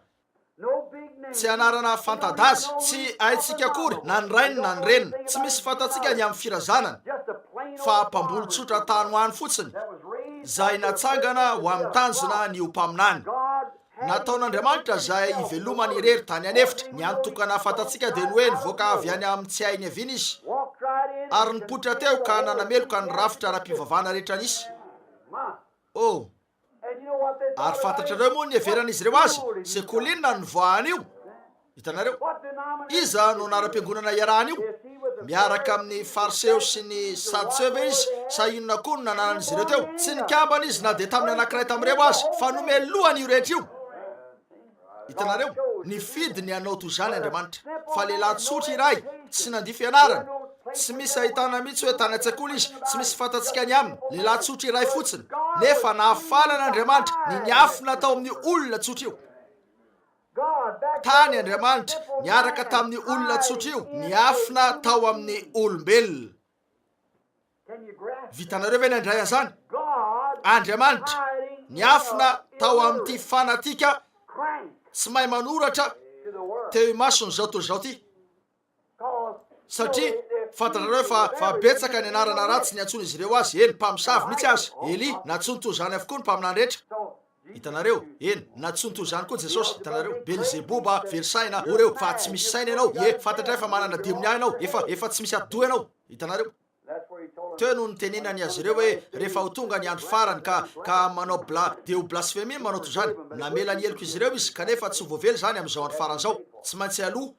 tsy anarana fantadazy, tsy haitsika akory na ny rainy na ny renina, tsy misy fantatsika ny amin'ny firazanana, fa mpamboly tsotra tany ho any fotsiny, zay natsangana ho amin'ny tanjona ny ho mpaminany. nataon'Andriamanitra zay ivelomany irery tany anefitra. Ny antokana fantatsika dia ny hoe nivoaka avy any amin'ny tsy hainy aviny izy, ary nipoitra teo ka nanameloka ny rafitra ra-pivavahana rehetra nisy. Oh, ary fantatrareo moa ny everan'izy ireo azy, sekolinina ny voahany io. Hitanareo, iza no anara-piangonana iarahany io? Miaraka amin'ny fariseo sy ny sadiseo ve izy? Sa inona koa no nananan'izy ireo teo? Tsy nikambana izy na dia tamin'ny anankiray tamin'ireo azy, fa nomelohany io rehetra io. Hitanareo, nifidy ny anao toy izany Andriamanitra. Fa lehilahy tsotra iray, tsy nandia fianarana, tsy misy ahitana mihitsy hoe tany an-tsekoly izy, tsy misy fantatsikany aminy, lehilahy tsotra iray fotsiny, nefa nahafalana Andriamanitra ny niafina tao amin'ny olona tsotra io. Tany Andriamanitra niaraka tamin'ny olona tsotra io, niafina tao amin'ny olombelona. Vitanareo ve ny andray an'izany? Andriamanitra niafina tao amin'ity fanatika tsy mahay manoratra teo imasony zao toy zao ty. Satria fantatrareo fa betsaka ny anarana ratsy ny antsony izy ireo azy. Eny, mpamosavy mihitsy azy. Eli natsony toy izany avokoa ny mpaminany rehetra. Hitanareo, eny, natsony toy izany koa Jesosy. Hitanareo, Belzeboba very saina oreo, fa tsy misy saina ianao. Fantatray fa manana demony ahy ianao, efa tsy misy ady ianao. Hitanareo, teo no niteninany azy ireo hoe rehefa ho tonga ny andro farany ka manao dia ho blasfemia manao toy izany. Namela ny eloko izy ireo izy, kanefa tsy ho voavely zany amin'izao andro farany zao. Tsy maintsy aloha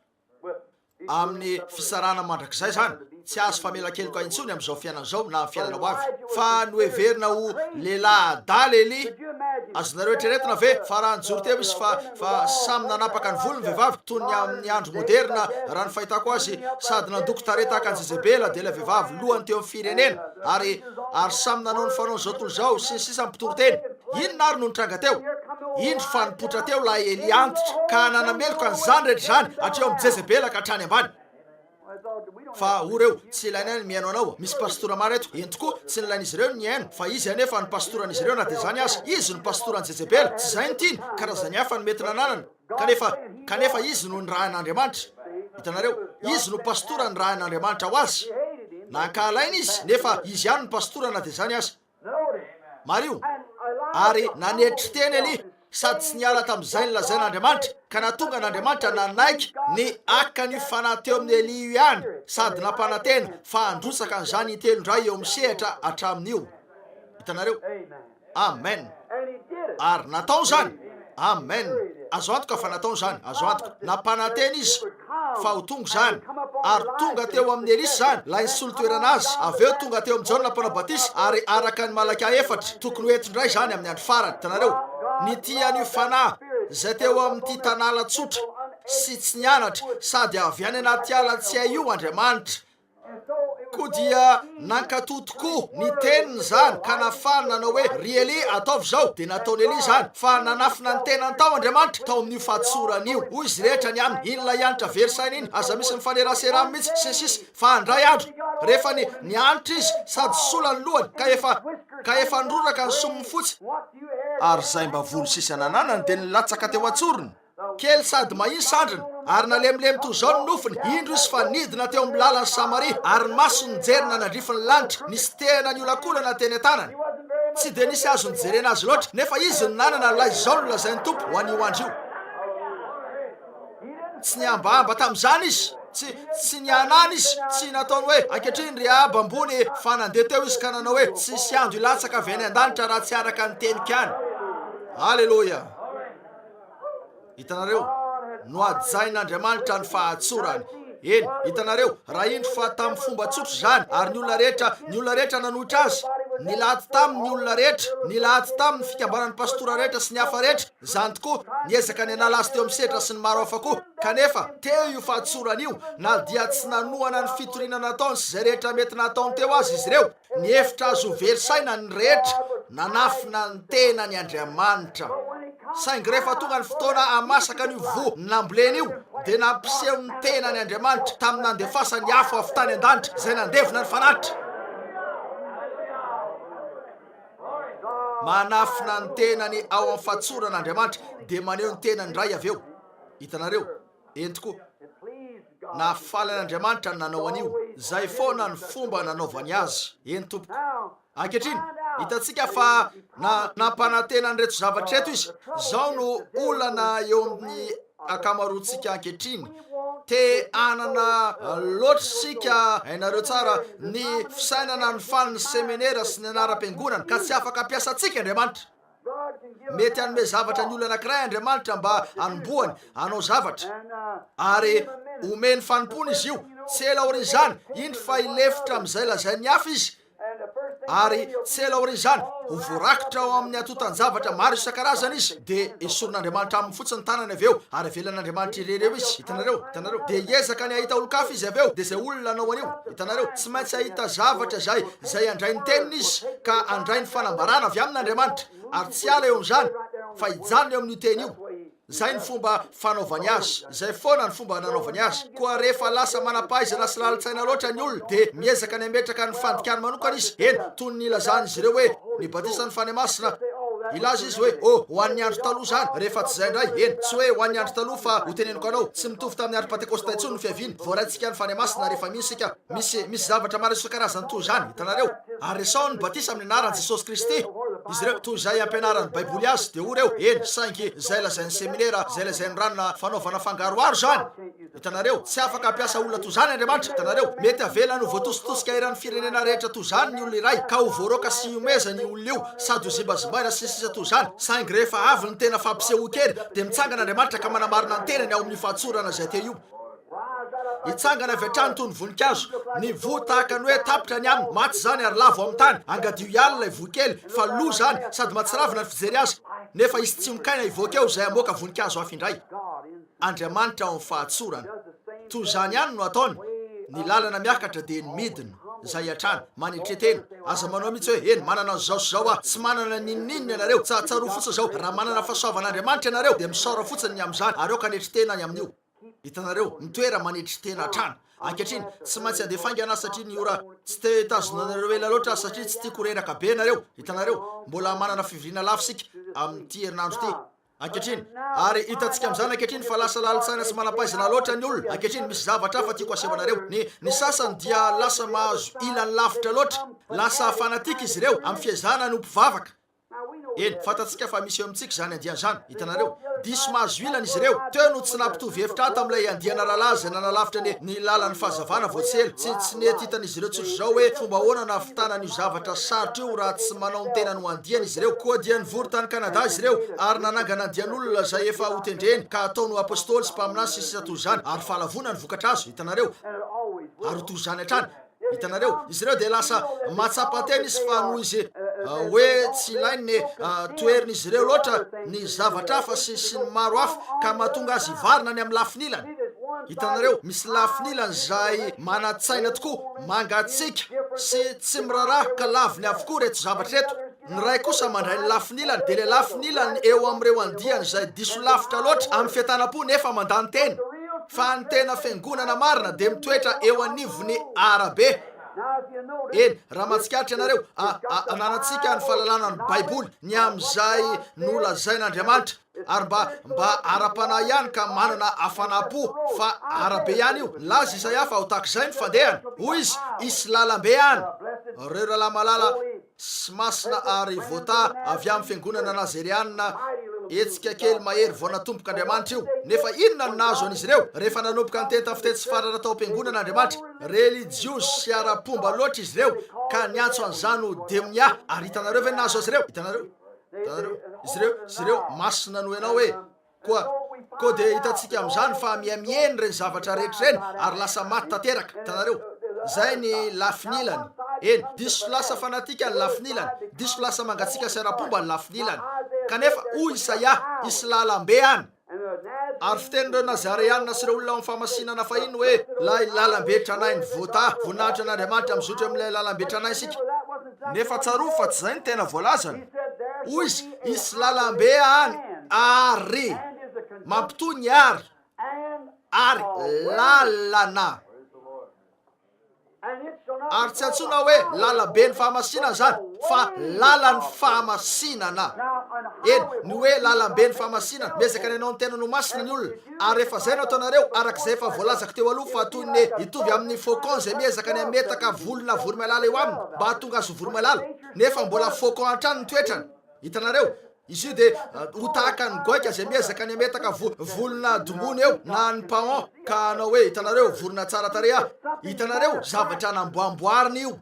amin'ny fisarana mandrakizay zany. Tsy azo famela-keloka intsony amin'izao fiainana zao na fiainana ho avy. Fa noheverina ho lehilahy adaly Eli. Azonareo eritreretina ve fa raha nijoro teo izy fa samy nanapaka ny volony vehivavy toy ny amin'ny andro moderna raha ny fahitako azy, sady nandoko tare tahaka ny Jezebela dia ilay vehivavy lohany teo amin'ny firenena ary samy nanao ny fanaony zao toy zao sy ny sisa mpitoroteny. Inona ary no nitranga teo? Indro fa nipotra teo lahy Eli antitra ka nanameloka an'izany rehetra zany hatreo amin'ny Jezebela ka hatrany ambany. Fa oreo tsy ilaina ny miaino anao. Misy pastora maro eto, eny tokoa tsy nilain'izy ireo ny aino, fa izy anefa ny pastoran'izy ireo na dia zany azy. Izy no pastoran'i Jezebela, tsy zay ny tiany, karazany hafa ny mety nananana. Kanefa izy no ny rahan'Andriamanitra. Hitanareo, izy no pastora ny rahan'Andriamanitra ho azy. Nankahalaina izy, nefa izy ihany ny pastora na dia zany azy. Mario, ary nanetry teny Eli, sady tsy niala tamin'izay nilazain'Andriamanitra, ka natonga n'Andriamanitra nanaiky ny aka ny fanahy teo amin'ny Eli io ihany, sady nampanantena fa androsaka an'izany itelondray eo amin'ny sehatra hatramin'io. Hitanareo, amen. Ary natao zany, amen. Azo antoka fa natao zany, azo antoka. Nampanantena izy fa ho tonga zany, ary tonga teo amin'ny Elisy zany la nisolo toerana azy. Aveo tonga teo amin'ny Jaona mpanao batisa, ary araka ny Malaka 4 tokony hoentindray zany amin'ny andro farany. Hitanareo, ny tian'io fanahy zay teo amin'ity tanàla tsotra sy tsy nianatra sady avy any anaty ala tsy hay io Andriamanitra, koa dia nankatotokoa ny teniny zany ka nafana nanao hoe ry Eli ataovy zao, dia nataony Eli zany, fa nanafina ny tenany tao Andriamanitra tao amin'io fahatsorany io. Hoy izy rehetra ny aminy, inona ianitra very saina iny, aza misy mifanerasera mihitsy sy sisy, fa andray andro rehefa ny anitra izy sady sola ny lohany ka efa niroraka ny somony fotsy, ary zay mba volo sisy anananany dia nilatsaka teo atsorony kely sady mahiny sandriny, ary nalemilemy toy izao ny nofiny. Indro izy fa nidina teo amin'ny lalany Samaria, ary ny masony nijerina nandrifiny lanitra, nisy tena ny olakolana teny an-tanany. Tsy dia nisy azo nijerena azy loatra, nefa izy ny nanana lay izao no lazain'ny tompo ho an'io andro io. Tsy niambamba tamin'izany izy, tsy nianana izy, tsy nataony hoe ankehitriny ry aba ambony fa nandeha teo izy ka nanao hoe tsisy andro ilatsaka avy any an-danitra raha tsy araka ny tenikany. Alleloia. Hitanareo, noajain'Andriamanitra ny fahatsorany. Eny, hitanareo, raha indro fa tamin'ny fomba tsotra zany, ary ny olona rehetra nanohitra azy, nilaty tamin'ny olona rehetra, nilaty tamin'ny fikambanan'ny pastora rehetra sy ny hafa rehetra, zany tokoa niezaka ny anala azy teo amin'ny setra sy ny maro hafa koa. Kanefa teo io fahatsorany io, na dia tsy nanohana ny fitorinana nataony sy zay rehetra mety nataony teo azy izy ireo, ny hevitra azo verisaina ny rehetra, nanafina ny tenany Andriamanitra. Saingy rehefa tonga ny fotoana hamasaka ny vo namboleny io, dia nampiseho ny tenany Andriamanitra tamin'ny nandefasany hafa avy tany an-danitra zay nandevona ny fanatitra. Manafina ny tenany ao amin'ny fahatsoran'Andriamanitra dia maneho ny tenany ndray aveo. Hitanareo, eny tokoa, nafalan'Andriamanitra ny nanao an'io, zay foana ny fomba nanaovany azy. Eny tompoko, ankehitriny hitantsika fa nampanantena nyreto zavatra eto izy. Zao no olana eo amin'ny akamaroantsika ankehitriny. Te anana loatra sika hainareo tsara ny fisainana ny faniny seminera sy ny anaram-piangonana ka tsy afaka ampiasantsika Andriamanitra. Mety hanome zavatra ny olona anankiray Andriamanitra mba hanombohany hanao zavatra ary omeny fanompony izy io. Tsy ela orin'izany indry fa ilefitra amin'izay lazainy hafa izy ary tsy ela orin'izany ho voarakitra ao amin'ny atotan-javatra maro isan-karazany izy de esorin'Andriamanitra amin'ny fotsiny tanany avy eo ary avelan'Andriamanitra irereo izy. Hitanareo de hiezaka ny ahita olo-kafa izy avy eo de zay olona anao anio. Hitanareo tsy maintsy ahita zavatra zay andray ny teniny izy ka andray ny fanambarana avy amin'Andriamanitra ary tsy ala eo amin'izany fa hijanona eo amin'ny teny io. Zay ny fomba fanaovany azy, zay foana ny fomba nanaovany azy. Koa rehefa lasa manampahaizana sy lalan-tsaina loatra ny olona de miezaka ny ametraka ny fandikany manokana izy. Eny, toy ny ilazany izy ireo hoe ny batisa ny fanahy-masina. Ilaza izy hoe ho an'ny andro taloha zany, rehefa tsy zay indray. Eny, tsy hoe ho an'ny andro taloha fa ho teneniko anao tsy mitovy tamin'ny andro Pentekosta intsony no fiaviany. Voaraintsika ny fanahy-masina rehefa misika misy zavatra maro isan-karazany toy zany. Hitanareo ary sao ny batisa amin'ny anaran'i Jesosy Kristy. Izy ireo toy izay ampianarany baiboly azy de oreo. Eny, saingy zay lazainy seminera, zay lazainy ranona fanaovana fangaroaro zany. Hitanareo tsy afaka ampiasa olona toy zany Andriamanitra. Hitanareo mety avelany ho voatositosika eran'ny firenena rehetra toy zany ny olona iray ka ho voaroka sy omeza ny olona io sady ho zimbazimbaina sy sisa toy zany. Saingy rehefa avy ny tena fampiseho kely de mitsangana Andriamanitra ka manamarina ny tenany ao amin'ny fahatsorana zay te io. Hitsangana avy hatrany toy ny voninkazo, ny vo tahaka ny hoe tapitra ny aminy, maty zany ary lavo amin'ny tany. Angadio ialina ilay vo kely fa lo zany sady mahatsiravina ny fijery azy nefa izy tsy mikaina hivoaka eo zay amoaka voninkazo hafa indray. Andriamanitra ao amin'ny fahatsorana toy zany ihany no ataony. Ny lalana miakatra de ny midina zay hatrany manetretena. Aza manao mihitsy hoe eny manana zao sy zao tsy manana ninnininy ianareo. Tsaroa fotsiny zao raha manana fahasoavan'Andriamanitra ianareo de misaora fotsiny ny amin'izany ary ao ka anetritena ny amin'io. Hitanareo mitoera manetritena hatrany. Ankehitriny tsy maintsy andefa aingana satria ny ora tsy te tazonanareo ela loatra satria tsy tiako reraka be nareo. Hitanareo mbola manana fivoriana lafo sika amin'ity herinandro ty. Ankehitriny ary hitantsika amin'izany ankehitriny fa lasa lalan-tsaina sy manampahaizana loatra ny olona. Ankehitriny misy zavatra hafa tiako asehoanareo. Ny sasany dia lasa mahazo ilany lavitra loatra, lasa fanatika izy ireo amin'ny fiezana ny mpivavaka. Eny, fantatsika fa misy eo amintsika zany andiana zany. Hitanareo diso mahazo ilana izy ireo. Teo no tsy nampitovy hevitra tamin'ilay andiana rahalahy zay nanalavitra ny lalan'ny fahazavana voatsely. Tsy nety hitan'izy ireo tsotro zao hoe fomba ahoana na fitanan'io zavatra sarotra io raha tsy manao ny tena no andiana izy ireo. Koa dia nivory tany Kanada izy ireo ary nanangana andian'olona zay efa ho tendreny ka ataony apôstôly sy mpaminany sy sisa toy zany ary fahalavona ny vokatra azo. Hitanareo ary toy zany hatrany. Hitanareo izy ireo de lasa matsapa-tena izy fa noho izy hoe tsy ilainy toeriny izy ireo loatra ny zavatra hafa sy ny maro hafa ka mahatonga azy varina ny amin'ny lafinilany. Hitanareo misy lafinilany zay manatsaina tokoa mangatsika sy tsy miraraha ka laviny avokoa reto zavatra reto. Ny ray kosa mandray ny lafinilany de le lafinilany eo amin'ireo andiany zay diso lavitra loatra amin'ny fiatanam-po nefa mandany teny. Fa ny tena fiangonana marina de mitoetra eo anivony arabe. Eny, raha mahatsikaritra ianareo ananatsika ny fahalalana ny baiboly ny amin'izay nolazain'Andriamanitra ary mba ara-panahy ihany ka manana hafanam-po fa arabe ihany io. Laza izay hafa ho tahak'izay ny fandehany. Hoy izy isy lalam-be ihany. Reo rahalahy malala sy masina ary voata avy amin'ny fiangonana nazerianina etsika kely mahery vao natomboka Andriamanitra io. Nefa inona ny nahazo an'izy ireo rehefa nanomboka ny teny tamin'ny fitety sy farana tao am-piangonan'Andriamanitra? Religiosy sy ara-pomba loatra izy ireo ka niantso an'izany ho demonia. Ary hitanareo ve nahazo azy ireo? Hitanareo izy ireo masina no ianao hoe koa de hitantsika amin'izany fa miamieny reny zavatra rehetra reny ary lasa maty tanteraka. Hitanareo zay ny lafinilany. Eny, diso lasa fanatika ny lafinilany, diso lasa mangatsika sy ara-pomba ny lafinilany. Kanefa hoy Isaia isy lalam-be any. Ary fitenin'ireo Nazareanina sy ireo olona amin'ny famasinana fahiny hoe lay lalam-be tranainy voata voninahitra n'Andriamanitra mizotra amin'ilay lalam-be tranainy isika. Nefa tsaroa fa tsy zay ny tena voalazany. Hoy izy isy lalam-be any ary mampitohy ny ary lalana ary tsy antsona hoe lalabe ny fahamasinana zany fa lalan'ny fahamasinana. Eny ny hoe lalambe ny fahamasinana miezaka ny anao ny tena no masina ny olona, ary rehefa zay no ataonareo arak'izay efa voalazako teo aloha fa toy ny hitovy amin'ny faucon zay miezaka ny ametaka volona voromailala eo aminy mba hahatonga azo voromailala nefa mbola faucon antrano ny toetrany. Hitanareo izy io dia ho tahaka ny goika zay miezaka ny ametaka volona dongony eo na ny paon ka anao hoe hitanareo vorona tsara tareha. Hitanareo zavatra namboamboariny io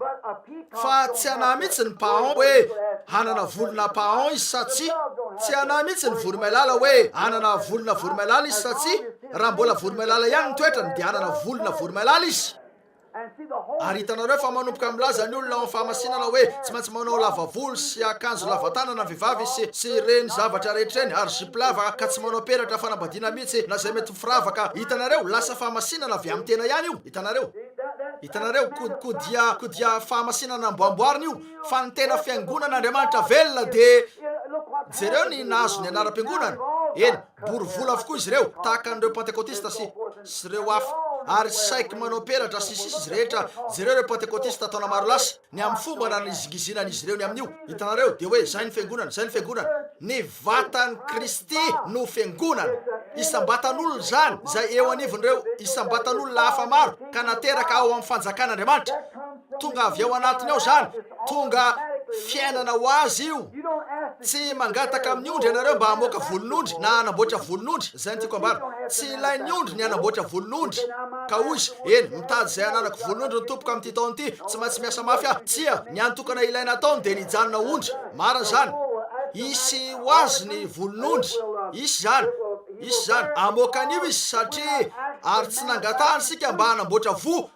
fa tsy anahy mihitsy ny paon hoe hanana volona paon izy satsi tsy anahy mihitsy ny voromailala hoe hanana volona voromailala izy satsi raha mbola voromailala ihany ny toetrany dia hanana volona voromailala izy. Ary hitanareo fa manomboka milaza ny olona amin'ny fahamasinana hoe tsy maintsy manao lavavolo sy akanjo lavatanana vehivavy sy reny zavatra rehetra eny ary zipo lava ka tsy manao peratra fanambadiana mihitsy na zay mety firavaka. Hitanareo lasa fahamasinana avy amin'ny tena ihany io. Hitanareo kodia fahamasinana amboamboariny io fa ny tena fiangonan'Andriamanitra velona dia jereo ny nahazo ny anaram-piangonana. Eny borivola avokoa izy ireo tahaka an'ireo pentekotista sy ireo hafa ary saiky manao peratra sisy izy rehetra jereo reo pentekotista taona maro lasa ny amin'ny fomba na nizigizinan'izy ireo ny amin'io. Hitanareo dia hoe zay ny fiangonana zay ny fiangonana. Ny vatan'ny Kristy no fiangonana. Isam-batan'olona zany zay eo anivon'ireo isam-batan'olona hafa maro ka nateraka ao amin'ny fanjakan'Andriamanitra. Tonga avy ao anatiny ao zany, tonga fiainana ho azy io. Tsy mangataka amin'ny ondry ianareo mba hamoaka volon'ondry na hanamboatra volon'ondry. Zay ny tiako ambara. Tsy ilain'ny ondry ny hanamboatra volon'ondry. Ka ozy eny mitady zay ananako volon'ondry ny tompoko amin'ity taona ity tsy maintsy miasa mafy aho. Tsia ny antokana ilaina ataony dia nijanona ondry. Marina zany. Isy ho azy ny volon'ondry. Isy zany amoakan'io izy satria ary tsy nangatahany sika mba hanamboatra vo.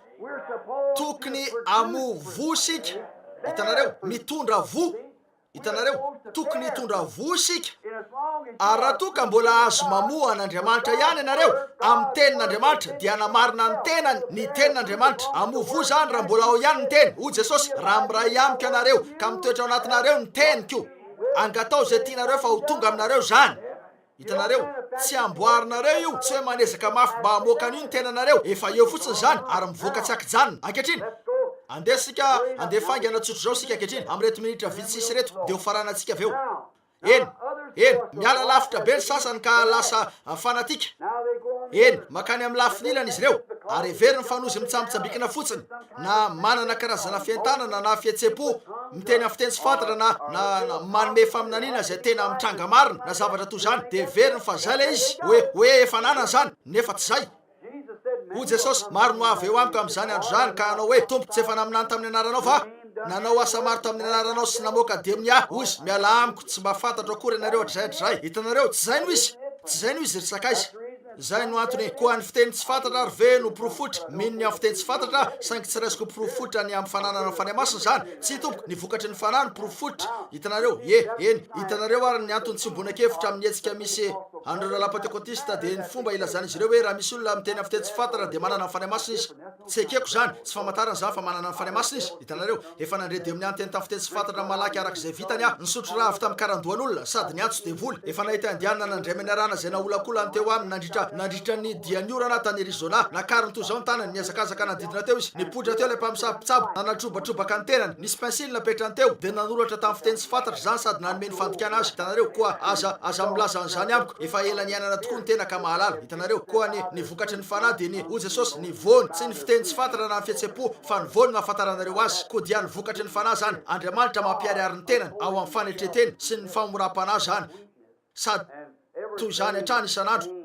Tokony amo vo sika. Hitanareo mitondra vo. Hitanareo tokony hitondra vo sika. Ary raha toka mbola azo mamoa an'Andriamanitra ihany ianareo amin'ny tenin'Andriamanitra dia anamarina ny tenany ny tenin'Andriamanitra. Amo vo zany raha mbola ao ihany ny teny. O Jesosy raha miray amiko ianareo ka mitoetra ao anatinareo ny teniko angatao zay tianareo fa ho tonga aminareo zany. Hitanareo tsy amboarinareo io tsy hoe manezaka mafy mba hamoaka n'io ny tenanareo efa eo fotsiny zany ary mivoaka tsy akijanona. Ankehitriny andeha sika andeha faingana tsotro zao sika ankehitriny amin'ny reto minitra vitsisy reto dia ho faranantsika avy eo. Eny miala lavitra be ny sasany ka lasa fanatika. Eny makany amin'ny lafinilana izy ireo ary everiny fanozy mitsambitsambikina fotsiny na manana karazana fientanana na fihetsepo miteny amin'ny fiteny tsy fantatra na manome faminaniana zay tena mitranga marina na zavatra toy zany dia everiny fa zay le izy hoe efa nanana zany nefa tsy zay. O Jesosy maro no avy eo amiko amin'izany andro zany ka hanao hoe tompo tsy efa naminany tamin'ny anaranao va nanao asa maro tamin'ny anaranao sy namoaka demia ozy miala amiko tsy mba fantatra akory ianareo hatrizay. Hitanareo tsy zay no izy resaka izy. Zay no antony koa ny fiteny tsy fantatra ary ve no profotry minony amin'ny fiteny tsy fantatra saingy tsy raisiko profotry ny amin'ny fananana ny fanahy masina zany tsy tompoko ny vokatry ny fanany profotry. Hitanareo eny hitanareo ary ny antony tsy mbonakevitra amin'ny etsika misy andreo lala pentekotista dia ny fomba ilazan'izy ireo hoe raha misy olona miteny amin'ny fiteny tsy fantatra dia manana ny fanahy masina izy. Tsy ekeko zany tsy famantarana zany fa manana ny fanahy masina izy. Hitanareo efa nandre de amin'ny anteny tamin'ny fiteny tsy fantatra malaky arak'izay vitany aho nisotro raha avy tamin'ny karandoan'olona sady ny antso dia voly efa nahita andianana nandray menarana zay naolakolany teo aminy nandritra ny diany orana tany Arizona nakariny toy zao ny tanany niazakazaka nanodidina teo izy nipotra teo ilay mpamosabitsabo nanatrobatrobaka ny tenany nisy pensily napetrany teo dia nanoratra tamin'ny fiteny tsy fantatra zany sady nanome ny fandikana azy. Hitanareo koa aza milaza an'izany amiko efa ela niainana tokoa ny tena ka mahalala. Hitanareo koa ny vokatry ny fanahy dia ny o Jesosy ny vony tsy ny fiteny tsy fantatra na ny fihetsepo fa ny vony no ahafantaranareo azy koa dia ny vokatry ny fanahy zany Andriamanitra mampiariary ny tenany ao amin'ny fanetreteny sy ny famoram-panahy zany sady toy zany hatrany isan'andro.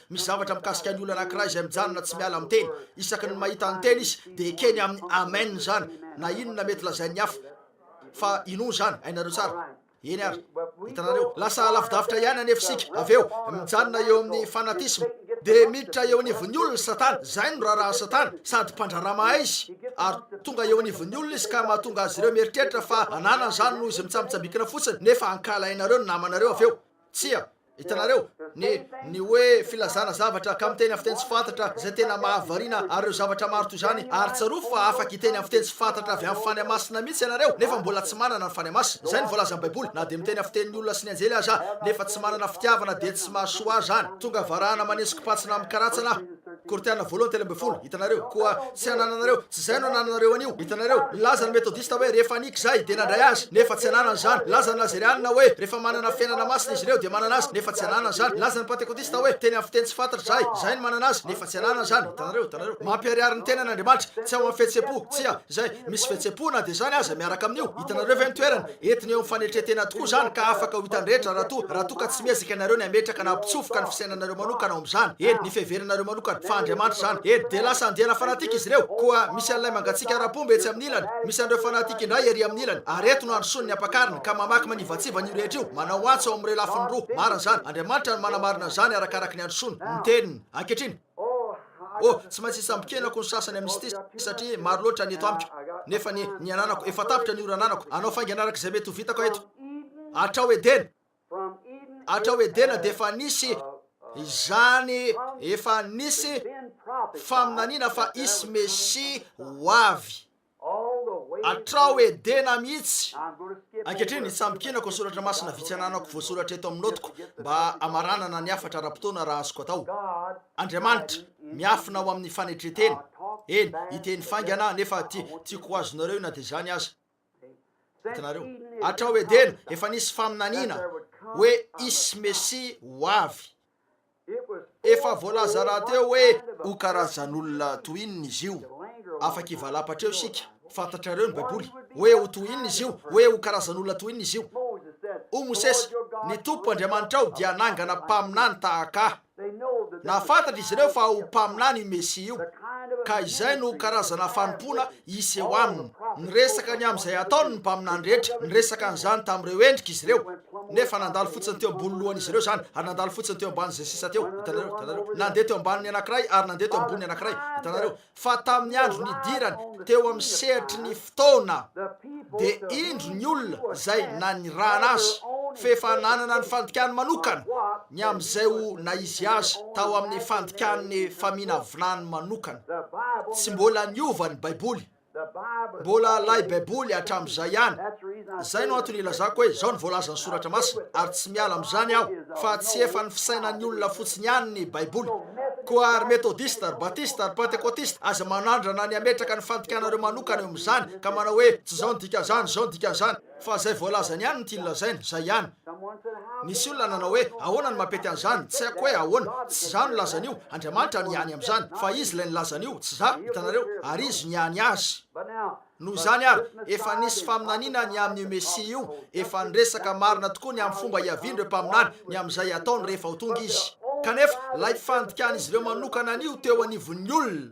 Misy zavatra mikasika ny olona anankiray izay mijanona tsy miala amin'ny teny isaky ny mahita ny teny izy dia ekeny amin'ny amen zany na inona mety lazain'ny hafa fa ino zany hainareo tsara. Eny ary hitanareo lasa lavidavitra ihany anefisika avy eo mijanona eo amin'ny fanatisma dia miditra eo anivon'ny olona Satana. Zay no raharaha Satana sady mpandrarama izy ary tonga eo anivon'ny olona izy ka mahatonga azy ireo mieritreritra fa ananany zany no izy mitsambitsambikina fotsiny nefa ankalainareo ny namanareo avy eo. Tsia hitanareo ny hoe filazana zavatra ka miteny amin'ny fiteny tsy fantatra zay tena mahavariana ary ireo zavatra maro toy zany ary tsarofo fa afaka hiteny amin'ny fiteny tsy fantatra avy amin'ny fanahy masina mihitsy ianareo nefa mbola tsy manana ny fanahy masina. Zay ny voalaza amin'ny baiboly na dia miteny amin'ny fitenin'ny olona sy ny anjely aza nefa tsy manana fitiavana dia tsy mahasoa azy zany tonga varahana manesiko patsina amin'ny karatsana. Kortiana voalohany telo amby folo, hitanareo koa tsy anananareo, tsy zay no anananareo anio. Hitanareo laza ny metodista hoe rehefa niky zay de nandray azy nefa tsy ananany zany. Laza ny lazerianina hoe rehefa manana fiainana masina izy ireo de manana azy nefa tsy ananany zany. Laza ny pentekotista hoe teny amin'ny fiteny tsy fantatra zay ny manana azy nefa tsy ananany zany. Hitanareo mampiariary ny tenan'Andriamanitra tsy ao amin'ny fihetsem-po, tsy zay misy fihetsem-po na de zany aza miaraka amin'io. Hitanareo ve ny toerana entiny eo amin'ny fanetretena tokoa zany ka afaka ho hitandrehetra raha to ka tsy miezaka ianareo ny ametraka na ampitsofoka ny fisainanareo manokana ao amin'izany. Eny ny fiheverinareo manokana fa Andriamanitra zany. Eny de lasa andiana fanatika izy ireo koa misy an'ilay mangatsika ara-pomba etsy amin'ny ilany, misy an'ireo fanatika indray ery amin'ny ilany. Ary eto no androsony ny ampakariny ka mamaky manivatsiva ny rehetra io manao antso ao amin'ireo lafiny roa. Marina zany. Andriamanitra no manamarina zany arakaraky ny androsony ny teniny ankehitriny. Tsy maintsy sambikenako ny sasany amin'izy ity satria maro loatra ny eto amiko nefa ny ananako efa tapitra ny ora ananako. Anao fainganaraka izay mety ho vitako eto. Hatrao Edena de efa nisy izany, efa nisy faminaniana fa isy Mesia ho avy. Hatrao Edena mihitsy. Ankehitriny sambikinako ny soratra masina vitsy ananako voasoratra eto amin'ny notiko mba amaranana ny afatra ara-potoana raha azoko atao. Andriamanitra miafina ao amin'ny fanetretena. Eny iteny faingana nefa tiako ho azonareo na de zany aza. Hitanareo hatrao Edena efa nisy faminaniana hoe isy Mesia ho avy. Efa voalaza raha teo hoe ho karazan'olona toy inona izy io. Afaka hivalapatra eo sika. Fantatrareo ny baiboly hoe ho toy inona izy io, hoe ho karazan'olona toy inona izy io. O Mosesy, ny tompo Andriamanitra ao dia nangana mpaminany tahaka. Nafantatra izy ireo fa ho mpaminany io Mesia io. Ka izay no karazana fanompona isy eo aminy. Niresaka ny amin'izay ataony ny mpaminany rehetra, niresaka an'izany tamin'ireo endrika izy ireo. Nefa nandalo fotsiny teo ambony lohan'izy ireo zany, ary nandalo fotsiny teo ambany zay sisa teo. Hitanareo nandeha teo ambaniny anankiray ary nandeha teo ambony anankiray. Hitanareo fa tamin'ny andro nidirany teo amin'ny sehitry ny fotoana de indro ny olona zay nanirana azy fefa nanana ny fandikany manokana ny amin'izay ho na izy azy tao amin'ny fandikany faminavinany manokana. Tsy mbola niova ny baiboly, mbola lay baiboly hatramin'izay ihany. Zay no antony ilazako hoe zao ny voalaza ny soratra masina ary tsy miala amin'izany aho fa tsy efa ny fisainan'ny olona fotsiny ihany ny baiboly. Koa ary metodista ary batista ary pentekotista aza manandrana ny ametraka ny fandikanareo manokana eo amin'izany ka manao hoe tsy zao ny dika zany, zao ny dika zany. Fa zay voalazany ihany ny tia lazaina, zay ihany. Nisy olona nanao hoe ahoana ny mampety an'izany, tsy haiko hoe ahoana, tsy za no lazan'io, Andriamanitra ny ihany amin'izany, fa izy ilay nilazan'io, tsy za. Hitanareo ary izy ny ihany azy. Noho izany ary efa nisy faminaniana ny amin'ny Mesia io, efa niresaka marina tokoa ny amin'ny fomba hiavian'ireo mpaminany ny amin'izay ataony rehefa ho tonga izy. Kanefa lay fandikan'izy ireo manokana an'io teo anivon'ny olona.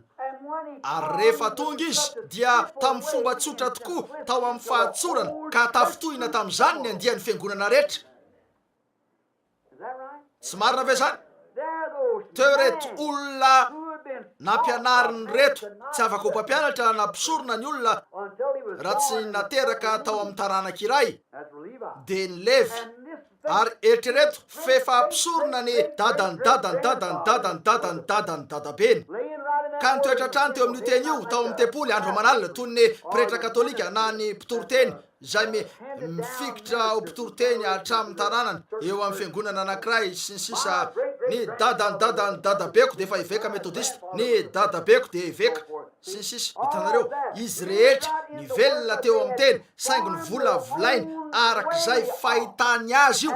Ary rehefa tonga izy dia tamin'ny fomba tsotra tokoa tao amin'ny fahatsorana ka tafotohina tamin'izany ny andian'ny fiangonana rehetra. Tsy marina ve zany? Teo reto olona nampianariny reto tsy afaka ho mpampianatra na mpisorona ny olona raha tsy nateraka tao amin'ny taranankiray de ny Levy. Ary eritrereto fefa mpisorona ny dadany dadabeny ka nitoetra trano teo amin'io teny io tao amin'ny tempoly andro manalina toy ny pretra katolika na ny mpitoroteny zay mifikitra ho mpitoroteny hatramin'ny taranany eo amin'ny fiangonana anankiray sy ny sisa. Ny dadabeko de efa iveka metodista, ny dadabeko de iveka sy ny sisa. Hitanareo izy rehetra ny velona teo amin'ny teny saingy ny vola volainy arak'izay fahitany azy io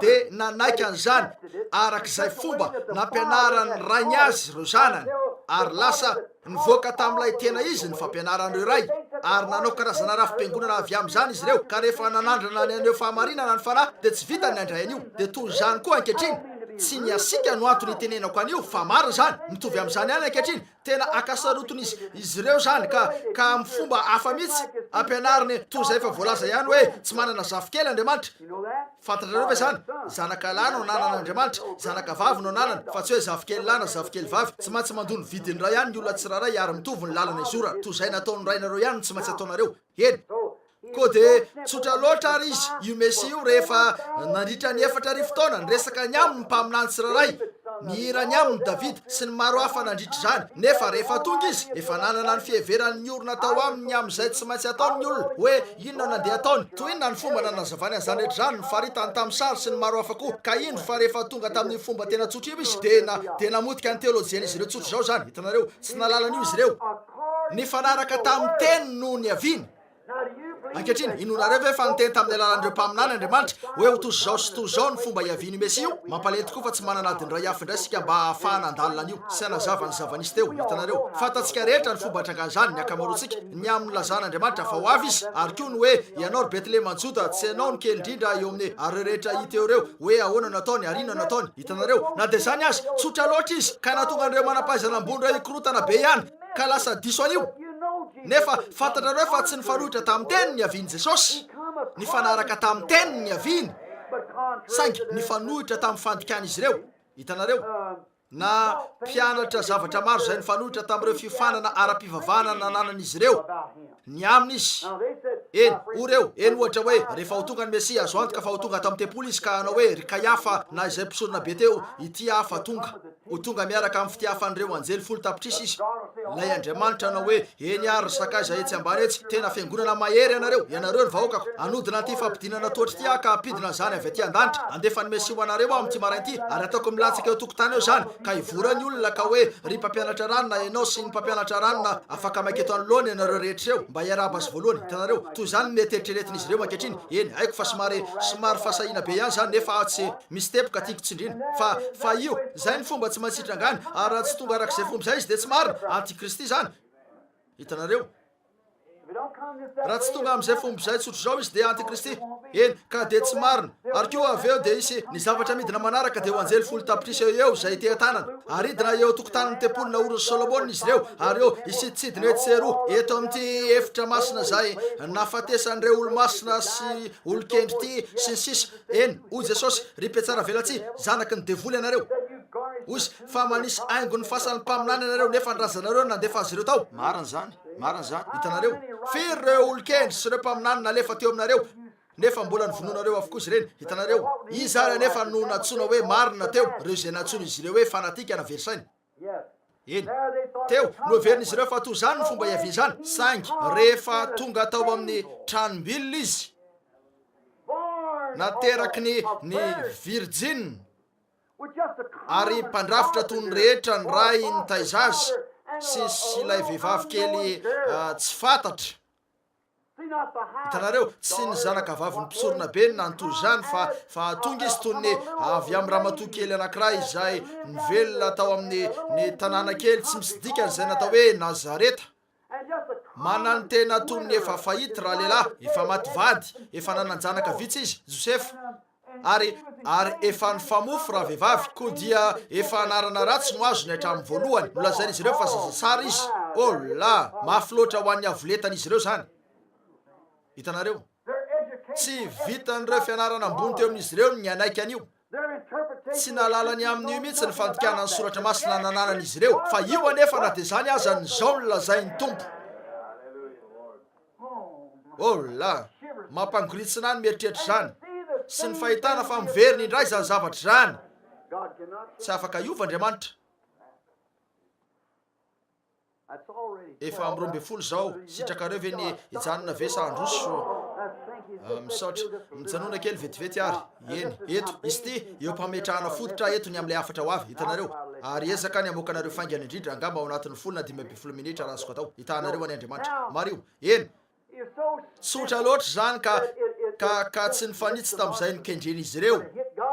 de nanaiky an'izany arak'izay fomba nampianarany rainy azy ro zanany. Ary lasa nivoaka tamin'ilay tena izy ny fampianaran'ireo ray ary nanao karazana rafim-piangonana avy amin'izany izy ireo ka rehefa nanandrana ny an'ireo fahamarinana ny fanahy de tsy vitany ny andray an'io. De toy izany koa ankehitriny tsy ny asika no antony itenenako an'io fa marina zany mitovy amin'izany ihany ankehitriny. Tena akasarotony izy ireo zany ka amin'ny fomba hafa mihitsy ampianariny toy izay efa voalaza ihany hoe tsy manana zafikely Andriamanitra. Fantatrareo ve zany? Zanaka lahy no nanana Andriamanitra, zanaka vavy no nanana, fa tsy hoe zafikely lahy na zafikely vavy. Tsy maintsy mandony vidiny ray ihany ny olona tsiraray ary mitovy ny lalana izora toy izay nataony rainareo ihany tsy maintsy ataonareo. Eny koa de tsotra loatra ary izy io Mesia io rehefa nandritra ny 4 arivo taona niresaka ny aminy mpaminany tsiraray nihirany aminy Davida sy ny maro hafa nandritra zany. Nefa rehefa tonga izy efa nanana ny fiheveran'ny olona tao aminy amin'izay tsy maintsy ataony ny olona hoe inona nandeha ataony, toy inona ny fomba nanazavany an'izany rehetra zany, nifaritany tamin'ny sary sy ny maro hafa koa. Ka ino fa rehefa tonga tamin'ny fomba tena tsotra io izy dia namotika ny teolojian'izy ireo tsotra zao zany. Hitanareo, tsy nalalany io izy ireo, nifanaraka tamin'ny teny no ny aviany. Ankehitriny inonareo ve fa niteny tamin'ny alalan'ireo mpaminany Andriamanitra hoe ho toy zao sy toy zao ny fomba hiaviany Mesia io? Mampalahelo tokoa fa tsy manana adiny ray hafa indray sika mba ahafahana handalina an'io sy hanazava ny zavanisy teo. Hitanareo, fantatsika rehetra ny fomba trankan'izany ny akamaroantsika, ny amin'ny lazan'Andriamanitra fa ho avy izy, ary koa ny hoe ianao ry Betlehema Juda tsy ianao ny kely indrindra eo amin'ny ary rehetra hita eo reo hoe ahoana nataony ary inona nataony. Hitanareo, na dia zany azy tsotra loatra izy ka nahatonga an'ireo manampahaizana ambony ireo hikorotana be ihany ka lasa diso an'io. Nefa fantatrareo fa tsy nifanohitra tamin'ny teny ny aviany Jesosy, nifanaraka tamin'ny teny ny aviany, saingy nifanohitra tamin'ny fandikan'izy ireo. Hitanareo, na mpianatra zavatra maro izay nifanohitra tamin'ireo fifanana ara-pivavahana nananan'izy ireo ny aminy izy. Eny oreo, eny ohatra hoe rehefa ho tonga ny Mesia azo antoka fa ho tonga tamin'ny tempolo izy ka hanao hoe ry Kaiafa na izay mpisorona be teo ity hafa tonga, ho tonga miaraka amin'ny fitiafan'ireo anjely folo tapitrisa izy. Lay Andriamanitra na hoe eny ary sakaiza etsy ambany etsy, tena fiangonana mahery ianareo ny vahoakako, anodina ty fampidinana toatra ty ka apidina zany avy aty an-danitra, andefa ny Mesia ho anareo amin'ity marainty ary ataoko milatsaka eo tokotany eo zany ka ivora ny olona ka hoe ry mpampianatra ranona ianao sy ny mpampianatra ranona afaka maiketo anoloana ianareo rehetra eo mba hiaraba azy voalohany. Hitanareo, toy zany mety eritreretin'izy ireo ankehitriny. Eny haiko fa somary fasahina be ihany zany nefa tsy misy tepoka tiako tsindrina fa io zay ny fomba tsy maintsy hitrangany ary raha tsy tonga arak'izay fomba zay izy dia tsy marina, antikristy zany. Hitanareo, raha tsy tonga amin'izay fomba izay tsotra zao izy dia antikristy. Eny ka dia tsy marina. Ary koa avy eo dia isy ny zavatra midina manaraka dia ho anjely folo tapitrisa eo izay te tanana, aridina eo tokotanin'ny tempoly naoriny Solomona izy ireo, ary eo isiditsidina etsy seroa eto amin'ity efitra masina zay nafatesan'ireo olo-masina sy olo-kendry ty sy ny sisa. Eny o Jesosy ry Petsara velatsy, zanaky ny devoly ianareo. Ozy fa manisy aingo ny fasan'ny mpaminany ianareo nefa ny razanareo nandefa azy ireo tao. Marina zany. Hitanareo, firy ireo olo-kendry sy ireo mpaminany nalefa teo aminareo nefa mbola nivononareo avokoa izy ireny. Hitanareo, izy ary nefa no natsoina hoe marina teo, ireo izay natsoina izy ireo hoe fanatika na verisainy. Eny teo no averin'izy ireo fa toy zany ny fomba hiaviany zany, saingy rehefa tonga tao amin'ny tranombilina izy nateraky ny virgine ary mpandrafitra toy ny rehetra ny ray ny taizazy sy ilay vehivavy kely tsy fantatra. Hitanareo, tsy ny zanakavavy ny mpisorona be ny nantoy zany fa tonga izy toy ny avy amin'ny ramatoa kely anankiray izay nivelona tao amin'ny tanàna kely tsy misy dikany izay natao hoe Nazareta. Manany tena toy ny efa fahity raha lehilahy, efa maty vady, efa nananjanaka vitsy izy, Josefa, ary efa ny famofo raha vehivavy koa dia efa anarana ratsy no azo ny hatramin'ny voalohany. Nolazain'izy ireo fa zazasara izy. Oh la, mafy loatra ho an'ny avoletan'izy ireo zany. Hitanareo, tsy vitan'ireo fianarana ambony teo amin'izy ireo ny anaiky an'io. Tsy nalalany amin'io mihitsy ny fandikanany soratra masina nananan'izy ireo, fa io anefa na dia zany aza ny zao ny lazain'ny tompo. Oh la, mampangoritsina ny mieritreritra zany sy ny fahitana fa miveriny indray zany zavatra zany. Tsy afaka iova Andriamanitra. Efa amin'ny 12 zao sitrakareo ve ny hijanona ve sa androso misaotra mijanona kely vetivety ary. Eny eto izy ty eo mpametrahana fototra eto ny amin'ilay afatra ho avy. Hitanareo, ary ezaka ny amoakanareo faingana indrindra angamba ao anatin'ny 10 minitra raha azoko atao. Hitanareo any Andriamanitra mario. Eny tsotra loatra zany ka tsy nifanitsy tamin'izay nikendren'izy ireo,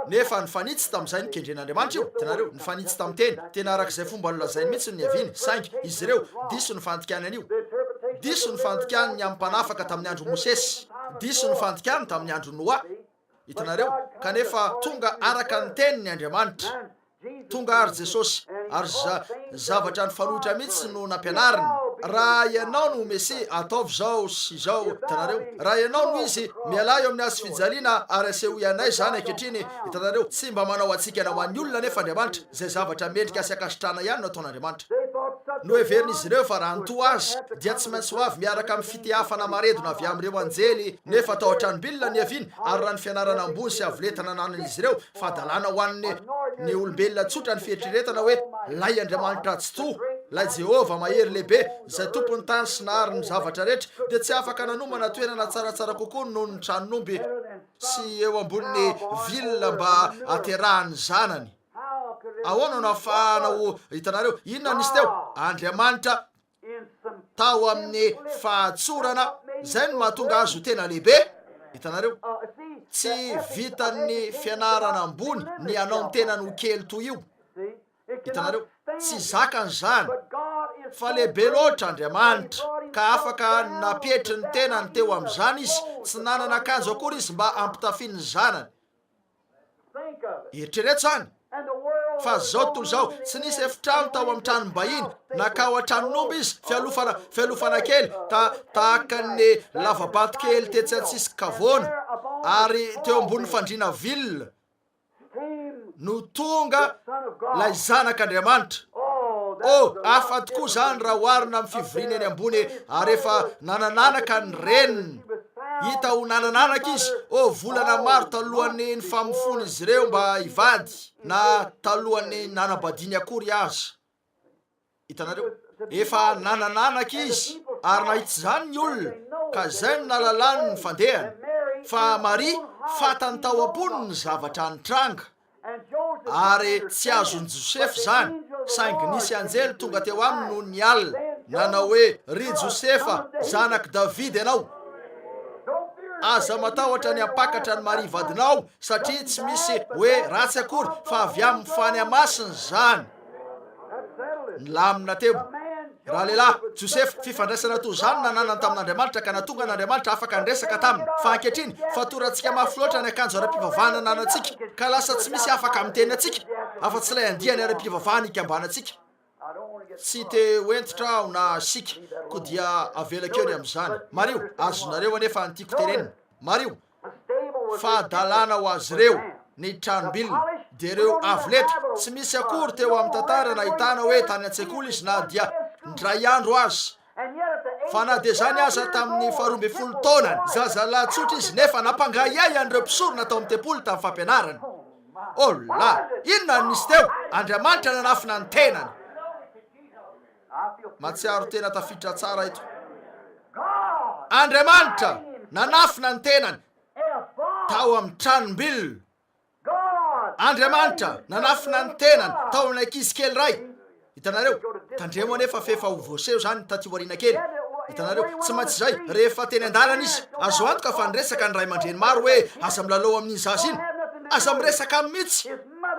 nefa nifanitsy tamin'izay nikendren'Andriamanitra io. Hitanareo, nifanitsy tamin'ny tena arak'izay fomba nolazainy mihitsy ny aviany, saingy izy ireo diso ny fantikany an'io. Diso ny fantikany ny amin'ny mpanafaka tamin'ny andro Mosesy, diso ny fantikany tamin'ny andro Noa. Hitanareo, kanefa tonga araka ny teniny Andriamanitra, tonga ary Jesosy, ary zavatra nifanohitra mihitsy no nampianariny. Raha ianao no Mesia, ataovy zao sy zao. Hitanareo, raha ianao no izy, mialay eo amin'ny azo fijaliana ary aseho ianay zany ankehitriny. Hitanareo, tsy mba manao atsikana ho an'ny olona nefa Andriamanitra, zay zavatra mendrika sy akasitrana ihany no ataon'Andriamanitra. No heverin'izy ireo fa raha ntoa azy dia tsy maintsy ho avy miaraka amin'ny fitiafana maredona avy amin'ireo anjely nefa atao an-tranombilina ny aviany, ary raha ny fianarana ambony sy avoletana nanan'izy ireo fa dalàna ho an'ny ny olombelona tsotra ny fieritriretana hoe lay Andriamanitra tsy to, lay Jehova mahery lehibe izay tompony tany sy nahary ny zavatra rehetra, dia tsy afaka nanomana toerana tsaratsara kokoa noho ny tranonomby sy eo amboniny vilona mba aterahany zanany. Ahoana no ahafahana ho hitanareo inona nisy teo? Andriamanitra tao amin'ny fahatsorana, zay no mahatonga azy ho tena lehibe. Hitanareo, tsy vitan'ny fianarana ambony ny anao ny tena no kely toy io. Hitanareo, tsy zakany zany, fa lehibe loatra Andriamanitra ka afaka napetry ny tenany teo amin'izany izy, tsy nanana akanjo akory izy mba ampitafiany ny zanany. Eritrereto zany fa zao tontolo zao tsy nisy efitrano tao amin'ny tranom-bahiny, nakao an-tranon'omby izy, fialofana kely tahaka ny lavabato kely tetsy antsisy kavoana, ary teo ambony fandriana vilona no tonga lay zanak'Andriamanitra. Hafa tokoa zany raha oharina amin'ny fivoriana eny ambony, ary efa nanananaka ny reniny, hita ho nanananaka izy. Volana maro talohan'ny ny famofony izy ireo mba hivady, na talohan'ny nanambadiany akory azy. Hitanareo, efa nanananaka izy, ary nahitsy zany ny olona, ka zay no nalalany ny fandehany. Fa Maria fatany tao am-pony ny zavatra nitranga, ary tsy azon'ny Josefy zany, saingy nisy anjely tonga teo aminy no ny alina, nanao hoe ry Josefa zanak' Davidy ianao, aza matahotra ny ampakatra ny Maria vadinao, satria tsy misy hoe ratsy akory fa avy amin'ny fany amasiny zany. Nilamina teo raha lehilahy Josefy, fifandraisana toy zany nananany tamin'Andriamanitra ka natonga n'Andriamanitra afaka nresaka taminy. Fa ankehitriny fatorantsika mafy loatra ny akanjo ara-pivavahana nanantsika, ka lasa tsy misy afaka miteny atsika afa-tsy ilay andiany ara-pivavahana ikambanatsika. Tsy te hoentitra aho na sika ko dia avela kely amin'izany. Mario, azonareo anefa antiako tenenina. Mario, fahadalana ho azy ireo ny tranombilina, dia ireo avoleta tsy misy akory teo amin'ny tantara nahitana hoe tany an-tsekoly izy na dia ndray andro azy. Fa na dia zany aza tamin'ny 12 taonany, zazalahy tsotra izy nefa nampangaiay an'ireo mpisorona tao amin'ny tempolo tamin'ny fampianarany. La, inona nisy teo? Andriamanitra nanafina ny tenany. Matsiaro tena tafiditra tsara ito. Andriamanitra nanafina ny tenany tao amin'ny tranombilina. Andriamanitra nanafina ny tenany tao amin'ny ankizy kely ray. Hitanareo, tandremo anefa fefa ho voaseho zany taty warina kely. Hitanareo, tsy maintsy zay rehefa teny an-dalana izy, azo antoka fa niresaka ny ray aman-dreny maro hoe aza milalao amin'iny zaza iny, aza miresaka amin'ny mihitsy,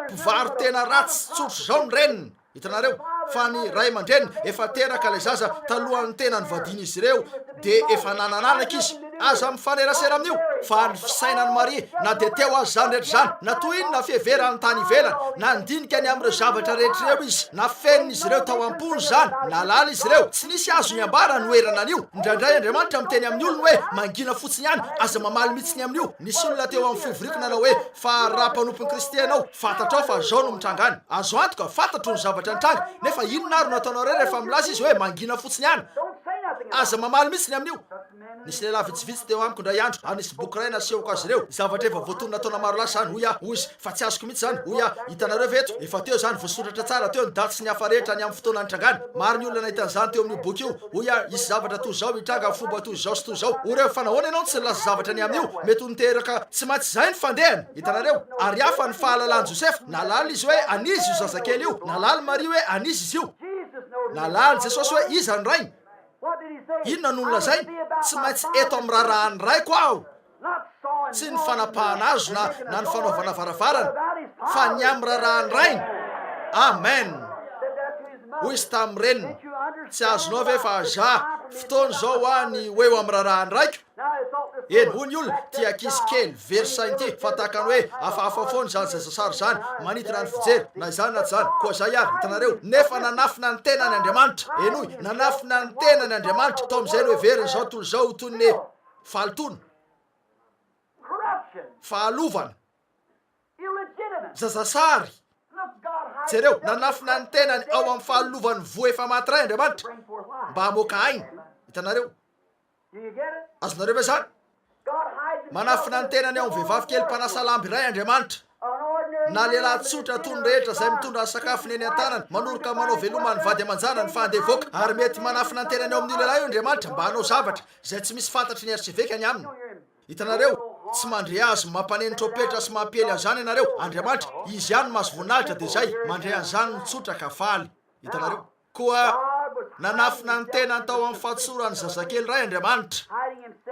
mpivaro tena ratsy tsotro zao ny reniny. Hitanareo, fa ny ray aman-dreny efa teraka ilay zaza talohan'ny tena ny vadiny izy ireo, dia efa nanananaka izy. Aza mifanerasera amin'io fa ny fisainany Maria na dia teo azy zany rehetra zany, na toy iny na fiheverany tany ivelany, na ndinika ny amin'ireo zavatra rehetra ireo izy, na feniny izy ireo tao am-pony zany, na lala izy ireo, tsy nisy azo ny ambara ny oerana an'io. Indraindray Andriamanitra miteny amin'ny olona hoe mangina fotsiny ihany, aza mamaly mihitsiny amin'io. Nisy olona teo amin'ny fivoriko nanao hoe fa raha mpanompon'ny Kristy ianao, fantatrao fa zao no mitrangany. Azo antoka fantatro ny zavatra nitranga, nefa inona ary no ataonao rehefa milaza izy hoe mangina fotsiny ihany, aza mamaly mihitsiny amin'io. Nisy lehilahy vitsivitsy teo amiko ndray andro, nisy boky ray nasehoko azy ireo, zavatra efa voatonona taona maro lasa zany. Hoy fa tsy azoko mihitsy zany. Hoy hitanareo veto, efa teo zany voasoratra tsara teo ny daty sy ny hafa rehetra ny amin'ny fotoana nitrangany. Maro ny olona nahitany zany teo amin'io boky io. Hoy isy zavatra toy zao hitranga fomba toy zao sy toy zao. Oreo fa nahoana ianao tsy nilaza zavatra ny amin'io, mety ho niteraka tsy maintsy zay ny fandehany. Hitanareo, ary hafa ny fahalalan'i Josefy, nalala izy hoe anizy io zazakely io, nalala Maria hoe anizy izy io, nalala Jesosy hoe iza ny rainy. Inona no nolazainy? Tsy maintsy eto amin'ny raharahan'ny raiko aho, tsy ny fanapahana azo na ny fanaovana varavarana, fa ny amin'ny raharahan'ny rainy. Amen. Hoy izy tamin'ny reniny, tsy azonao ve fa aza fotoana zao ny hoe ho amin'ny raharahan'ny raiko? Eny, hoy ny olona tia ankizy kely versainy ity, fa tahaka ny hoe hafahafa foana zany zazasary zany, manitona ny fijery na izany na zany. Koa zay ary, hitanareo, nefa nanafina ny tenany Andriamanitra. Enoy, nanafina ny tenany Andriamanitra tao amin'izay no heveriny zao tontolo zao toy ny fahalotona, fahalovana, zazasary. Jereo, nanafina ny tenany ao amin'ny fahalovany voa efa maty ray Andriamanitra mba hamoaka ainy. Hitanareo, azonareo ve zany? Manafina ny tenany ao amin'ny vehivavy kely mpanasa lamby ray Andriamanitra na lehilahy tsotra tony rehetra zay mitondra sakafony eny an-tanany manoroka manao veloma ny vady aman-jana ny fandevoaka ary mety manafina ny tenany eo amin'io lehilahy io Andriamanitra mba hanao zavatra zay tsy misy fantatry ny eritrevekany aminy. Hitanareo tsy mandre azy mampaneny tropetra sy mampely an'izany ianareo. Andriamanitra izy ihany mahazo voninahitra dia zay mandre an'izany ny tsotra ka faly. Hitanareo koa nanafina ny tena ny tao amin'ny fahatsorany zazakely ray Andriamanitra,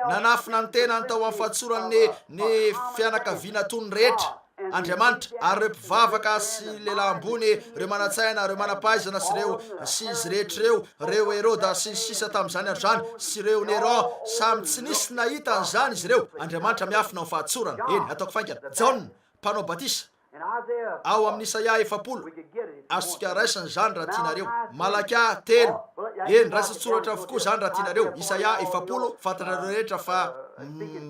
nanafina ny tena ny tao amin'ny fahatsorany ny fianakaviana tony rehetra Andriamanitra ary reo mpivavaka sy lehilahy ambony, reo manatsaina, reo manampahaizana sy reo sy izy rehetrareo, reo Heroda sy sisa tamin'izany andro zany sy reo Néron, samy tsy nisy nahita an'izany izy reo. Andriamanitra miafina amin'ny fahatsorana. Eny ataoko faingana Jaona mpanao batisa ao amin'ny Isaia 7 azotsika raisany zany raha tianareo. Malaka 3 eny raisan-tsoratra avokoa zany raha tianareo. Isaia 7 fantatrareo rehetra fa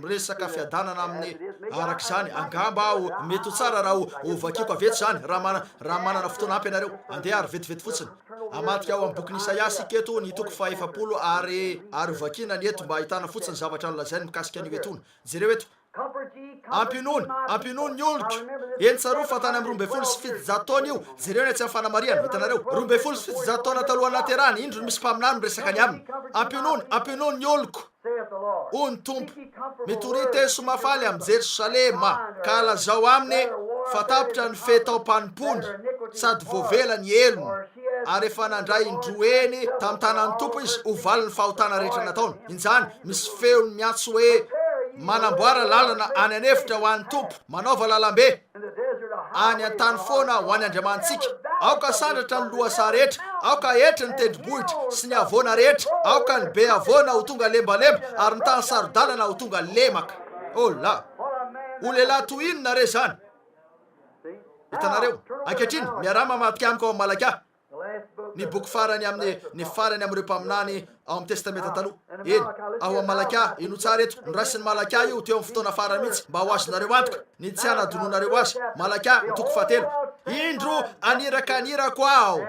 resaka fiadanana amin'ny arak'izany angamba aho mety ho tsara raha ho vakiko aveto zany raha manana fotoana ampy ianareo. Andeha ary vetivety fotsiny amatika ao amin'ny bokin'ny Isaia siketo ny toko fa 7 ary hovakina ny eto mba ahitana fotsiny zavatra nolazainy mikasika an'io etony. Jereo eto ampinono ny oloka eny tsaroa fa tany amin'ny 27 taona io. Jereo ny tsy amin'ny fanamariana. Hitanareo 27 taona talohany naterahany indro misy mpaminany miresaka ny aminy. Ampinono ny oloko hoy ny Tompo, mitorite somafaly amin'ny Jerosalema ka lazao aminy fa tapitra ny fetaom-panimpony sady voavela ny elony ary efa nandray indroeny tamin'ny tanan'ny Tompo izy ho valiny fahotana rehetra nataony. Injany misy feony miantso hoe manamboara lalana any anefitra ho an'ny Tompo, manaova lalambe any an-tany foana ho any Andriamantsika. Aoka sandratra ny loasa rehetra, aoka etra ny tendrombohitra sy ny avoana rehetra, aoka ny be avoana ho tonga lembalemba ary ny tany sarodalana ho tonga lemaka. Oh la, ho lehilahy toy inona re zany. Hitanareo ankehitriny miarama matika amiko ao amin'ny Malaka ny boky farany amin'ny farany amin'ireo mpaminany ao amin'ny testamenta taloha. Eny ao amin'ny Malaka ino tsara eto ny raisiny Malaka io teo amin'ny fotoana farany mihitsy mba ho azonareo antoka ny tsy hanadononareo azy. Malaka ny toko 7 indro anirako aho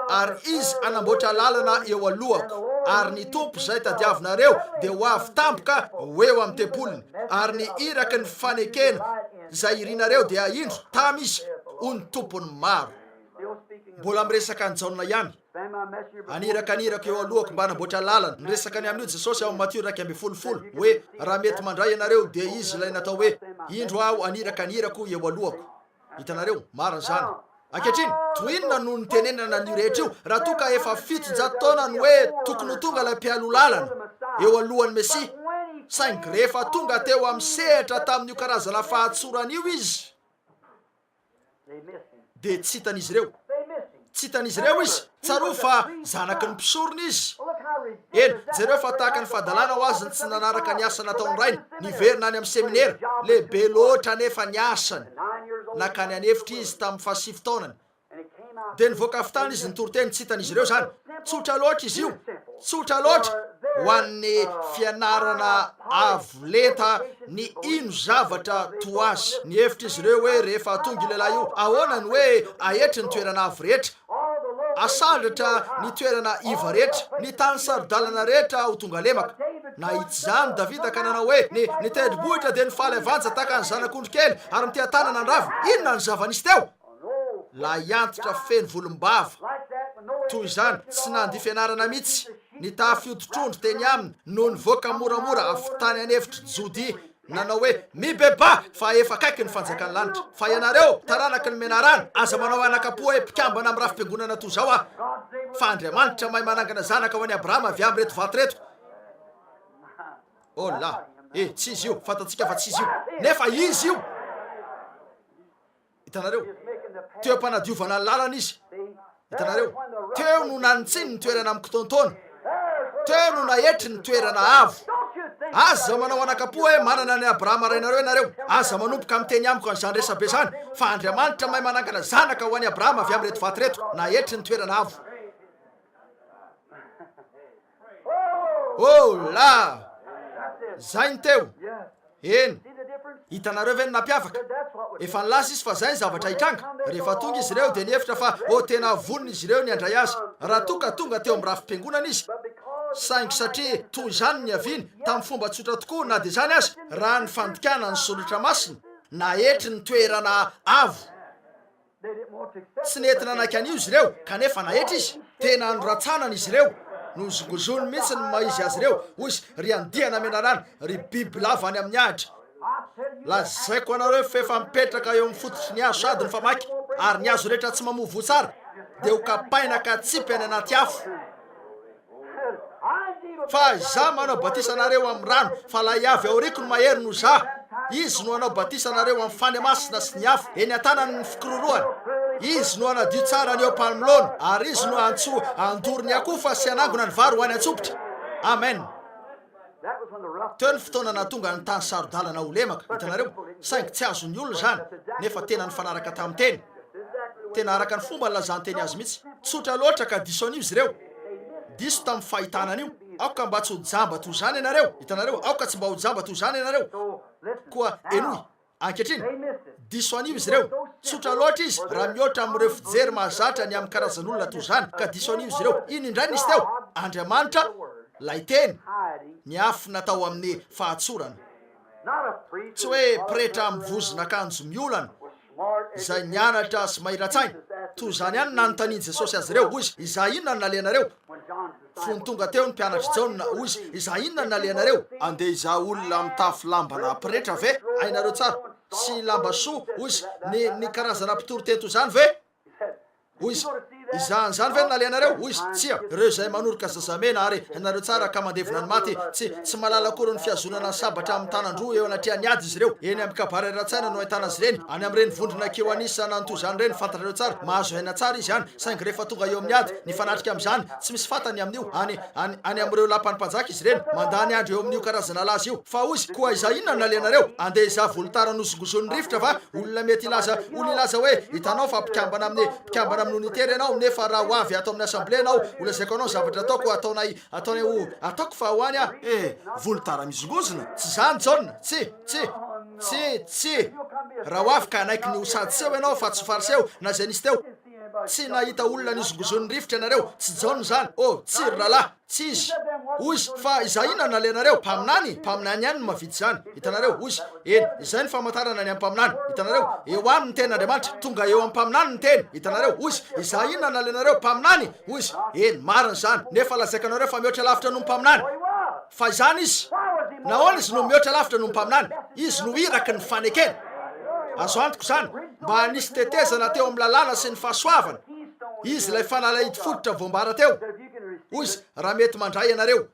ary izy anamboatra lalana eo alohako ary ny Tompo zay tadiavinareo dia ho avy tampoka ho eo amin'ny tempolony ary ny iraky ny fanekena zay irinareo dia indro tamy izy ho ny tompony maro. Mbola miresaka ny Jaona ihany. Anirako eo alohako mba hanamboatra lalana. Niresaka ny amin'io Jesosy ao amin'ny Mateo 1:10 hoe raha mety mandray ianareo dia izy ilay natao hoe indro aho anirako eo alohako. Hitanareo marina zany. Ankehitriny toy inona no nitenenana ny rehetra io raha toa ka efa 700 taona ny hoe tokony ho tonga ilay mpialo lalana eo alohan'ny Mesia, saingy rehefa tonga teo amin'ny sehatra tamin'io karazana fahatsoran'io izy dia tsy hitan'izy ireo. Tsy hitan'izy ireo izy. Tsaroa fa zanaky ny mpisorony izy. Eny jereo fa tahaka ny fahadalana ho azy ny tsy nanaraka ny asa nataony rainy, niverina any amin'ny seminera lehibe loatra nefa ny asany nakany anefitra izy tamin'ny 7 taonany. Dia nivoaka avy tany izy nitoroteny. Tsy hitan'izy ireo zany. Tsotra loatra izy io, tsotra loatra ho an'ny fianarana avolenta ny ino zavatra to azy. Ny hevitra izy ireo hoe rehefa tonga lehilahy io ahoana ny hoe ahetry ny toerana avo rehetra, asandratra ny toerana iva rehetra, ny tany sarodalana rehetra ho tonga lemaka. Nahitsy zany Davida ka nanao hoe ny tendrombohitra dia nifaly avanja tahaka ny zanak'ondry kely ary mitea tanana ny raviny. Inona ny zava-nisy teo? La iantitra feno volombava. Toy izany tsy nandi fianarana mihitsy, ny tafio-dotrondro teny aminy no nivoaka moramora avy tany anefitra Jody nanao hoe mibeba fa efa kaiky ny fanjakany lanitra. Fa ianareo taranaky ny menarana aza manao anakapo hoe mpikambana amin'ny rafi-piangonana toy zao ah. Fa Andriamanitra mahay manangana zanaka ho an'i Abrahama avy amin'ny reto vato reto. Oh la, tsy izy io, fantatsika fa tsy izy io, nefa izy io. Hitanareo teo ampanadiovana ny lalana izy. Hitanareo teo no nanitsiny ny toerana amin'ny kitontoana, teo no nahetry ny toerana avo. Aza manao anakapo hoe manana ny Abrahama rainareo ianareo, aza manompoka miteny amiko an'izany resabe zany fa Andriamanitra mahay manangana zanaka ho an'i Abrahama avy amin'ny reto vato reto nahetry ny toerana avo. Oh la, zay ny teo. Eny hitanareo ve ny nampiavaka? Efa nilasa izy fa zay ny zavatra hitranga. Rehefa tonga izy ireo dia nihevitra fa tena vonona izy ireo ny andray azy raha toka tonga teo amin'ny rafi-piangonana izy. Saingy satria toy izany ny aviany tamin'ny fomba tsotra tokoa na dia zany azy raha ny fandikana ny solotra masina nahetry ny toerana avo. tsy nentina nankan'io izy ireo kanefa nahetra izy tena anoratsanana izy ireo nozongozony mihitsy ny maizy azy ireo hoy izy ry andiana menarany ry biby lava any amin'ny ahitra lazaiko anareo fa efa mipetraka eo amin'ny fototry ny azo sady ny famaky ary ny azo rehetra tsy mamovo tsara dia ho kapaina ka tsipy any anaty afo fa za manao batisanareo amin'ny rano fa lay avy aoriako ny mahery no za izy no anao batisanareo amin'ny fany masina sy ny afo eny an-tanany ny fikororoany izy no anadio tsara ny eo palmilona ary izy no antso andory ny akoho fa sy anangona ny vary ho any antsopotra amen teo ny fotoana natonga ny tany sarodalana ho lemaka hitanareo saingy tsy azo ny olona zany nefa tena ny fanaraka tamin'ny teny tena araka ny fomba ny lazanteny azy mihitsy tsotra loatra ka diso an'io izy ireo diso tamin'ny fahitanan'io aoka mba tsy ho jamba toy zany ianareo hitanareo aoka tsy mba ho jamba toy zany ianareo koa enoy ankehitriny diso an'io izy ireo tsotra loatra izy raha mihoatra amin'ireo fijery mahazatra ny amin'ny karazan'olona toy zany ka diso an'io izy ireo iny indray nisy teo Andriamanitra lay teny ny afo natao amin'ny fahatsorana tsy hoe pretra mivozon'akanjo miolana izay nianatra sy mahira-tsaina toy zany ihany nanontaniany Jesosy azy ireo hoy izy iza inona ny naleanareo fony tonga teo ny mpianatry Jaona hoy izy iza inona ny naleanareo andeha iza olona mitafy lamba na pretra ve ainareo tsara sy lamba soa hoy izy ny karazana mpitoroteny toy zany ve hoy izy izany ve ny naleanareo hoy izy tsia ireo izay manoroka zazamena ary ianareo tsara ka mandevona ny maty tsy malala akory ny fiazonana ny sabatra amin'ny tanandroa eo anatrehan'ny ady izy ireo eny amin'ny kabara iratsaina no ahitana azy ireny any amin'ireny vondrona keo anisa nanotoy zany ireny fantatrareo tsara mahazo haina tsara izy ihany saingy rehefa tonga eo amin'ny ady ny fanatrika amin'izany tsy misy fatany amin'io any amin'ireo lapan'ny mpanjaka izy ireny mandany andro eo amin'io karazana laza io fa hoy izy koa iza inona ny naleanareo andeha iza volotara nosongoson'ny rivotra va olona mety ilaza hoe hitanao fa mpikambana amin'ny unitaire ianao nefa raha ho avy atao amin'ny assemblée anao olazaiko anao zavatra ataoko ataoko fa hoany volotara mizongozona tsy zany jaona tsy raha ho avy ka anaiky ny hosaditseo ianao fa tsy fariseo na zay nisy teo tsy nahita olona nizongozon'ny rivotra ianareo tsy jaona zany tsy ry rahalahy tsy izy hoy izy fa iza inona naleanareo mpaminany ihany no mavidy zany hitanareo hoy izy eny izay ny famantarana ny ampaminany hitanareo eo aminy ny tenin'Andriamanitra tonga eo ampaminany ny teny hitanareo hoy izy iza inona naleanareo mpaminany hoy izy eny marina zany nefa lazaiko anareo fa mihoatra lavitra no mpaminany fa izany izy nahoana izy no mihoatra lavitra no mpaminany izy no iraky ny fanekena azo antoko zany mba nisy tetezana teo amin'ny lalàna sy ny fahasoavana izy lay fanalahidy fototra voambara teo hoy izy raha mety mandray ianareo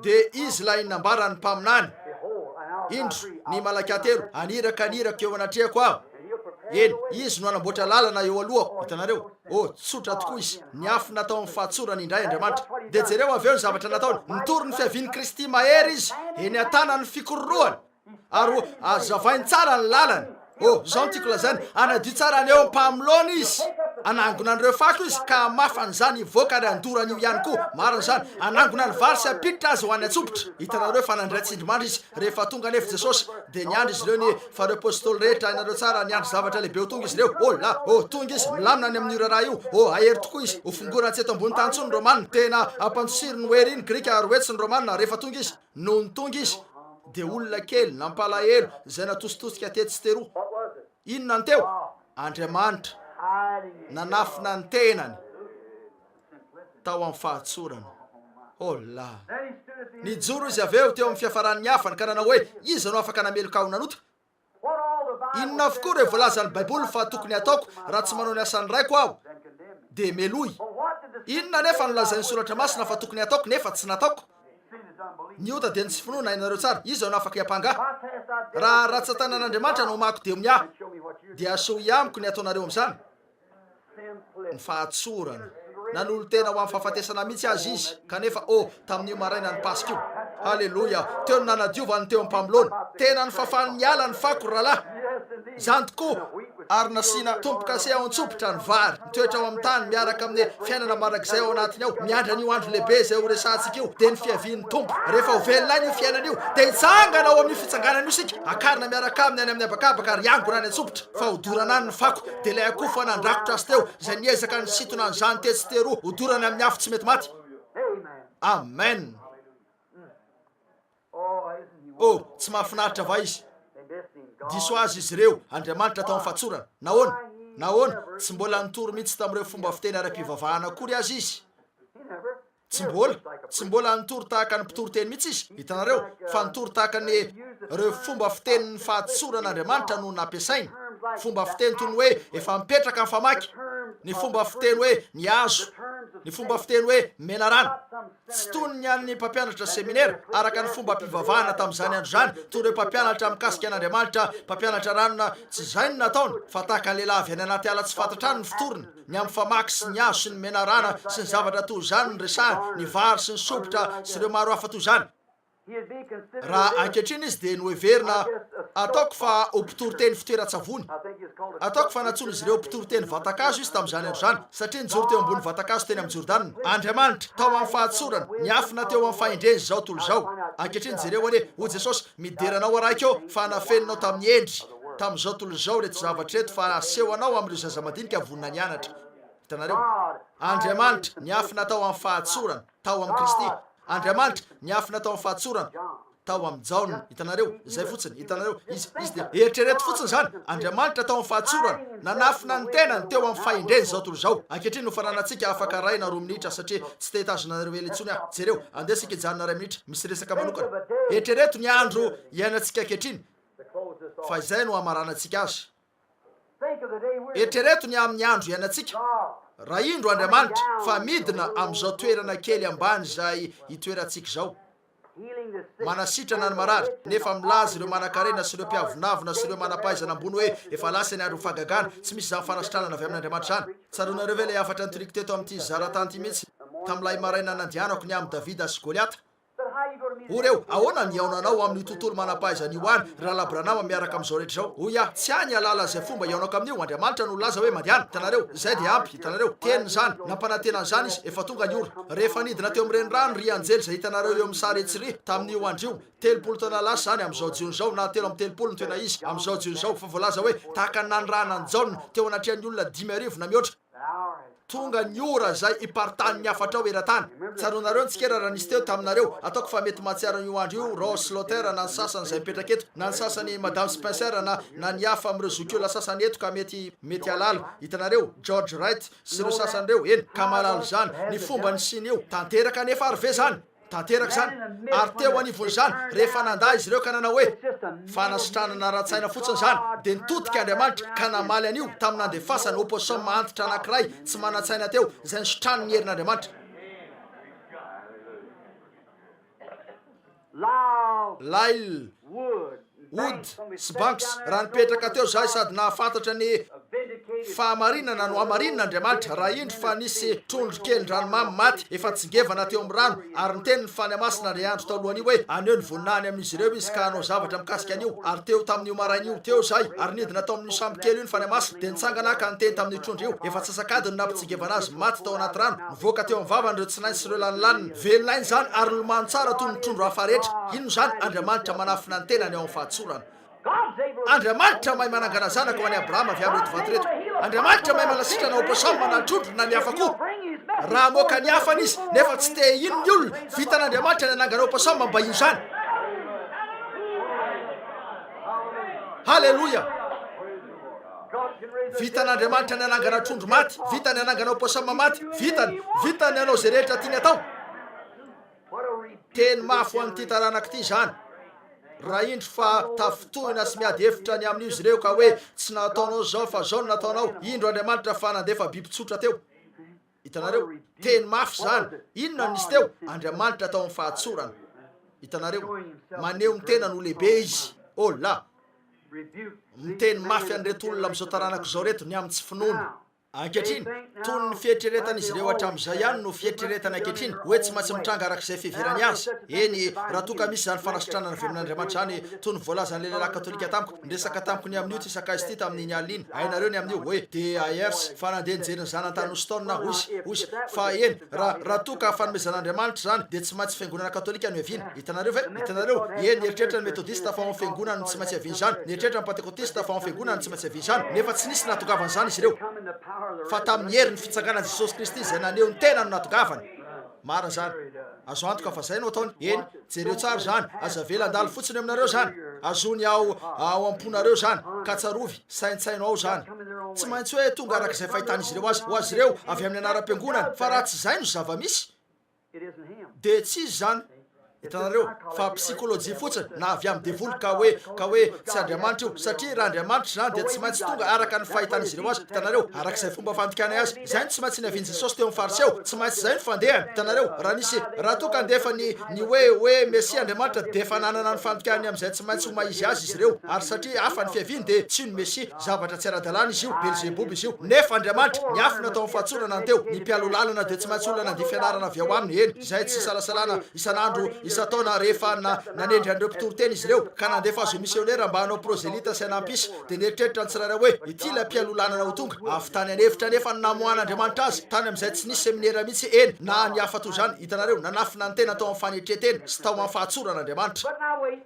dia izy lay nambara ny mpaminany indro ny malakatero aniraka eo anatrehako aho eny izy no anamboatra lalana eo alohako hitanareo tsotra tokoa izy ny afo natao amin'ny fahatsorana indray Andriamanitra dia jereo avy eo ny zavatra nataony nitory ny fiaviany Kristy mahery izy eny an-tanany fikororoany ary azavainy tsara ny lalany zao tiako lazany anadio tsara ny eo mpamilona izy anangona an'ireo fako izy ka mafany zany ivoaka ary andorany io ihany koa marina zany anangona ny vary sy apiditra azy ho any antsopotra hitanareo fa nandray tsindrimandry izy rehefa tonga nefa Jesosy dia niandry izy ireo ny fareo apôstôly rehetra ainareo tsara niandry zavatra lehibe ho tonga izy ireo tonga izy milamina ny amin'io raharaha io ahery tokoa izy ho fongorana tsy eto ambony tany tsony romanina tena ampanosiro ny hoery iny grika ary hoetsy ny romanina rehefa tonga izy no ny tonga izy dia olona kely nampalahelo izay natositosika tety sy teroa inona ny teo Andriamanitra nanafina ny tenany tao amin'ny fahatsorana nijoro izy avy eo teo amin'ny fiafaran'ny hafany ka nanao hoe iza no afaka nameloka ho nanota inona avokoa ireo voalazan'ny baiboly fa tokony ataoko raha tsy manao ny asany raiko aho dia meloy inona nefa nolazain'ny soratra masina fa tokony ataoko nefa tsy nataoko ny ota dia ny tsy finoana ainareo tsara iza no afaka hiampangah raha ratsatanan'Andriamanitra no mako dia miah dia asoa iamiko ny ataonareo amin'izany ny fahatsorana nanolo tena ho amin'ny fahafatesana mihitsy azy izy kanefa tamin'io maraina ny pasika io halleloia teo ny nanadiovany teo am-pamilona tena ny fafany niala ny fako rahalahy zany tokoa ary nasiana tompo-kase ao antsopotra ny vary mitoetra ao amin'ny tany miaraka amin'ny fiainana marak'izay ao anatiny ao miandra an'io andro lehibe izay ho resantsika io dia ny fiavian'ny tompo rehefa ho velona io fiainana io dia hitsangana ao amin'ny fitsanganana io sika akarina miaraka aminy any amin'ny abakabaka ary angona any antsopotra fa hodorana any ny fako dia ilay akoho fa nandrakotra azy teo izay niezaka ny sitona nyzany tetsy teroa hodorana amin'ny afo tsy mety maty amen tsy mahafinaritra va izy diso azy izy ireo Andriamanitra tao amin'ny fahatsorana nahoana nahoana tsy mbola nitory mihitsy tamin'ireo fomba fiteny ara-pivavahana akory azy izy tsy mbola nitory tahaka ny mpitory teny mihitsy izy. Hitanareo fa nitory tahaka ny reo fomba fitenyny fahatsoran'Andriamanitra no nampiasainy, fomba fiteny toy ny hoe efa mipetraka ny famaky, ny fomba fiteny hoe ny azo, ny fomba fiteny hoe menarana. Tsy toy ny an'ny mpampianatra seminaire araka ny fomba mpivavahana tamin'izany andro zany, toy ireo mpampianatra mikasika an'Andriamanitra, mpampianatra ranona, tsy izay no nataony fa tahaka ny lehilahy avy any anaty ala tsy fantatra any ny fitoriny, ny amin'ny famaky sy ny azo sy ny menarana sy ny zavatra toy izany ny resahany, ny vary sy ny sopotra sy ireo maro hafa toy izany. Raha ankehitriny izy dia noheverina ataoko fa ho mpitory teny fitoeran-tsavony, ataoko fa natsony izy ireo mpitory teny vatakazo izy tamin'izany andro zany, satria nijoro teo ambony vatakazo teny amin'ny Jordanina. Andriamanitra tao amin'ny fahatsorana, niafina teo amin'ny fahendreny zao tolo zao. Ankehitriny jereo hoe o Jesosy mideranao araika eo fa nafeninao tamin'ny endry tamin'izao tolo zao reto zavatra reto fa aseho anao amin'ireo zaza madinika vonina nianatra. Hitanareo, Andriamanitra niafina tao amin'ny fahatsorana tao amin'ny Kristy. Andriamanitra niafina tao amin'ny fahatsorana tao amin'ny Jaona. Hitanareo, izay fotsiny. Hitanareo, izy dia eritrereto fotsiny zany. Andriamanitra tao amin'ny fahatsorana nanafina ny tenany teo amin'ny fahendreny zao tolo zao. Ankehitriny no faranantsika afaka raina 2 minitra satria tsy te hitazonareo ela intsony aho. Jereo, andesika hijanona 2 minitra, misy resaka manokana. Eritrereto ny andro iainantsika ankehitriny fa izay no hamaranantsika azy. Eritrereto ny amin'ny andro iainantsika. Raha indro Andriamanitra fa midina amin'izao toerana kely ambany izay hitoerantsika zao, manasitrana ny marary, nefa milaza ireo manan-karena sy ireo mpiavonavina sy ireo manam-pahaizana ambony hoe efa lasa ny andro fagagana, tsy misy zany fanasitranana avy amin'Andriamanitra zany. Tsaronareo ve le afatra nitoriko teto amin'ity zaratany ity mihitsy tamin'ilay maraina nandianako ny amin'ny Davida sy Goliata? Oreo, ahoana ny aonanao amin'ny tontolo manam-pahaizana io any raha labranama miaraka amin'izao rehetra zao? Oya, tsy any alala zay fomba iaonako amin'io. Andriamanitra no laza hoe mandiana. Hitanareo, izay dia ampy. Hitanareo, teniny zany, nampanantenany zany izy, efa tonga ny ora. Rehefa nidina teo amin'ny renirano ry anjely zay hitanareo eo amin'ny sary etsy ry tamin'io andro io, 30 taona lasa zany amin'izao jiony zao, na 3 amin'ny 30 ny toena izy amin'izao jiony zao, fa voalaza hoe tahaka ny nanirana ny Jaona teo anatrehan'ny olona 5,000 na mihoatra. Tonga ny ora zay ipartany ny afatra ao eran-tany. Tsaronareo nitsikera raha nisy teo taminareo, ataoko fa mety mahatsiaro io andro io Ross Slaughter na ny sasany zay mipetraka eto, na ny sasany Madame Spencer na ny hafa amin'ireo zokiola sasany eto ka mety alala. Hitanareo, George Wright sy ireo sasany reo, eny ka malalo zany ny fomba ny siny io, tanteraka nefa ary ve zany? Tanteraka zany, ary teo anivony zany rehefa nanda izy ireo ka nanao hoe fanasitranana ratsaina fotsiny zany, dia nitotika Andriamanitra ka namaly an'io tamin'ny nandefasany opposition antitra anankiray tsy manan-tsaina teo izay nisotraniny herin'Andriamanitra. Lyle, Wood sy Banks raha nipetraka teo zay sady nahafantatra ny fahamarinana no hamarinan'Andriamanitra raha indro fa nisy trondro kely ranomamy maty efa tsingevana teo amin'ny rano, ary niteny ny fany masina ry andro talohany hoe aneo ny voninany amin'izy ireo izy ka hanao zavatra mikasika an'io. Ary teo tamin'io marain'io teo zay, ary nidina tao amin'ny sambo kely io ny fany masina, dia nitsangana ka niteny tamin'ny trondro io, efa tsasakady no nampitsingevana azy maty tao anaty rano, nivoaka teo amin'ny vavany ireo tsinainy sy ireo lanilaniny, velon'ainy zany ary lomano tsara toy ny trondro hafa rehetra. Ino zany? Andriamanitra manafina ny tenany ao amin'ny fahatsorana. Andriamanitra mahay manangana zanaka ho an'i Abrahama avy amin'reto vato reto. Andriamanitra mahay manasitrana opposition na ny trondro na ny hafa koa. Raha moka ny hafany izy nefa tsy te ino ny olona, vitan'Andriamanitra ny anangana opposition mba ino zany. Halleluja! Vitan'Andriamanitra ny anangana trondro maty, vitany anangana opposition maty, vitany anao zay rehetra tiany atao. Teny mafy ho an'ity taranak'ity zany. Raha indro fa tafitohina sy miady hevitra ny amin'io izy ireo ka hoe tsy nataonao zao fa zao no nataonao, indro Andriamanitra fa nandefa biby tsotra teo. Hitanareo, teny mafy zany. Inona nisy teo? Andriamanitra tao amin'ny fahatsorana. Hitanareo, maneho ny tena no lehibe izy. Oh la, miteny mafy an'ireto olona amin'izao taranako zao reto ny amin'ny tsy finoana. Ankehitriny, toy ny fietreretan'izy ireo hatramin'izay ihany no fietreretana ankehitriny, hoe tsy maintsy mitranga arak'izay fiheverany azy. Eny, raha toka misy zany fanasitranana venin'Andriamanitra zany, toy ny voalazan'ny lehilahy katolika tamiko, ndresaka tamiko ny amin'io ty sakaizy ity tamin'ny alina. Hainareo ny amin'io hoe DARS fa nandeha nijeriny zanantany Houston na hozy fa eny, raha toka fanomezan'Andriamanitra zany dia tsy maintsy fiangonana katolika no heviana. Hitanareo ve? Hitanareo, eny eritreritra ny metodista fa amin'ny fiangonana no tsy maintsy heviana zany, ny eritreritra ny pentekotista fa amin'ny fiangonana no tsy maintsy heviana zany, nefa tsy nisy natokavana zany izy ireo. Fa tamin'ny herin'ny fitsangana Jesosy Kristy izay naneho ny tena no natokavany. Mara zany. Azo antoka fa zay no ataony. Eny, jereo tsara zany, aza vela andalo fotsiny aminareo zany. Azony ao am-ponareo zany, ka tsarovy, saintsainao ao zany. tsy maintsy hoe tonga arak'izay fahitan'izy ireo azy ho azy ireo avy amin'ny anaram-piangonana fa raha tsy zay no zava-misy de tsy izy zany. Hitanareo fa psikolojia fotsiny na avy amin'ny devoly ka hoe tsy Andriamanitra io, satria raha Andriamanitra zany de tsy maintsy tonga araka ny fahitan'izy ireo azy. Hitanareo arak'izay fomba fandikana azy zay no tsy maintsy ny avian'i Jesosy teo amin'ny fariseo, tsy maintsy zay no fandehany. Hitanareo raha toa ka andefa ny hoe Mesia Andriamanitra de efa nanana ny fandikany amin'izay tsy maintsy ho maizy azy izy ireo, ary satria hafa ny fiaviany de tsy ny Mesia, zavatra tsy ara-dalàna izy io, Belzebub izy io. Nefa Andriamanitra ny afo natao amin'ny fahatsorana teo, ny mpialo lalana de tsy maintsy olona nandeha fianarana avy ao aminy eny, izay tsy salasalana isan'andro isa-taona rehefa nanendry an'ireo mpitoroteny izy ireo ka nandefa azo misionera mba hanao prozelita sy anampisa de nieritreritra ny tsirairay hoe ity la mpialolanana ho tonga avy tany anefitra nefa ny namohan'Andriamanitra azy tany amin'izay tsy nisy seminera mihitsy eny na ny hafa toy zany. Hitanareo nanafina ny tena tao amin'ny fanetretena sy tao amin'ny fahatsoran'Andriamanitra.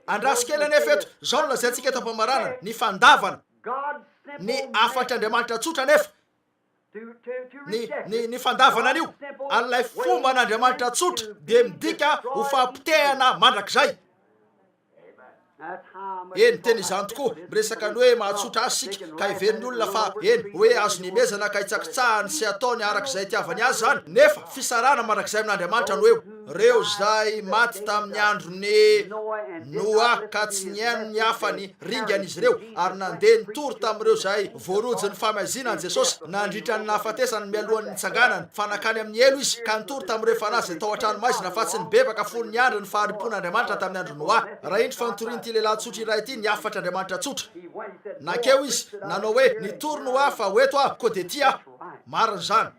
Andraso kely anefa eto zao no lazaintsika eto am-pamaranana ny fandavana ny afatr'Andriamanitra tsotra nefa ny fandavana an'io an'ilay fomba n'Andriamanitra tsotra de midika ho fampitehana mandrakizay. Eny teny izany tokoa miresaka ny hoe mahatsotra azy sika ka hiverin'ny olona fa eny hoe azo nimezana ka hitsakitsahany sy ataony arak'izay itiavany azy zany, nefa fisarana mandrakizay amin'Andriamanitra no eo. Reo zay maty tamin'ny andron'ny Noa ka tsy niaino ny afany ringan'izy ireo ary nandeha nitory tamin'ireo zay voarojy ny famaizina an' Jesosy nandritra ny nahafatesany mialohan'ny nitsanganany fa nakany amin'ny elo izy ka nitory tamin'ireo fanazy tao an-tranomaizina fa tsy nibebaka folo ny andro ny faharipon'Andriamanitra tamin'ny andro Noa. Raha indry fantoriany ty lehilahy tsotra iray ity ny afatr'Andriamanitra tsotra nakeo izy nanao hoe nitory Noa fa hoeto ah ko de ty ah mariny zany.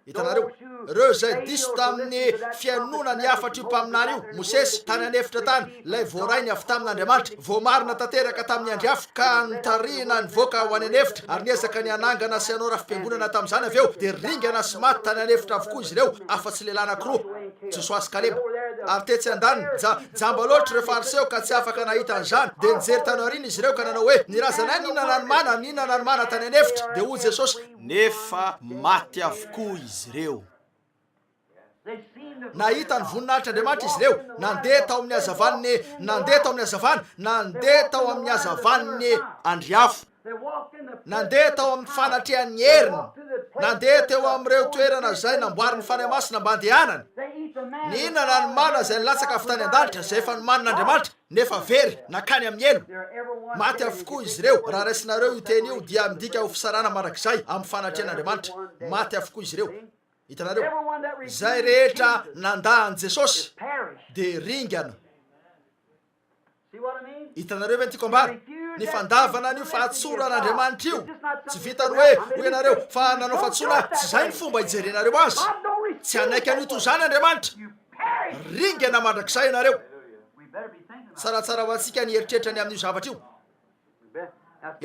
Hitanareo reo zay diso tamin'ny fiainona ny afatra io mpaminany io Mosesy tany anefitra tany lay voarainy avy tamin'Andriamanitra voamarina tanteraka tamin'ny andry afo ka nitarina nivoaka ho any anefitra ary niezaka ny anangana sy hanao rafi-piangonana tamin'izany avy eo de ringana sy maty tany anefitra avokoa izy ireo afa-tsy lehilahy anankiroa Josoa sy Kaleba ary tetsy an-daniny jamba loatra ireo fariseo ka tsy afaka nahita an'izany de nijery tany aoriana izy ireo ka nanao hoe ny razanay ninana ny mana tany anefitra de hoy Jesosy nefa maty avokoa izy ireo. Nahita ny voninahitr'Andriamanitra izy ireo nandeha tao amin'ny hazavany nandeha tao amin'ny hazavan'ny andriafo nandeha tao amin'ny fanatrehan'ny heriny nandeha teo amin'ireo toerana zay namboarin'ny fanahy masina mba andehanany nihinana ny mana zay nilatsaka avy tany an-danitra zay efa nomanin'Andriamanitra nefa very nakany amin'ny elo maty avokoa izy ireo. Raha raisinareo io teny io dia midika ho fisarana marak'izay amin'ny fanatrehan'Andriamanitra maty avokoa izy ireo. Hitanareo zay rehetra nandahan' Jesosy de ringana. Hitanareo ve ny tiako ambara ny fandavana an'io fahatsoran'Andriamanitra io tsy vitany hoe ianareo fa nanao fahatsorana tsy zay ny fomba hijerenareo azy tsy anaiky an'io toy zany Andriamanitra ringana mandrakizay ianareo. Tsaratsara ho antsika ny eritreritra ny amin'io zavatra io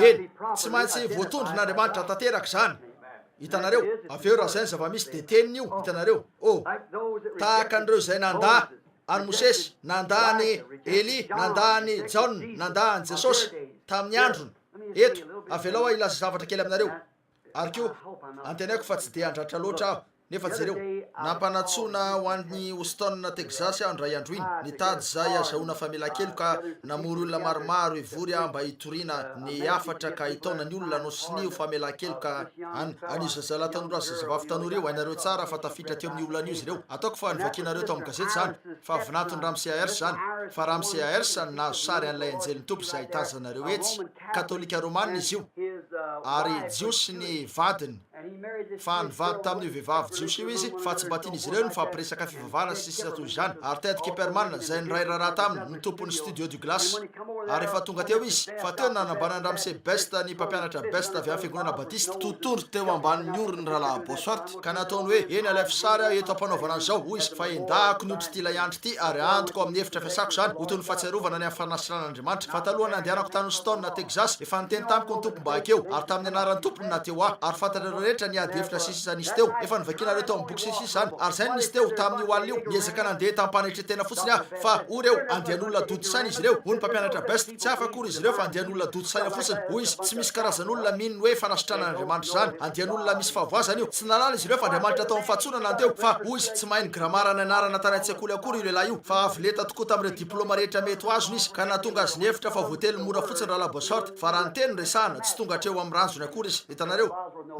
eny tsy maintsy voatondron'Andriamanitra tanteraka zany. Hitanareo avy eo raha zay ny zava-misy de teniny io. Hitanareo tahaka an'ireo zay nanda any Mosesy nanda ny Eli nanda ny Jaona nanda ny Jesosy tamin'ny androny eto avelao ilaza zavatra kely aminareo ary ko antenaiko fa tsy de andratra loatra aho nefa jereo nampanatsona ho an'ny Houston Texas aho ndray andro iny nitady zay azahoana famela-kelo ka namory olona maromaro ivory aho mba hitoriana ny afatra ka hitaona ny olona no sinio famela-kelo ka an'io zazalahy tanora sy zazavavy tanora io hainareo tsara fa tafitra teo amin'ny olona an'io izy ireo. Ataoko fa nivakinareo tao amin'ny gazety zany fa vinatony Ramsey Ayers zany fa Ramsey Ayers nahazo sary an'ilay anjelin'ny tompo zay ahitazanareo etsy katolika romanina izy io ary jiosy ny vadiny fa nivady tamin'io vehivavy jiosy io izy fa tsy mba tian'izy ireo ny fampiresaka fivavahana sy sisa toy izany ary Ted Kipperman zay niray raharaha taminy ny tompon'ny studio du glace ary efa tonga teo izy fa teo nanambanany Ramsey Best ny mpampianatra Best avy amin'ny fiangonana Batista totondro teo ambanin'ny orony rahalahy Bosart ka nataony hoe eny alay fisary aho eto ampanaovana an'izao hoy izy fa endako nodry ty ilay andro ty ary antoko amin'ny hevitra fiasako zany ho toy ny fahatsiarovana ny fanasitran'Andriamanitra fa taloha nandehanako tany Houston na Texas efa niteny tamiko ny tompo mba akeo ary tamin'ny anaran'ny tompony na teo aho ary fantatrareo rehetra ny ady hevitra sisa nisy teo efa nivakinareo tao amin'ny boky sisisy zany ary zay nisy teo tamin'ny oalina io niezaka nandeha tampanetretena fotsiny aho fa oreo andehan'olona dodo saina izy ireo hoy ny mpampianatra Best tsy afakory izy ireo fa andehan'olona dodo saina fotsiny hoy izy tsy misy karazan'olona mininy hoe fanasitranan'Andriamanitra zany andehan'olona misy fahavoazana io tsy nalala izy ireo fa Andriamanitra tao amin'ny fahatsonana anteo fa hoy izy tsy mahay ny gramara ny anarana tany an-tsekoly akory io lehilahy io fa avy leta tokoa tamin'ireo diplôma rehetra mety ho azony izy ka natonga azy ny hevitra fa voately mora fotsiny rahalahy Bosart fa raha ny teny resahana tsy tonga hatreo amin'ny ranjony akory izy. Hitanareo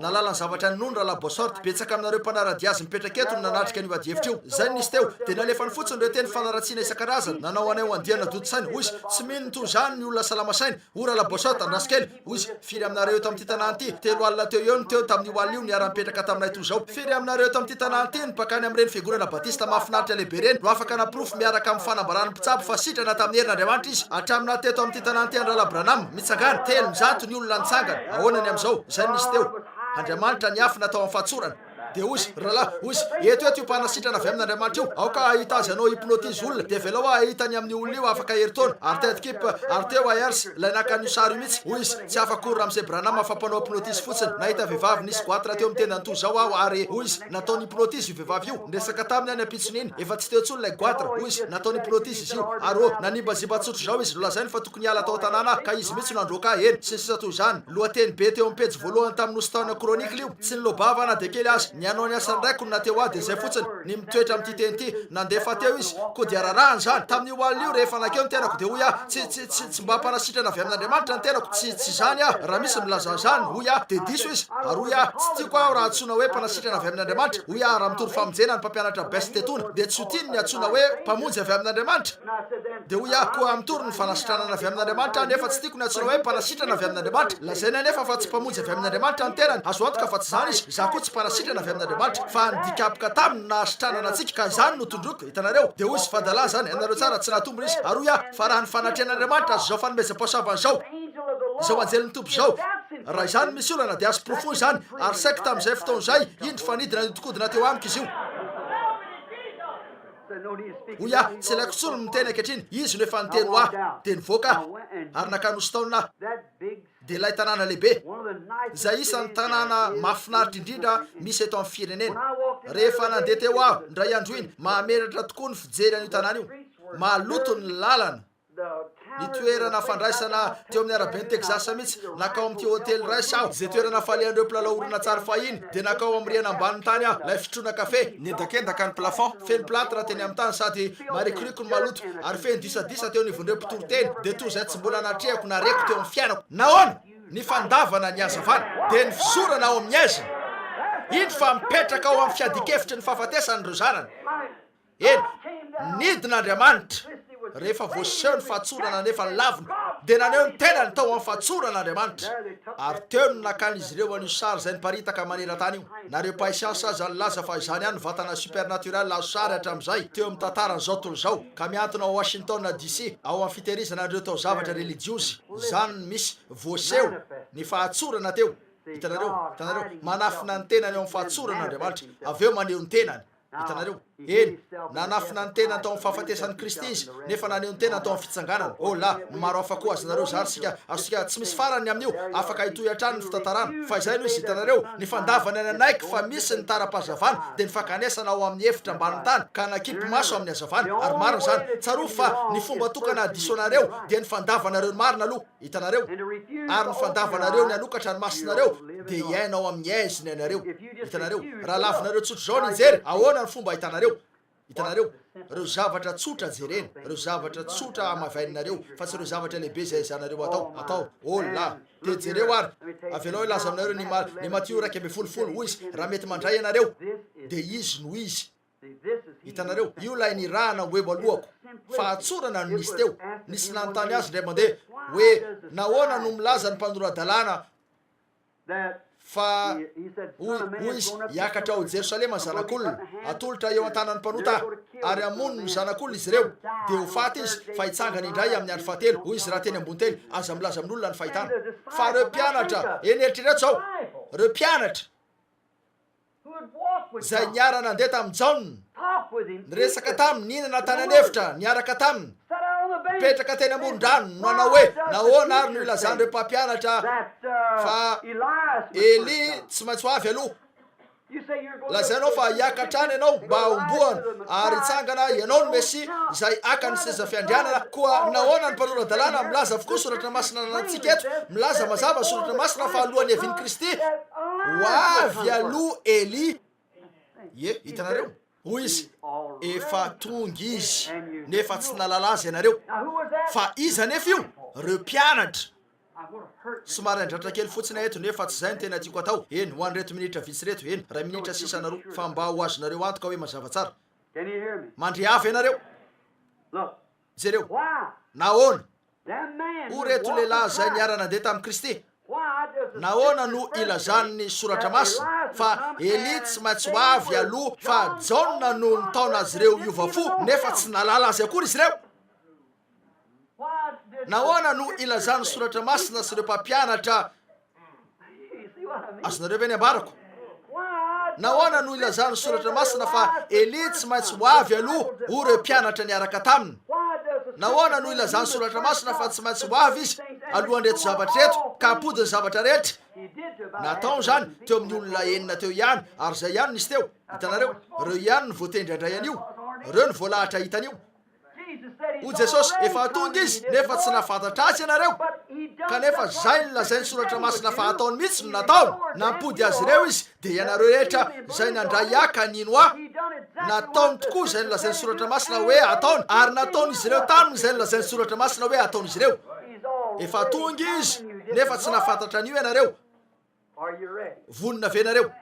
nalala ny zavatra ninono raha labosort betsaka aminareo mpanarady azy mipetraka eto no nanatrika an'io adihevitra io zay nisy teo de nalefa ny fotsiny reo teny fanaratsiana isan-karazany nanao anay ho andiana dotosainy hoy izy tsy mino toy zany ny olona salamasainy ora labosort andrasikely hoy izy firy aminareo eto amin'ity tanàna ity telo alina teo eo ny teo tamin'io alina io niara-mipetraka taminay toy zao firy aminareo eto amin'ity tanàna ity ny bakany amin'ireny fiangonana batista mahafinaritra lehibe reny no afaka naprofo miaraka amin'ny fanambarany mpitsabo fa sitrana tamin'ny herin'andriamanitra izy hatramina teto amin'ity tanàna ity andrala branam mitsangana telo mizato ny olona nitsangana ahoanany amin'izao zay nisy teo andriamanitra ny afy natao amin'ny fahatsorana de ozy rahalahy ozy eto io mpanasitrana avy amin'andriamanitra io ao ka ahita azy anao hypnotizy olona de velao ahitany amin'ny olona io afaka heritona ary tetikip ary teo aers lay nakan'io sary io mihitsy hoy izy tsy afakory ram'izay branama fampanao hypnotizy fotsiny nahita vehivavy nisy goatra teo mitendany toy zao aho ary hoy izy nataony hypnotizy io vehivavy io ndresaka taminy any ampitsony iny efa tsy teo tsony lay goatra hoy izy nataony hypnotizy izy io ary o nanimbazibatsotro zao izy lolazainy fa tokony hiala tao tanàna ka izy mihitsy nandroaka eny sy sisa toy zany lohateny be teo amin'ny pejy voalohany tamin'ny ositaona kronika io tsy nilobavana de kely azy nianao ny asany raiko nateo a de zay fotsiny ny mitoetra amin'ity teny ity nandefa teo izy ko dia rarahany zany tamin'io alina io rehefa nakeo ny tenako de hoy a tsy mba mpanasitrana avy amin'andriamanitra ny tenako tsy zany a raha misy milaza zany hoy a de diso izy ary hoy a tsy tiako aho raha antsona hoe mpanasitrana avy amin'andriamanitra hoy a raha mitory famonjena ny mpampianatra bes tetona de tsy hotiny ny antsona hoe mpamonjy avy amin'andriamanitra de hoy a koa mitory ny fanasitranana avy amin'andriamanitra nefa tsy tiako ny antsona hoe mpanasitrana avy amin'andriamanitra lazaina nefa fa tsy mpamonjy avy amin'andriamanitra ny tenany azo antoka fa tsy zany izy za koa tsy mpanasitrana avy amin'andriamanitra fa nidikapoka taminy nahasitranana antsika ka zany no tondroko hitanareo de hoy izy fadala zany anareo tsara tsy nahatombony izy ary hoy a fa raha ny fanatrehan'andriamanitra azo zao fanomezam-pahasoavany zao zao anjely nitompo zao raha izany misy olana de azo profony zany ary saika tamin'izay fotoana zay indro fanidina nitokodina teo amiko izy io hoy a tsy laiko tsony miteny ankehitriny izy no efa niteny ho ah de nivoaka ary nakanosy taonina de lay tanàna lehibe zay isan'ny tanàna mahafinaritra indrindra misy eto amin'ny firenena rehefa nandeha teo aho ndray andro iny mahameratra tokoa ny fijery an'io tanàna io maloto ny lalana ny toerana fandraisana teo amin'ny arabeny texasa mihitsy nakao amin'ity hôtely rais aho zay toerana falehandreo mpilalao orona tsara fahiny de nakao amin'ny riana ambaniny tany aho lay fitrona kafe nendakendaka ny plafond feno plante raha teny amin'ny tany sady marikoriko ny maloto ary feno disadisa teo nivondreo mpitoro teny de toy zay tsy mbola natrehako nareko teo amin'ny fiainako nahoana ny fandavana ny azavana de ny fizorana ao amin'ny aizina indro fa mipetraka ao amin'ny fiadikefitry ny fahafatesanyireo zanany eny nidin'andriamanitra rehefa voaseho ny fahatsorana nefa ny lavina de naneo ny tena ny tao amin'ny fahatsoran'andriamanitra ary teo no nakan'izy ireo an'io sary zay niparitaka maneran-tany io nareo paisiansa zany laza fa izany any vatana supernaturel azo sary hatramin'izay teo amin'ny tantarany zao tontolo zao ka miantona ao Washington DC ao amin'ny fitehirizana andreo tao zavatra religiosy zany misy voaseho ny fahatsorana teo hitanareo manafina ny tenany ao amin'ny fahatsoran'andriamanitra avy eo maneho ny tenany hitanareo eny nanafina ny tenany tao amin'ny fahafatesan'ny Kristy izy nefa naneo ny tenany tao amin'ny fitsanganana oh la maro hafa koa azonareo zary sika tsy misy farany amin'io afaka hitohy hatrany ny fitantarana fa izay no izy hitanareo ny fandavana ny anaiky fa misy ny tara-pahazavana de ny fankanesana ao amin'ny efitra ambany tany ka nakipy maso amin'ny hazavana ary marina zany tsaro fa ny fomba tokana adisonareo de ny fandavanareo ny marina aloha hitanareo ary ny fandavanareo ny anokatra ny masinareo de iainao amin'ny aiziny ianareo hitanareo raha lavinareo tsotro zao nijery ahoana ny fomba hitanareo reo zavatra tsotra jereny reo zavatra tsotra amavaininareo fa tsy reo zavatra lehibe zay zanareo atao ola de jereo ary avelao ilaza aminareo ny Matthieu 1:10 hoy izy raha mety mandray anareo de izy no izy hitanareo io lay ny rahana hoe malohako fa atsorana no nisy teo nisy nanontany azy ndray mandeha hoe nahoana no milaza ny mpanorandalàna fa hoy izy hiakatra ao Jerosalema ny zanak'olona atolotra eo an-tanan'ny mpanota ary amono ny zanak'olona izy ireo de ho faty izy fa hitsangana indray amin'ny andro fahatelo hoy izy raha teny ambony teny aza milaza amin'olona ny fahitana fa reo mpianatra eny eritrereto zao reo mpianatra zay niara nandeha tamin'ny Jaona niresaka taminy nihinana tany anefitra niaraka taminy petraka teny amoron-drano nanao hoe nahoana ary no ilazan'ireo mpampianatra fa Eli tsy maintsy ho avy aloha lazainao fa hiakatrany ianao mba homboany ary hitsangana ianao no Mesia zay aka ny seza fiandrianana koa nahoana ny mpanoran-dalàna milaza avokoa soratra masina nanantsika eto milaza mazava soratra masina fa alohan'ny avian'i Kristy ho avy aloha Eli hitanareo hoy izy efa tonga izy nefa tsy nalala azy ianareo fa iza nefa io reo mpianatra somary andratra kely fotsiny eto nefa tsy zay ny tena tiako atao eny ho an'reto minitra vitsy reto eny ray minitra sisanareo fa mba ho azonareo antoka hoe mazava tsara mandre avy ianareo jereo nahoana o reto lehilahy zay niara nandeha tamin'i Kristy nahoana no ilazan'ny soratra masina fa Eli tsy maintsy ho avy aloha fa Jaona no nitaona azy ireo hiova fo nefa tsy nalala azy akory izy ireo nahoana no ilazan'ny soratra masina sy ireo mpampianatra azonareo ve ny ambarako nahoana no ilazan'ny soratra masina fa Eli tsy maintsy ho avy aloha o reo mpianatra niaraka taminy nahoana no ilazan'ny soratra masina fa tsy maintsy ho avy izy alohan'reto zavatra reto ka apodiny zavatra rehetra nataony zany teo amin'ny olona enina teo ihany ary zay ihany nisy teo hitanareo reo ihany ny voatendry andray an'io reo ny voalahatra hitan'io o Jesosy efa tonga izy nefa tsy nafantatra azy ianareo kanefa zay nylazay ny soratra masina fa ataony mihitsy no nataony nampody azy ireo izy dia ianareo rehetra zay nandray aka nino aho nataony tokoa zay nylazay ny soratra masina hoe ataony ary nataony izy ireo taminy zay nylazay ny soratra masina hoe ataony izy ireo efa tonga izy nefa tsy nafantatra an'io ianareo vonina ve nareo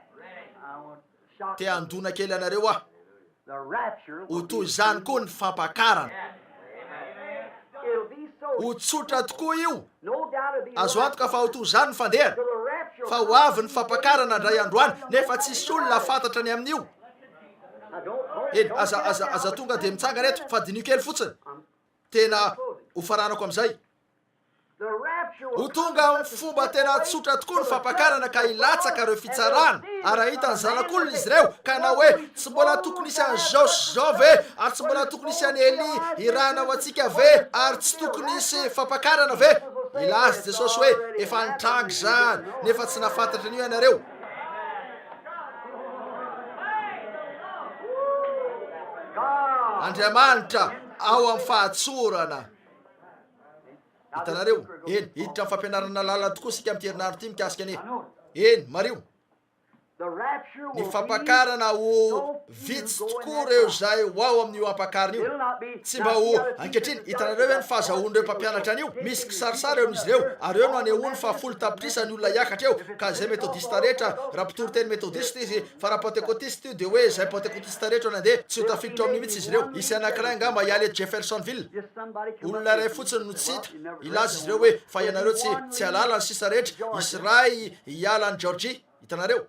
te andona kely anareo aho ho toy zany koa ny fampakarana ho tsotra tokoa io azo antoka fa ho toy zany ny fandehana fa ho avy ny fampakarana andray androany nefa tsisy olona fantatra ny amin'io eny aza tonga de mitsanga reto fa dinio kely fotsiny tena ho faranako am'izay ho tonga fomba tena tsotra tokoa ny fampakarana ka ilatsaka reo fitsarana ary hitany zanak'olona izy ireo ka na hoe tsy mbola tokony isy any zao ve ary tsy mbola tokony isy any Eli irahana ho atsika ve ary tsy tokony isy fampakarana ve ilazy Jesosy hoe efa nitrangy zany nefa tsy nafantatra an'io ianareo Andriamanitra ao amin'ny fahatsorana hitanareo eny hiditra amin'ny fampianarana lala tokoa sika amin'ny herinandro ty mikasika ane eny mario ny fampakarana ho vitsy tokoa reo zay ho ao amin'io ampakarina io tsy mba ho ankehitriny hitanareo hoe ny fahazahoan'ireo mpampianatra an'io misy kisarisary eo amin'izy ireo ary eo no anehoany fa folo tapitrisa ny olona hiakatra eo ka zay metodista rehetra raha mpitory teny metodista izy fa raha pentekotista io de hoe zay pentekotista rehetra nandeha tsy ho tafiditra amin'io mihitsy izy ireo isy anankiray angamba ialy eto Jeffersonville olona ray fotsiny no tsy hita ilaza izy ireo hoe fa ianareo tsy alala ny sisa rehetra isy ray hiala ny Georgie hitanareo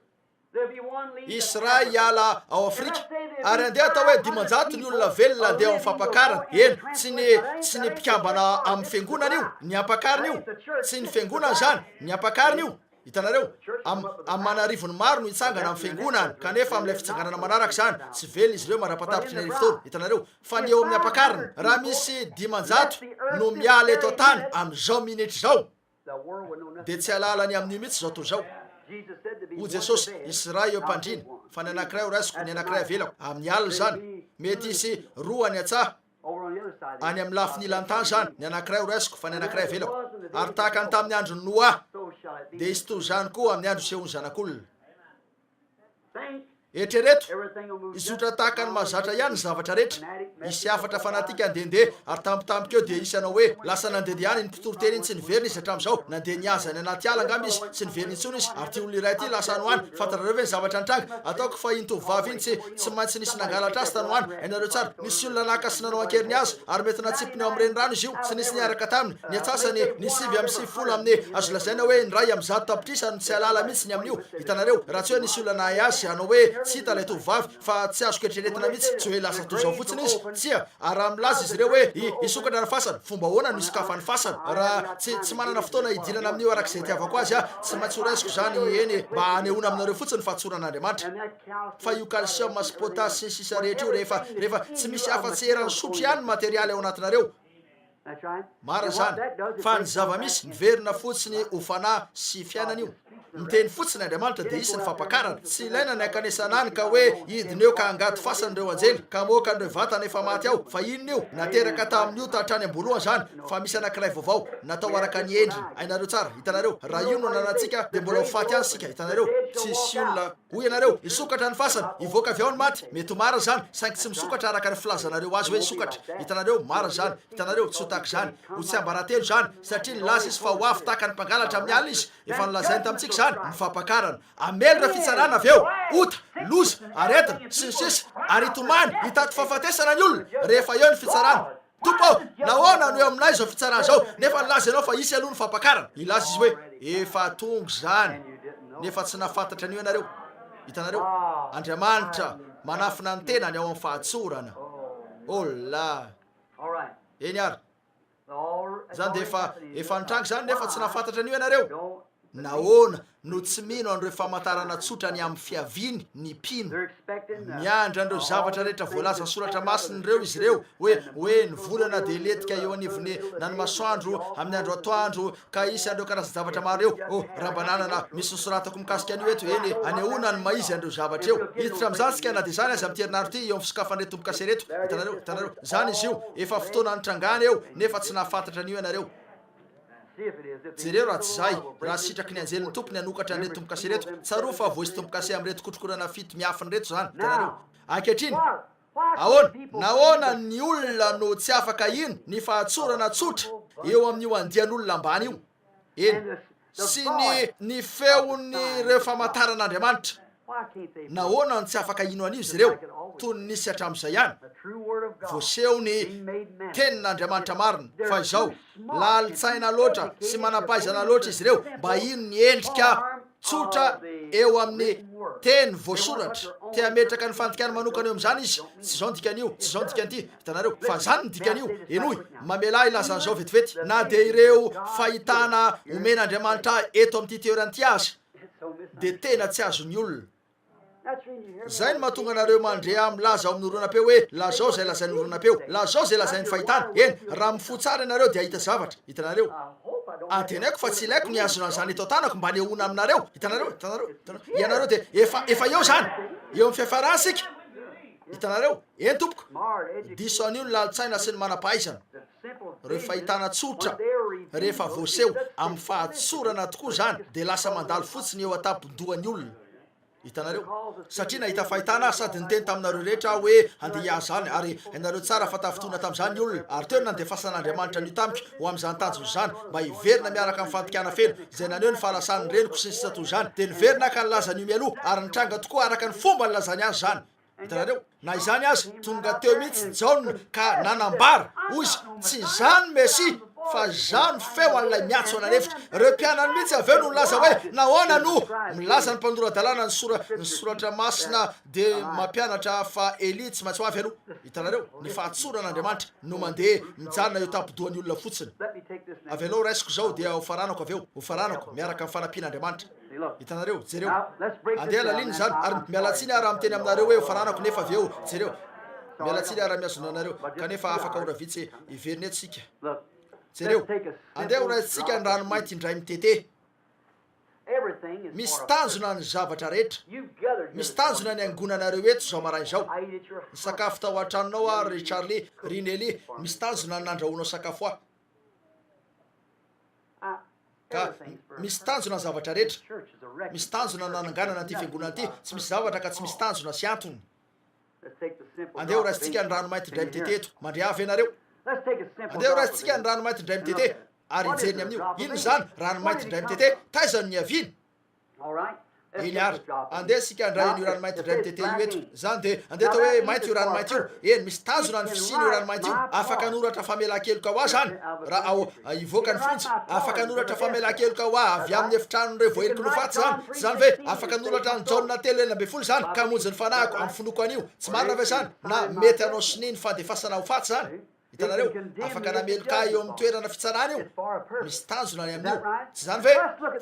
isy ray hiala ao Afrika ary andeha atao hoe dimanjato ny olona velona andeha ao amin'ny fampakarana eny tsy ny mpikambana amin'ny fiangonana io ny ampakarina io tsy ny fiangonana zany ny ampakarina io hitanareo amin'ny manarivony maro no hitsangana amin'ny fiangonana kanefa amin'ilay fitsanganana manaraka zany tsy velona izy ireo mara-patapitra ny arifotoana hitanareo fa ny eo amin'ny ampakarina raha misy dimanjato no miala eto an-tany amin'izao minitra zao de tsy alalany amin'io mihitsy zao to zao o Jesosy isy ray eo mpandrina fa ny anankiray ho raisiko ny anankiray avelako amin'ny alina zany mety isy roa any atsaha any amin'ny lafiny ilantany zany ny anankiray ho raisiko fa ny anankiray avelako ary tahaka ny tamin'ny andro Noa de isy toy zany koa amin'ny andro sehoany zanak'olona eritrereto izotra tahaka ny mahazatra ihany ny zavatra rehetra isy afatra fanatika andehandeha ary tampotampika eo de isy anao hoe lasa nandeha ihany ny mpitoroteny iny tsy niverina izy hatramin'izao nandeha niaza ny anaty ala angamba izy tsy niverina intsony izy ary ty olona iray ty lasa anoany fantarareo ve ny zavatra nitranga ataoko fa iny tovavy iny tsy maintsy nisy nangalatra azy tanoany hainareo tsara nisy olona naka sy nanao ankeriny azy ary mety natsipiny eo amin'ny renirano izy io tsy nisy niaraka taminy ny atsasany ny 5 amin'ny azo lazaina hoe ndray amin'ny 100 tapitrisa no tsy alala mihitsy ny amin'io hitanareo raha tsy hoe nisy olona nahay azy anao hoe tsy hita lay tovavy fa tsy azoko eritreretina mihitsy tsy hoe lasa tozao fotsiny izy tsia ary raha milaza izy ireo hoe isokatra ny fasana fomba hoana no isokafany fasana raha tsy manana fotoana hidinana amin'io arak'izay itiavako azy tsy maintsy ho raisiko zany eny mba hanehoana aminareo fotsiny fahatsoran'Andriamanitra fa io calcium sy potasy sy ny sisa rehetra io rehefa tsy misy afa-tsy herany sotro ihany ny materialy ao anatinareo mara zany fa ny zava-misy miverina fotsiny ho fanahy sy fiainana io miteny fotsiny Andriamanitra dia isy ny fampakarana. Tsy ilaina ny ankanesanany ka hoe idiny eo ka angato fasany ireo anjely ka moka an'ireo vatana efa maty ao, fa inona io nateraka tamin'io tahatrany amboloana zany, fa misy anankiray vaovao natao araka ny endriny. Ainareo tsara, hitanareo raha io no ananantsika dia mbola ho faty any sika. Hitanareo tsisy olona hoy ianareo isokatra ny fasany ivoaka avy ao ny maty, mety mara zany saingy tsy misokatra araka ny filazanareo azy hoe isokatra. Hitanareo mara zany, hitanareo tsy ho tahaka zany, ho tsy ambaratelo zany satria nilasa izy fa ho avy tahaka ny mpangalatra amin'ny alina izy. Efa nilazainy tamintsika zany ny fampakarana, amelona fitsarana avy eo, ota, loza, aretina sy ny sisa ary itomany hitaty fahafatesana ny olona rehefa eo ny fitsarana. Tompo nahoana no eo aminay zao fitsarana zao nefa nilaza ianao fa isy aloha ny fampakarana. Ilaza izy hoe efa tonga zany nefa tsy nafantatra an'io ianareo. Hitanareo Andriamanitra manafina ny tenany ao amin'ny fahatsorana. Ola eny ary zany dia efa nitrangy zany nefa tsy nafantatra an'io ianareo. Nahoana no tsy mino an'ireo famantarana tsotra ny amin'ny fiaviany ny mpino, miandra an'ireo zavatra rehetra voalaza soratra masiny ireo izy ireo hoe ny volana dia letika eo anivony na ny masoandro amin'ny andro atoandro ka isy an'ireo karazana zavatra maro eo. Raha mba nanana misy nysoratako mikasika an'io eto eny anehoana ny maizy an'ireo zavatra eo. Hiditra amin'izany sika na dia zany azy amin'ny terinandro ity eo amin'ny fisokafan'ireo tombo-kase reto. Hitanareo zany izy io efa fotoana nitrangana eo nefa tsy nahafantatra an'io ianareo. Jereo raha tsy zay raha sitraky ny anjely ny tompony hanokatra an'reto tombo-kase reto, tsaroa fa voisy tombo-kase amin'reto kotrokorana fito miafiny reto zany. Hitanareo ankehitriny nahoana ny olona no tsy afaka ino ny fahatsorana tsotra eo amin'io andian'olona ambany io. Eny sy ny feony reo famantaran'Andriamanitra. Nahoana no tsy afaka ino an'io izy ireo toy ny nisy hatramin'izay ihany. Voaseho ny tenin'Andriamanitra marina fa izao lalitsaina loatra sy manampahaizana loatra izy ireo mba ino ny endrika tsotra eo amin'ny teny voasoratra te hametraka ny fandikana manokana eo amin'izany izy. Tsy zao ny dikan'io, tsy zao ny dikan'ity. Hitanareo fa zany ny dikan'io. Enoy mamela ilazan'izao vetivety na dia ireo fahitana omen'Andriamanitra eto amin'ity teoran'ity azy dia tena tsy azony olona. Zay no mahatonga anareo mandrea milaza ao amin'ny oronam-peo hoe lazao zay lazain'ny oronam-peo, lazao zay lazain'ny fahitana. Eny raha mifoha tsara ianareo dia ahita zavatra. Hitanareo antenaiko fa tsy ilaiko ny azona an'izany eto an-tanako mba nehoana aminareo. Hitanareo ianareo dia efa eo zany eo amin'ny fiafaransika. Hitanareo eny tompoko diso an'io ny lalitsaina sy ny manam-pahaizana. Reo fahitana tsotra rehefa voaseho amin'ny fahatsorana tokoa zany dia lasa mandalo fotsiny eo an-tampon-dohan'ny olona. Hitanareo satria nahita fahitana sady niteny taminareo rehetra hoe andeha zany ary ianareo tsara fa tafitoana tamin'izany ny olona ary teo nandefasan'Andriamanitra ny tamiko ho amin'izany tanjona zany mba hiverina miaraka amin'ny fantikana feno izay naneho ny fahalasan'ny reniko sy ny sisa toy izany dia niverina ka nilazany io mialoha ary nitranga tokoa araka ny fomba nilazany azy zany. Hitanareo na izany azy tonga teo mihitsy Jaona ka nanambara hoy izy tsy zany Mesia fa zany feo an'ilay miatso ananefitra. Reo mpianany mihitsy aveo no nilaza hoe nahoana no milaza ny mpanoradalàna ny soratra masina dia mampianatra fa Elia tsy maintsy ho avy aloha. Hitanareo ny fahatsoran'Andriamanitra no mandeha mijanona eo tampodohan'ny olona fotsiny. Avy aloha raisiko zao dia ho faranako aveo, ho faranako miaraka amin'ny fanampian'Andriamanitra. Hitanareo jereo andeha laliny zany ary mialatsiny raha miteny aminareo hoe ho faranako nefa avy eo. Jereo mialatsiny raha miazona anareo kanefa afaka ora vitsy hiverina eto sika. Jereo andeha ho raisitsika ny ranomainty indray mitete. Misy tanjona ny zavatra rehetra, misy tanjona ny angonanareo eto zao maraina zao. Ny sakafo tao an-tranonao ary Charlie Rinelli misy tanjona ny nandrahoanao sakafo aho. Ka misy tanjona ny zavatra rehetra, misy tanjona ny nananganana an'ity fiangonana ity, tsy misy zavatra ka tsy misy tanjona sy antony. Andeha ho raisitsika ny ranomainty indray mitete eto mandre avy ianareo. Andeha ho raisitsika ny ranomainty indray mitete ary hijeriny amin'io. Ino zany ranomainty indray mitete? Taizany ny aviany. Eny ary andeha sika ndray io ranomainty indray mitete io eto. Zany dia andeha tao hoe mainty io ranomainty io. Eny misy tanjona ny fisiny io ranomainty io. Afaka noratra famelan-keloka ho ahy zany raha ao hivoaka ny fontsy. Afaka noratra famelan-keloka ho ahy avy amin'ny efitranon'ireo voaheliko nofaty zany. Zany ve afaka noratra ny Jaona telo enina ambin'ny folo zany ka monjy ny fanahiko amin'ny finoko an'io. Tsy marina ve zany na mety anao sininy fandefasana ho faty zany. hitanareo afaka nameloka eo amin'ny toerana fitsanana io misy tanjona any amin'io tsy zany ve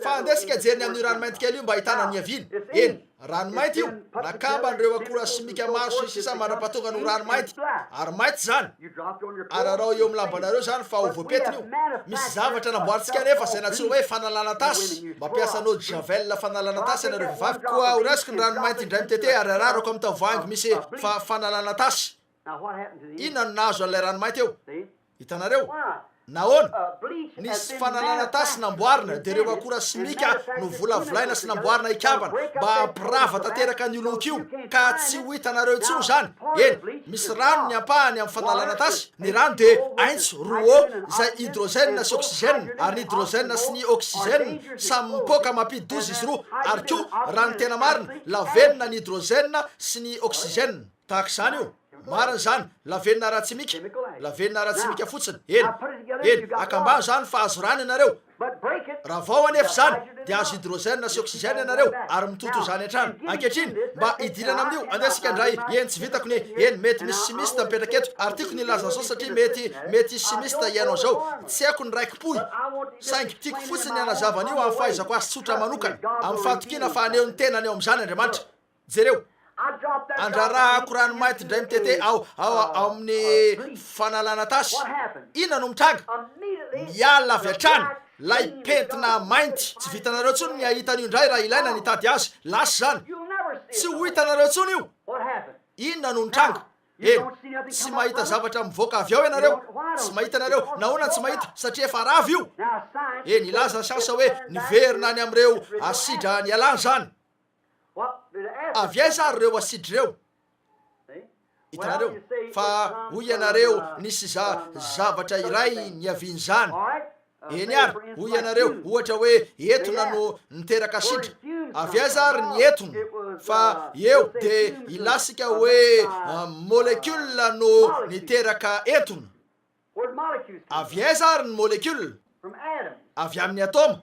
fa andesika jeriny amin'ny ranomainty kely io mba ahitana ny aviny eny ranomainty io nakamban'ireo akora simika maro sisa mandrapatonga no ranomainty ary maity zany ararao eo amin'ny lambanareo zany fa ho voapetiny io misy zavatra namboaritsika nefa zay natsy hoe fanalana tasy mampiasanao javel fanalana tasy anareo vehivavy koa oresiko ny ranomainty indray mitete ary ararako amin'ny tavoahangy misy fanalana tasy inona no nahazo an'ilay ranomainty eo hitanareo nahoana nisy fanalana tasy namboarina de reo akora simika no volavolaina sy namboarina ikabana mba ampirava tanteraka ny oloky io ka tsy ho hitanareo intsony zany eny misy rano ny ampahany amin'ny fanalana tasy ny rano de aintso roa izay hydrogène sy oxygène ary ny hydrogène sy ny oxygène samy mipoka mampidozy izy roa ary koa rano tena marina lavenina ny hydrogène sy ny oxygène tahaka izany io marina zany lavenina ratsimika lavenina ratsimika fotsiny eny akambany zany fa azo rano ianareo raha vao anefa zany de azo hydrogène sy oxygène ianareo ary mitoto zany an-trano ankehitriny mba hidirana amin'io andesika indray eny tsy vitako ny eny mety misy simiste mipetraka eto ary tiako ny laza zao satria mety simiste ianao zao tsy haiko ny raikim-poy saingy tiako fotsiny anazavana io amin'ny fahaizako azy tsotra manokana amin'ny fahatokina fa aneo ny tenany eo amin'izany Andriamanitra jereo andrarahako ranomainty indray mitete ao amin'ny fanalana tasy ina no mitranga miala avy atrany lay pentina mainty tsy vitanareo tsony ny ahitan'io indray raha ilaina ny tady azy lasy zany tsy ho hitanareo tsony io inona no mitranga eny tsy mahita zavatra mivoaka avy ao ianareo tsy mahita anareo nahoana tsy mahita satria efa ravy io eny ilaza sasa hoe niverina ny am'ireo asidra ny alany zany avy aiza ary reo asidry reo hitanareo fa hoy ianareo nisy zavatra iray niaviny zany eny ary hoy ianareo ohatra hoe etona no niteraka asidra avy aiza ary ny etona fa eo de ilasika hoe molecule no niteraka etona avy aiza ary ny molecule avy amin'ny atoma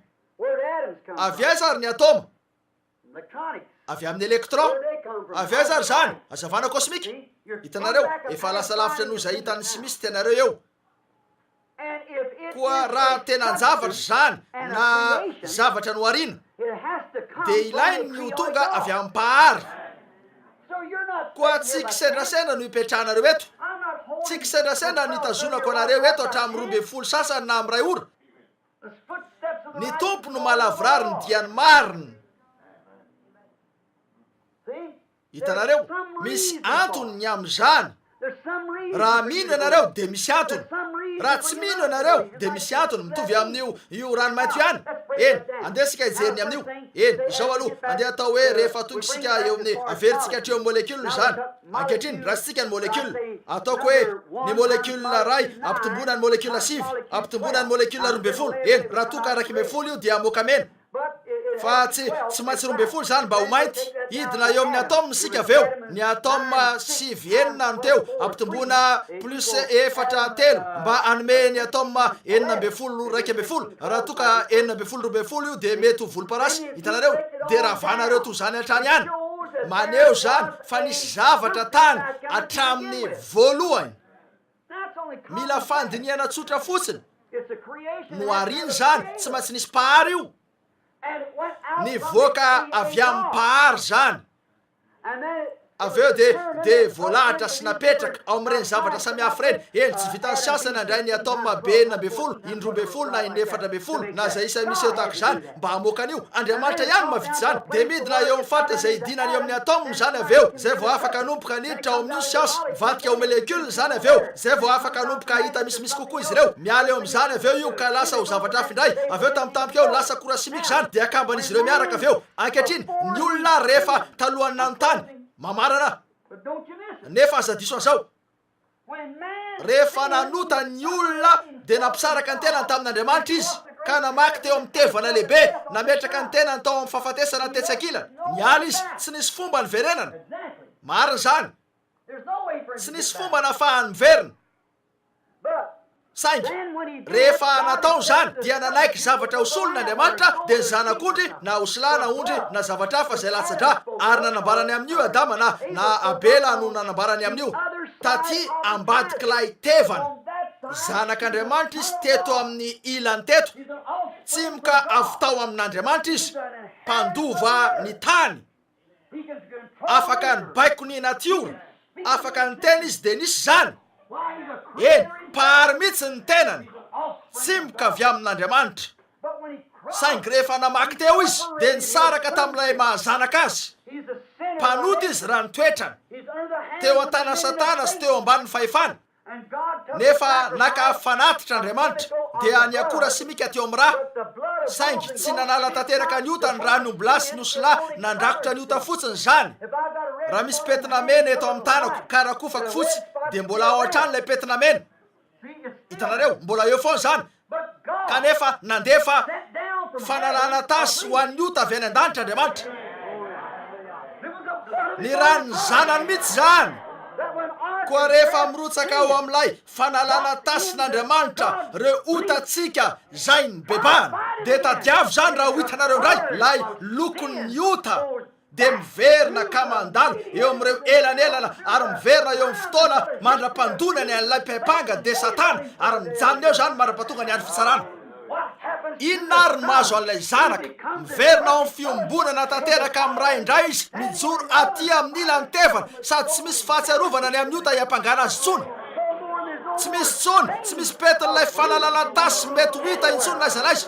avy aiza ary ny atoma avy amin'ny électron avy aiza ary zany azavana kosmika hitanareo efa lasa lavitra noho zay hitan'ny simiste ianareo eo koa raha tena zavatra zany na zavatra noarina de ilainy ny ho tonga avy amin'ny pahary koa tsy kisendrasendra no hipetrahanareo eto tsy kisendrasendra nitazonako anareo eto hatramin'ny 12 sasany na amin'ny 2 ora ny tompo no malavorary ny diany marina hitanareo misy antony ny am'izany raha mino ianareo de misy antony raha tsy mino ianareo de misy antony mitovy amin'io ranomainty ihany eny andesika hijeriny amin'io eny izao aloha andeha atao hoe rehefa tonga isika eo amin'ny averintsika hatreo amin'ny molecule zany ankehitriny rasitsika ny molecule ataoko hoe ny molecule ray ampitombona ny molecule sivy ampitombona ny molecule 12 eny raha toka araky 12 io dia amoaka mena fa tsy maintsy 12 zany mba ho mainty hidina eo amin'ny atome sika aveo ny atome sivy enina no teo ampitombona plus 4 mba anome ny atome 12 raha toka 12 io de mety ho volomparasy hitanareo de raha vanareo to zany hatrany ihany maneo zany fa nisy zavatra tany hatramin'ny voalohany mila fandiniana tsotra fotsiny no ariny zany tsy maintsy nisy pahary io nivoaka avy amin'ny pahary zany aveo de voalahatra sy napetraka ao amin'ireny zavatra samihafa reny eny tsy vitan'ny siansa nandray ny atome be 12 12 na 14 na zay isa misy eo tahaka zany mba hamoaka an'io Andriamanitra ihany mavity zany de midina eo amin'ny faritra zay idinany eo amin'ny atome zany aveo zay vao afaka anomboka aniditra ao amin'io siansa mivatika ao molecule zany aveo zay vao afaka anomboka ahita misimisy kokoa izy ireo miala eo amin'izany aveo io ka lasa ho zavatra hafa indray aveo tamitampika eo lasa akora simika zany de akamban'izy ireo miaraka aveo ankehitriny ny olona rehefa talohan'ny nanontany mamarana nefa aza diso an'izao rehefa nanota ny olona de nampisaraka ny tenany tamin'Andriamanitra izy ka namaky teo amin'ny tevana lehibe nametraka ny tenany tao amin'ny fahafatesana tetsakilana niala izy tsy nisy fomba ny verenana marina zany tsy nisy fomba nafahany miverina saingy rehefa natao zany dia nanaiky zavatra hosolon'Andriamanitra de ny zanak'ondry na hosilana ondry na zavatra hafa zay latsadra ary nanambarany amin'io Adama na Abela no nanambarany amin'io taty ambadik'ilay tevana zanak'Andriamanitra izy teto amin'ny ilany teto, tsy mika avy tao amin'Andriamanitra izy, mpandova ny tany, afaka ny baiko ny natiora, afaka ny tena izy de nisy zany. Eny, pahary mihitsy ny tenany, tsy mika avy amin'Andriamanitra. Saingy rehefa namaky teo izy de nisaraka tamin'ilay mahazanaka azy, mpanoty izy raha ny toetrany, teo an-tana Satana sy teo ambanin'ny fahefana. Nefa nakafanatitra Andriamanitra dia ny akora simika teo amin'ny raha, saingy tsy nanala tanteraka ny ota ny raha nombolasy ny osila nandrakotra ny ota fotsiny zany. Raha misy petina mena eto amin'ny tanako karakofako fotsy de mbola ao an-trano lay petina mena, hitanareo, mbola eo foana zany. Kanefa nandefa fanalana tasy ho an'ny ota avy any an-danitra Andriamanitra. Ny rany zanany mihitsy zany, koa rehefa mirotsaka ao amin'ilay fanalana tasy n'Andriamanitra reo otatsika zay ny bebahana, de tadiavo zany raha ho hitanareo ndray lay lokon'ny ota de miverina ka mandalo eo amin'ireo elanelana, ary miverina eo amin'ny fotoana mandra-pandonany an'ilay mpepanga de Satana, ary mijanona eo zany mandra-patonga ny andro fitsarana. Inona ary ny mahazo an'ilay zanaka miverina ao amin'ny fiombonana tanteraka amin'ny ray indray izy, mijoro aty amin'ny ilany tevana, sady tsy misy fahatsiarovana ny amin'ny ota hiampangana azy tsony, tsy misy tsony, tsy misy petin'ilay fanalana tasy mety ho hita intsony n'aiza n'aiza.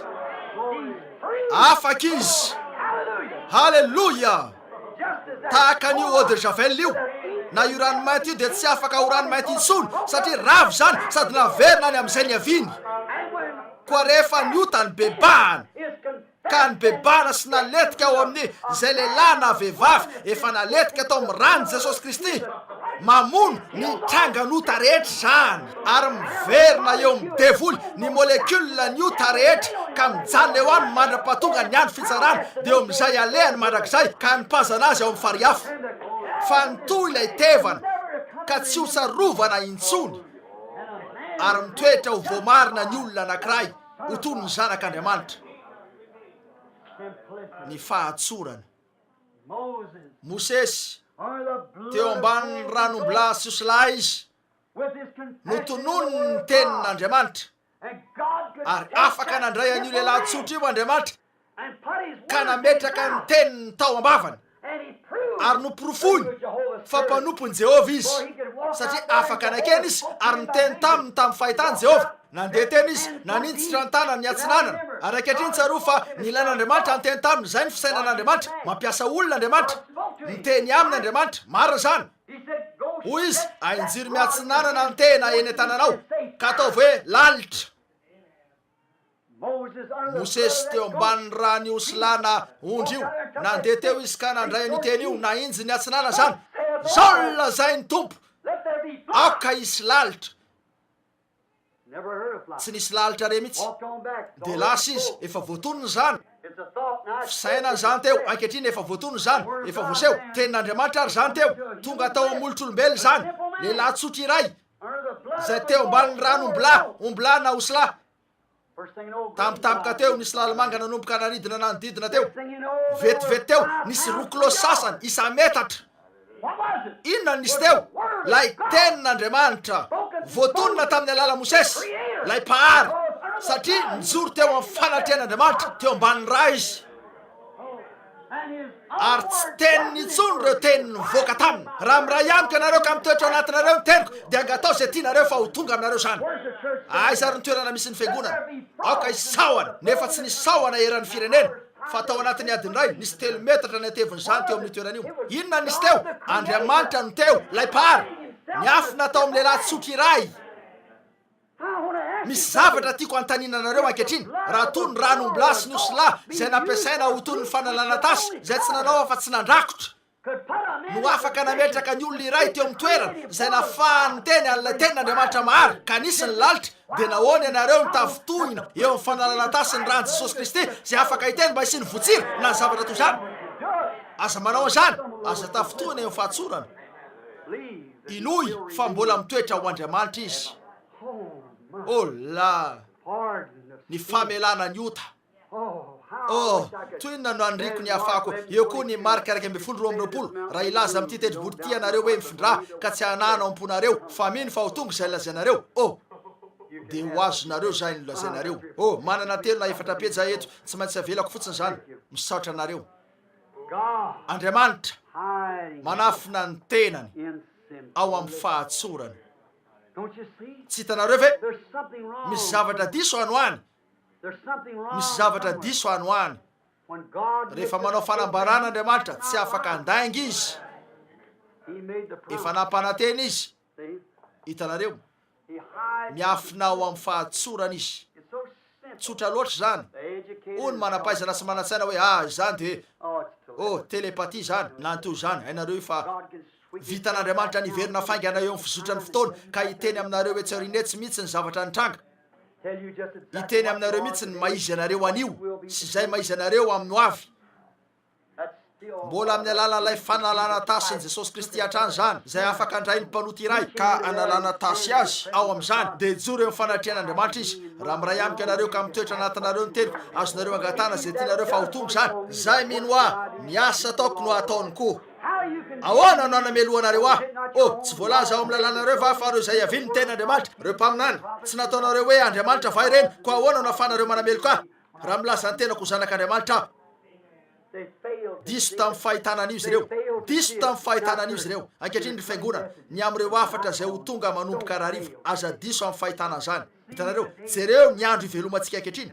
Afaka izy, halleloia, tahaka an'io eau de javel io, na io ranomainty io de tsy afaka ho ranomainty intsony satria ravo zany sady naverina ny amin'izay ny aviny. Koa rehefa ny ota ny bebahana, ka ny bebahana sy naletika ao amin'ny zay lehilahy na vehivavy efa naletika tao amin'ny rany Jesosy Kristy, mamono ny trangan'ota rehetra zany, ary miverina eo amin'ny devoly ny molekula ny ota rehetra, ka mijanona eo any mandra-patonga ny andro fitsarana, de eo amin'izay alehany mandrakizay ka nipazana azy ao amin'ny fariafo. Fa nitoy ilay tevana ka tsy ho tsarovana intsony, ary mitoetra ho voamarina ny olona anankiray ho toy ny zanak'Andriamanitra. Ny fahatsorana, Mosesy teo ambanin'ny ranombola sy osilahy izy notonono ny tenin'Andriamanitra, ary afaka nandray an'io lehilahy tsotra io Andriamanitra ka nametraka ny teniny tao ambavany, ary noporofony fa mpanompon'i Jehovah izy, satria afaka nakena izy ary niteny taminy tamin'ny fahitany Jehovah. Nandeha teny izy nanintsitra ny tanany ny atsinanana, ary ankehitriny tsaroa fa nilain'Andriamanitra niteny taminy, zay ny fisainan'Andriamanitra, mampiasa olona Andriamanitra, niteny aminy Andriamanitra, marina zany. Hoy izy, ainjiry miatsinanana ny tena eny an-tananao ka ataovy hoe lalitra. Mosesy teo ambanin'ny rany osilana ondry io, nandeha teo izy ka nandray an'io teny io, nainjy ny atsinana zany, zao lazay ny tompo, aoka isy lalitra. Tsy nisy lalitra re mihitsy, de lasa izy efa voatonony zany. Fisainany zany teo, ankehitriny efa voatonony zany, efa voaseho tenin'Andriamanitra ary zany teo, tonga tao amin'olotrolombelo zany, lehilahy tsotra iray zay teo ambanin'ny rano ombilà na osilà. Tampotampoka teo nisy lalimanga nanomboka naridina nanodidina teo, vetivety teo nisy rokolosy sasany isa metatra. Inona nisy teo? Lay tenin'Andriamanitra voatonona tamin'ny alala Mosesy, lay pahary, satria nijoro teo amin'ny fanatrehan'Andriamanitra teo ambanin'ny raha izy, ary tsy teniny intsony reo teniny mivoaka taminy. Raha miray amiko ianareo ka mitoetra ao anatinareo ny teniko, de angatao zay tianareo fa ho tonga aminareo zany. Aiza ny toerana misy ny fiangonana, aoka isaoana, nefa tsy nisy saoana eran'ny firenena, fa tao anatin'ny adiny ray nisy 3 metatra ny ateviny zany teo amin'ny toerana io. Inona nisy teo? Andriamanitra no teo, lay pahary, ny afo natao amin'ny lehilahy tsotra iray. Misy zavatra tiako antanina anareo ankehitriny, raha toy ny ranombola sy ny osilà zay nampiasaina ho toy ny fanalana tasy zay tsy nanao afa tsy nandrakotra, no afaka nametraka ny olona iray teo amin'ny toerana zay nafahany teny an'ilay tenin'Andriamanitra mahary, ka nisy ny lalitra. De nahoana ianareo nitafitohina eo amin'ny fanalana tasy ny rany Jesosy Kristy zay afaka hiteny mba hisy ny votsira na ny zavatra toy zany? Aza manao an'izany, aza tafitohina eo amin'ny fahatsorana. Inoy fa mbola mitoetra ho Andriamanitra izy. Oh la, ny famelana ny ota. Oh, toy inona no andriko ny afako, eo koa ny marika 220 raha ilaza amin'ity tendrombohitra ty ianareo hoe mifindra ka tsy hanana amponareo, fa mino fa ho tonga izay lazainareo. Oh, dia ho azonareo zay nolazainareo. Manana telo na efatra peja eto, tsy maintsy avelako fotsiny zany, misaotra anareo. Andriamanitra manafina ny tenany ao amin'ny fahatsorany. Tsy hitanareo ve misy zavatra diso anoany, misy zavatra diso anoany. Rehefa manao fanambarana Andriamanitra tsy afaka andainga izy, efa nampanantena izy. Hitanareo, miafina ao amin'ny fahatsorana izy. Tsotra loatra zany. Ony manampaizana sy manantsaina hoe zany de telepatia zany nanto zany. Hainareo fa vitan'Andriamanitra niverina faingana eo amin'ny fizotrany fotoana ka hiteny aminareo etsy aoriana tsy mihitsy ny zavatra nitranga. Hiteny aminareo mihitsy ny maizy anareo anio sy zay maizy anareo amin'ny hoavy. Mbola amin'ny alalan'ilay fanalana tasin'i Jesosy Kristy hatrany zany, zay afaka andray ny mpanota iray ka analana tasy azy ao amin'izany, dia joro eo fanatrehan'Andriamanitra izy. Raha miray amika anareo ka mitoetra anatinareo ny teniko, azonareo angatana zay tianareo fa ho tonga zany. Zay mino miasa ataoko no ataony koa. Ahoana no anameloanareo tsy voalaza ao amin'ny lalanareo va fa reo zay avily ny ten'Andriamanitra. Reo mpaminany tsy nataonareo hoe Andriamanitra va ireny, ko ahoana no afanareo manameloka ahy raha milaza ny tenako zanak'Andriamanitra. Diso tamin'ny fahitana an'io izy ireo, diso tamin'ny fahitana an'io izy ireo. Ankehitriny ry fiangonana, ny amin'ireo afatra zay ho tonga manomboka rahariva, aza diso amin'ny fahitana zany. Hitanareo, jereo ny andro ivelomantsika ankehitriny.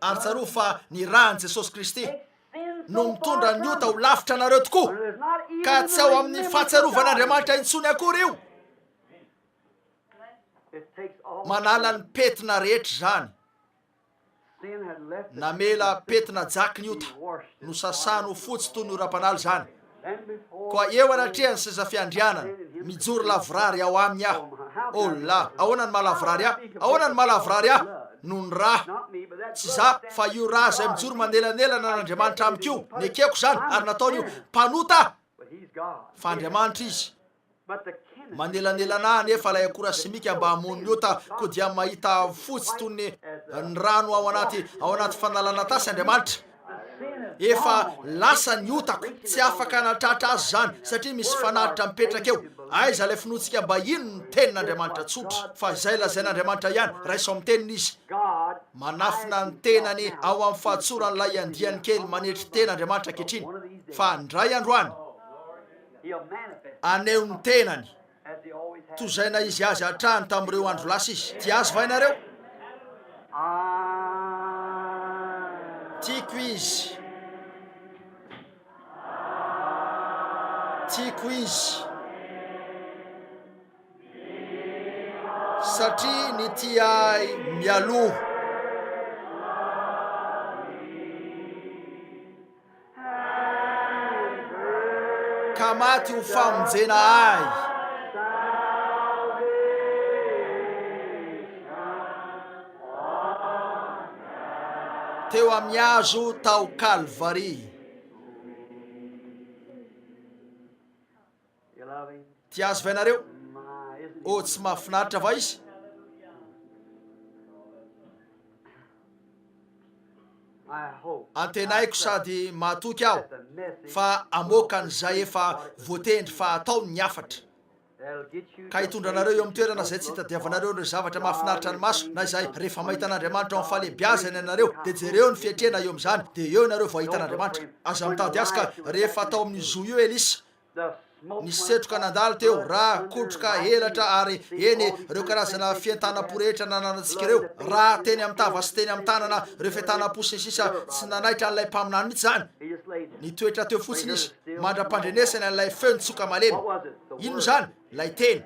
Ary tsaroa fa ny rahan'i Jesosy Kristy no mitondra ny ota ho lavitra anareo tokoa, ka tsy ao amin'ny fahatsiarovan'Andriamanitra intsony akory io. Manala ny petina rehetra zany. Namela petina jaky ny ota no sasano fotsy toy ny ora-panaly zany. Koa eo anatrehany seza fiandrianana mijoro lavrary ao aminy aho. La ahoana ny malavrary aho, ahoana ny malavrary aho no ny raha tsy za fa io raha zay mijoro manelanelana n'Andriamanitra amiko io nekeko zany, ary nataony io mpanota fa Andriamanitra izy. Manelanelana nefa lay akora simika mba hamono ny ota ko dia mahita fotsy toy ny rano ao anaty fanalana tasy Andriamanitra. Efa lasa ny otako, tsy afaka natratra azy zany satria misy fanaritra mipetraka eo. Aiza lay finoantsika mba ino ny tenin'Andriamanitra tsotra, fa izay lazain'Andriamanitra ihany raha iso amin'ny teniny izy. Manafina ny tenany ao amin'ny fahatsoran'ilay andiany kely manetry ten'Andriamanitra ankehitriny, fa ndray androany aneo ny tenany tozaina izy azy hatrany tamin'ireo andro lasa izy. Ty azy va ianareo? Tiako izy, tiako izy satria ny tiay mialoha. Ka maty ho famonjena ahy. Teo amin'ny hazo tao Kalvari. Ty azy va ianareo? Tsy mahafinaritra va izy? Antenaiko sady mahatoky aho fa amoakan'izay efa voatendry fa ataony ny afatra, ka hitondra anareo eo amin'ny toerana zay tsy hitadiavanareo ireo zavatra mahafinaritra ny maso na izay rehefa mahita an'Andriamanitra ao amin'ny fahalebiazany ianareo dia jereo ny fietrena eo amin'izany dia eo ianareo vao hitan'Andriamanitra. Aza mitady azy ka rehefa atao amin'ny zo io Elisa nisetroka nandalo teo raha kotroka elatra ary eny reo karazana fientanam-po rehetra nananantsika ireo, raha teny amin'ny tava sy teny amin'ny tanana reo fientanam-po sisisa tsy nanaitra an'ilay mpaminany mihitsy zany. Nitoetra teo fotsiny izy mandra-pandrenesany an'ilay feo nitsoka malemy. Ino zany? Lay teny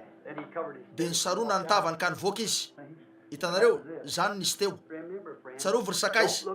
dia nisarona ny tavany ka nivoaka izy. Hitanareo, zany nisy teo. Tsarovy ry sakaizy,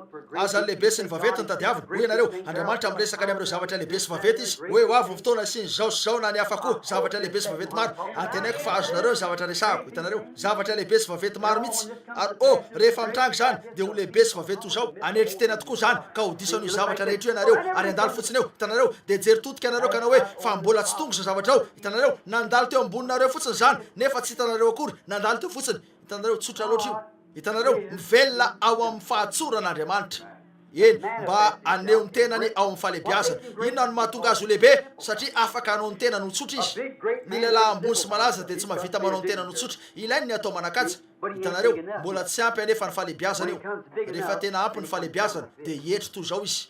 aza lehibe sy ny vavety ny tadiavina. Hoy ianareo, Andriamanitra miresaka ny amin'ireo zavatra lehibe sy vavety izy. Hoe ho avy ny fotoana sy ny zao sy zao na ny hafa koa zavatra lehibe sy vavety maro. Antenaiko fa azonareo ny zavatra resahako. Hitanareo, zavatra lehibe sy vavety maro mihitsy. Ary rehefa mitrangy zany dia ho lehibe sy vavety ho zao. Anetry tena tokoa zany ka ho disany zavatra rehetra io ianareo ary andalo fotsiny eo. Hitanareo, dia jery totika ianareo kana hoe fa mbola tsy tonga zao zavatra ao. Hitanareo, nandalo teo amboninareo fotsiny zany nefa tsy hitanareo akory, nandalo teo fotsiny. Hitanareo, tsotra loatra io. Hitanareo, mivelona ao amin'ny fahatsoran'Andriamanitra. eny mba aneo ny tenany ao amin'ny fahalebiazana. Inona no mahatonga azy ho lehibe? Satria afaka hanao ny tena no tsotra izy. Ny lehilahy ambony sy malaza dia tsy mahavita manao ny tena no tsotra, ilainy ny atao manakaja. Hitanareo mbola tsy ampy anefa ny fahalebiazana io. Rehefa tena ampy ny fahalebiazana dia hietry toy izao izy.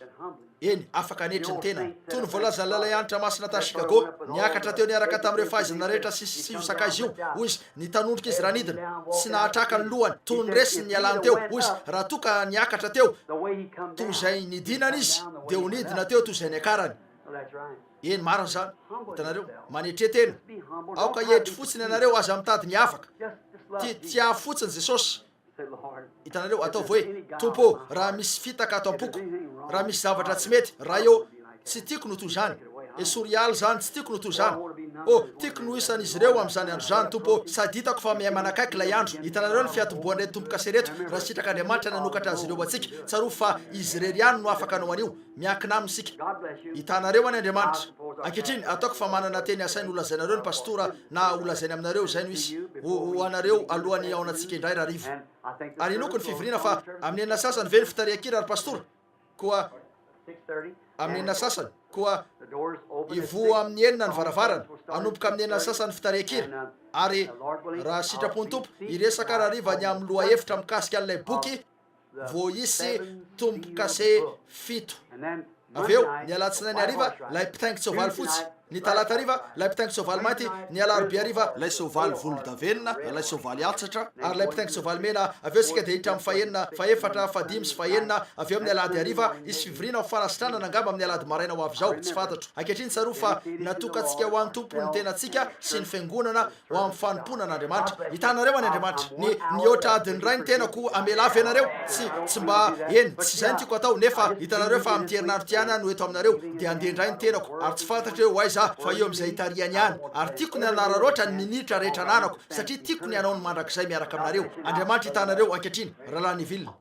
Eny afaka anetry ny tena. Toy ny voalaza lalay anitra masina ta Chicago, niakatra teo niaraka tamin'ireo fahaizana rehetra sivy sakaizy io. Hoy izy nitanondrika izy ranidina, tsy nahatraka ny lohany, toy ny resiny nialany teo. Hoy izy raha toka niakatra teo toy izay nidinana izy dia ho nidina teo toy izay niakarany. Eny marina zany. Hitanareo manetry tena. Aoka hietry fotsiny ianareo aza mitady ny afaka. Tia fotsiny Jesosy. Hitanareo atao hoe tompo raha misy fitaka ato am-poko, raha misy zavatra tsy mety, raha eo tsy tiako no toy izany. Esorialy zany tsy tiako no toy izany. Tiako no isan'izy ireo amin'izany andro zany tompo, sady hitako fa mihay manakaiky ilay andro. Hitanareo ny fiatomboan'ireny tompo-kase reto, raha sitrakan'Andriamanitra nanokatra azy ireo antsika, tsaroa fa izy irery ihany no afaka hanao an'io, miankina aminy isika. Hitanareo any Andriamanitra. Ankehitriny ataoko fa manana teny asainy holazainareo ny pastora na holazainy aminareo izay no izy ho anareo alohan'ny ao anatsika indray raha rivo. Ary inoko ny fivoriana fa amin'ny enina sasany ve ny fitarian-kira ary pastora? Koa amin'ny enina sasany koa ivo amin'ny enina ny varavarana, anomboka amin'ny enina sasany fitarian-kira. Ary raha sitrapony tompo iresaka raha riva ny amin'ny loha hevitra mikasika an'ilay boky voaisy tombo-kase 7. Aveo ny alatsinainy hariva lay mpitaingy tsoavaly fotsy, ny talata hariva lay mpitaingy tsoavaly mainty, ny alarobia hariva lay soavaly volondavenona, lay soavaly atsatra, ary lay mpitaingy tsoavaly mena. Aveo sika dia hitra amin'ny fahenina, faefatra, fadimy sy fahenina. Aveo amin'ny alady hariva isy fivoriana ho fanasitranana angamba amin'ny alady maraina ho avy zao, tsy fantatro. Ankehitriny tsaroa fa natokantsika ho an'ny tompo ny tenantsika sy ny fiangonana ho amin'ny fanompoana an'Andriamanitra. Hitanareo any Andriamanitra ny oatra adiny ray ny tenako amela avy ianareo, tsy mba eny tsy izay ny tiako atao, nefa hitanareo fa amin'ny herinandro tiana no eto aminareo dia andendray ny tenako, ary tsy fantatra eo aiza fa eo amin'izay hitariany ihany. Ary tiako ny anararoatra ny minitra rehetra ananako, satria tiako ny anao ny mandrakizay miaraka aminareo. Andriamanitra hitanareo ankehitriny. Rahalahy Nivilina.